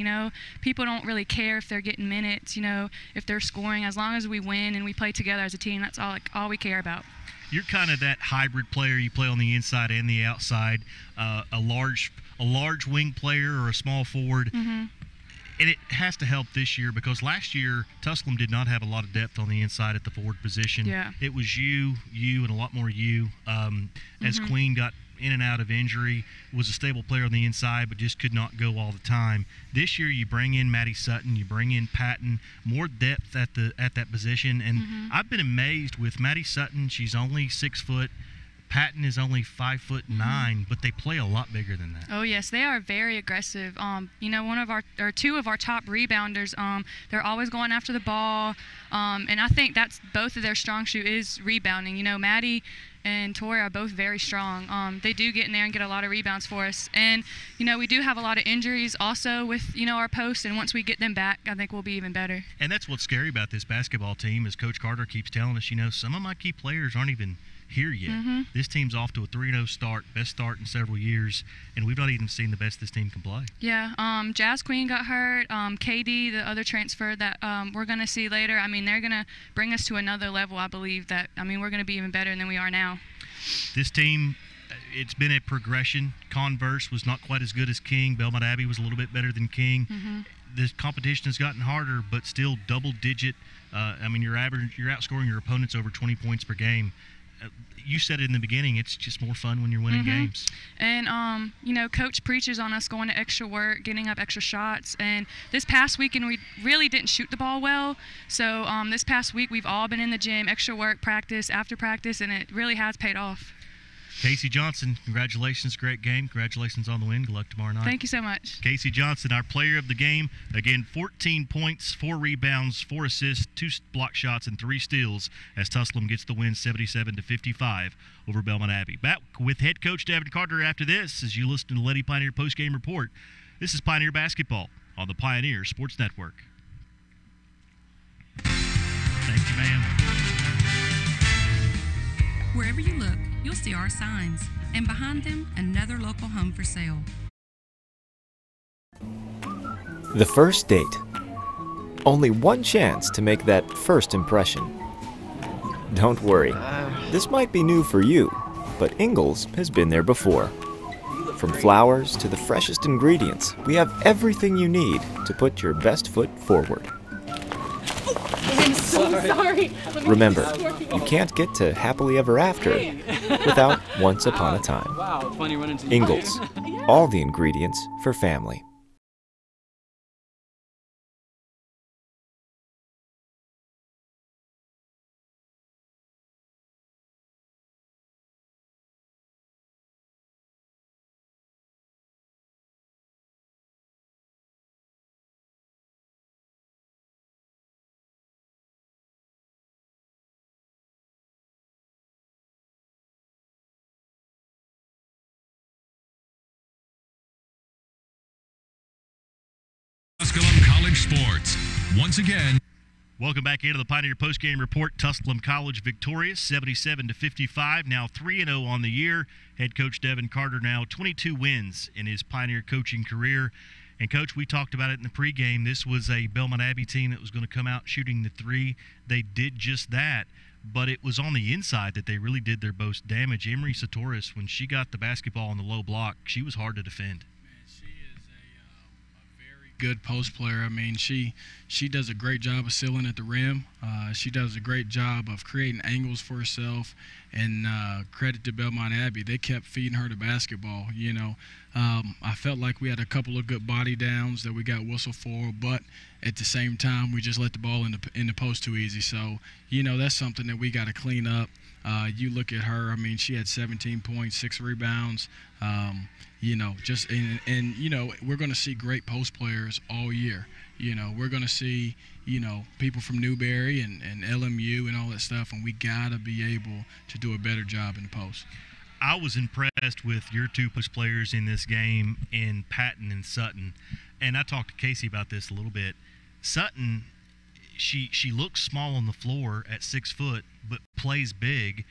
People don't really care if they're getting minutes, if they're scoring. As long as we win and we play together as a team, that's all we care about. You're kind of that hybrid player. You play on the inside and the outside, a large wing player or a small forward. And it has to help this year, because last year Tusculum did not have a lot of depth on the inside at the forward position. It was you, and a lot more you. As Queen got in and out of injury, was a stable player on the inside, but just could not go all the time. This year you bring in Maddie Sutton, you bring in Patton, more depth at that position. And I've been amazed with Maddie Sutton. She's only 6 foot. Patton is only 5'9", but they play a lot bigger than that. Oh yes, they are very aggressive. One of our or 2 of our top rebounders. They're always going after the ball, and I think that's both of their strong suit is rebounding. Maddie and Tori are both very strong. They do get in there and get a lot of rebounds for us, and we do have a lot of injuries also with our posts. And once we get them back, I think we'll be even better. And that's what's scary about this basketball team, is Coach Carter keeps telling us, some of my key players aren't even here yet. This team's off to a 3-0 start, best start in several years, and we've not even seen the best this team can play. Jazz Queen got hurt. KD, the other transfer that we're going to see later, they're going to bring us to another level. I believe that, we're going to be even better than we are now. This team, it's been a progression. Converse was not quite as good as King. Belmont Abbey was a little bit better than King. The competition has gotten harder, but still double-digit. You're outscoring your opponents over 20 points per game. You said it in the beginning, it's just more fun when you're winning games. And, Coach preaches on us going to extra work, getting up extra shots. And this past weekend, we really didn't shoot the ball well. So this past week, we've all been in the gym, extra work, practice, after practice, and it really has paid off. Casey Johnson, congratulations. Great game. Congratulations on the win. Good luck tomorrow night. Thank you so much. Casey Johnson, our player of the game. Again, 14 points, 4 rebounds, 4 assists, 2 block shots, and 3 steals as Tusculum gets the win 77-55 over Belmont Abbey. Back with head coach Devin Carter after this as you listen to the Lady Pioneer Postgame Report. This is Pioneer Basketball on the Pioneer Sports Network. Thank you, ma'am. Wherever you look, you'll see our signs, and behind them, another local home for sale. The first date. Only one chance to make that first impression. Don't worry, this might be new for you, but Ingles has been there before. From flowers to the freshest ingredients, we have everything you need to put your best foot forward. I'm so sorry. Remember, you can't get to happily ever after without once upon a time. Wow, funny running into Ingles, all the ingredients for family. Tusculum College Sports. Once again, welcome back into the Pioneer Postgame Report. Tusculum College victorious, 77-55, now 3-0 on the year. Head coach Devin Carter now 22 wins in his Pioneer coaching career. And, Coach, we talked about it in the pregame. This was a Belmont Abbey team that was going to come out shooting the three. They did just that, but it was on the inside that they really did their most damage. Emery Satoris, when she got the basketball on the low block, she was hard to defend. Good post player. I mean, she does a great job of sealing at the rim. She does a great job of creating angles for herself. And credit to Belmont Abbey, they kept feeding her the basketball. You know, I felt like we had a couple of good body downs that we got whistled for, but at the same time, we just let the ball in the post too easy. So, you know, that's something that we got to clean up. You look at her. I mean, she had 17 points, 6 rebounds. You know, just and you know, we're going to see great post players all year. You know, we're going to see, you know, people from Newberry and LMU and all that stuff, and we got to be able to do a better job in the post. I was impressed with your two post players in this game, in Patton and Sutton. And I talked to Casey about this a little bit. Sutton, she looks small on the floor at 6 foot, but plays big.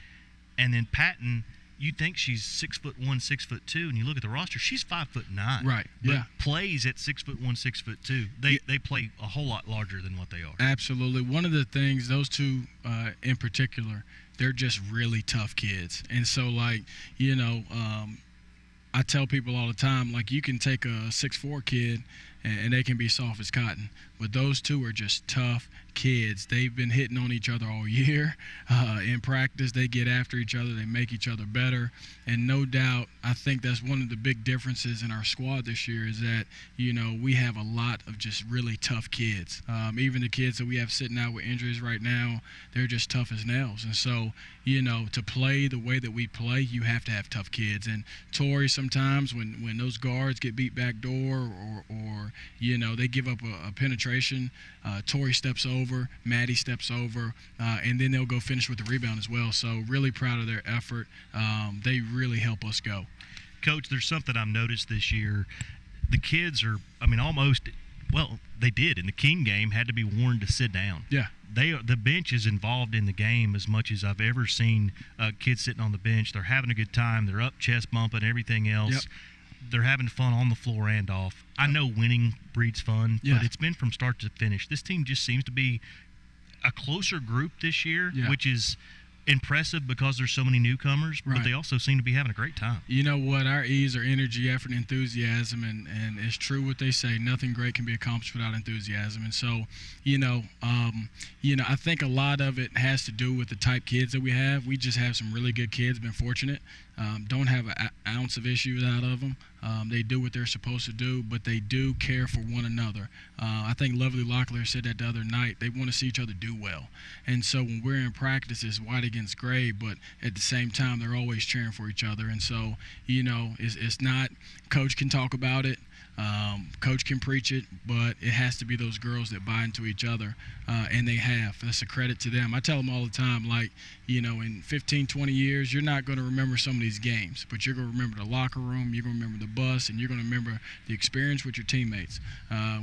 And then Patton, you think she's 6'1", 6'2", and you look at the roster, she's 5'9". Right. But yeah. plays at 6'1", 6'2". They play a whole lot larger than what they are. Absolutely. One of the things, those two in particular, they're just really tough kids. And so, like, you know, I tell people all the time, like, you can take a 6'4" kid and they can be soft as cotton. But those two are just tough kids. They've been hitting on each other all year. In practice, they get after each other. They make each other better. And no doubt, I think that's one of the big differences in our squad this year is that, you know, we have a lot of just really tough kids. Even the kids that we have sitting out with injuries right now, they're just tough as nails. And so, you know, to play the way that we play, you have to have tough kids. And Tori, sometimes when those guards get beat back door or you know, they give up a penetration, Tori steps over, Maddie steps over, and then they'll go finish with the rebound as well. So really proud of their effort. They really help us go. Coach, there's something I've noticed this year. The kids are, I mean, almost, well, they did. In the King game, had to be warned to sit down. Yeah. The bench is involved in the game as much as I've ever seen kids sitting on the bench. They're having a good time. They're up chest bumping, everything else. Yep. They're having fun on the floor and off. I know winning breeds fun, but it's been from start to finish. This team just seems to be a closer group this year, which is impressive because there's so many newcomers, but they also seem to be having a great time. You know what? Our E's are energy, effort, and enthusiasm, and it's true what they say. Nothing great can be accomplished without enthusiasm. And so, you know, I think a lot of it has to do with the type kids that we have. We just have some really good kids, been fortunate. Don't have an ounce of issues out of them. They do what they're supposed to do, but they do care for one another. I think Lovely Locklear said that the other night. They want to see each other do well. And so when we're in practice, it's white against gray, but at the same time, they're always cheering for each other. And so, you know, it's not coach can talk about it. Coach can preach it, but it has to be those girls that buy into each other, and they have. That's a credit to them. I tell them all the time, like, you know, in 15, 20 years, you're not going to remember some of these games, but you're going to remember the locker room, you're going to remember the bus, and you're going to remember the experience with your teammates.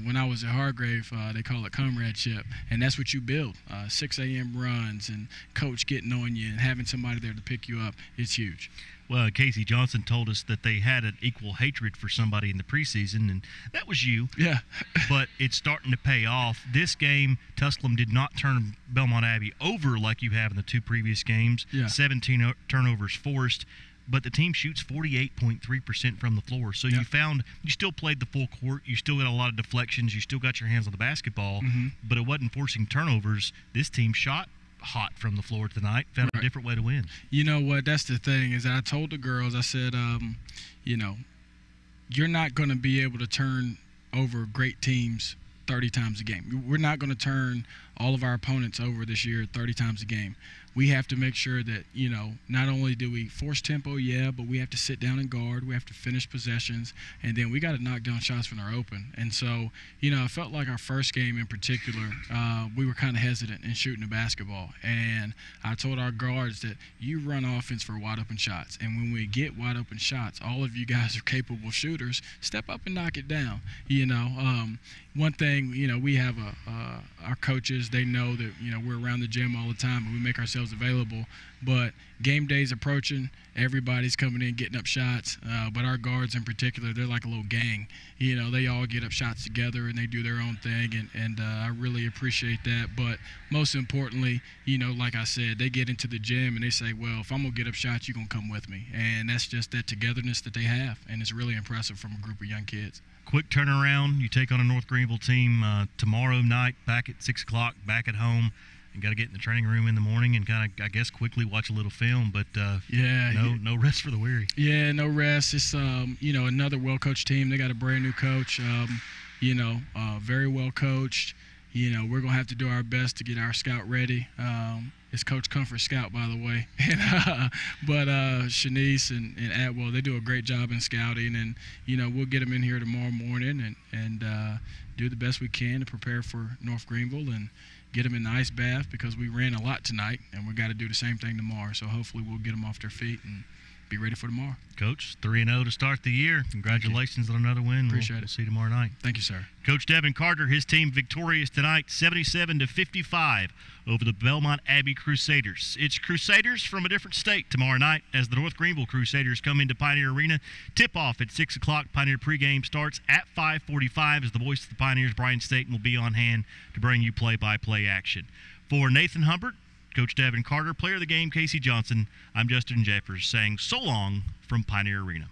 When I was at Hargrave, they call it comradeship, and that's what you build. 6 a.m. runs and coach getting on you and having somebody there to pick you up, it's huge. Well, Casey Johnson told us that they had an equal hatred for somebody in the preseason, and that was you. Yeah. But it's starting to pay off. This game, Tusculum did not turn Belmont Abbey over like you have in the 2 previous games. Yeah. 17 turnovers forced, but the team shoots 48.3% from the floor. So you still played the full court. You still got a lot of deflections. You still got your hands on the basketball, but it wasn't forcing turnovers. This team shot hot from the floor tonight, found a different way to win. You know what? That's the thing is I told the girls, I said, you know, you're not going to be able to turn over great teams 30 times a game. We're not going to turn all of our opponents over this year 30 times a game. We have to make sure that, not only do we force tempo, but we have to sit down and guard. We have to finish possessions, and then we got to knock down shots when they're open. And so, I felt like our first game in particular, we were kind of hesitant in shooting the basketball. And I told our guards that you run offense for wide open shots. And when we get wide open shots, all of you guys are capable shooters. Step up and knock it down. One thing, we have our coaches, they know that, we're around the gym all the time and we make ourselves available. But game day's approaching, everybody's coming in getting up shots. But our guards in particular, they're like a little gang. They all get up shots together and they do their own thing. And I really appreciate that. But most importantly, like I said, they get into the gym and they say, well, if I'm going to get up shots, you're going to come with me. And that's just that togetherness that they have. And it's really impressive from a group of young kids. Quick turnaround. You take on a North Greenville team tomorrow night, back at 6 o'clock, back at home. You got to get in the training room in the morning and kind of, I guess, quickly watch a little film. But no rest for the weary. Yeah, no rest. It's another well-coached team. They got a brand new coach. Very well coached. We're gonna have to do our best to get our scout ready. It's Coach Comfort Scout, by the way. But Shanice and Atwell, they do a great job in scouting, and we'll get them in here tomorrow morning and do the best we can to prepare for North Greenville and get them in the ice bath, because we ran a lot tonight and we got to do the same thing tomorrow. So hopefully we'll get them off their feet and be ready for tomorrow. Coach, 3-0 to start the year. Congratulations on another win. Appreciate it. We'll see you tomorrow night. Thank you, sir. Coach Devin Carter, his team victorious tonight, 77-55 over the Belmont Abbey Crusaders. It's Crusaders from a different state tomorrow night as the North Greenville Crusaders come into Pioneer Arena. Tip-off at 6 o'clock. Pioneer pregame starts at 5:45 as the voice of the Pioneers, Brian Staten, will be on hand to bring you play-by-play action. For Nathan Humbert, Coach Devin Carter, player of the game Casey Johnson, I'm Justin Jeffers saying so long from Pioneer Arena.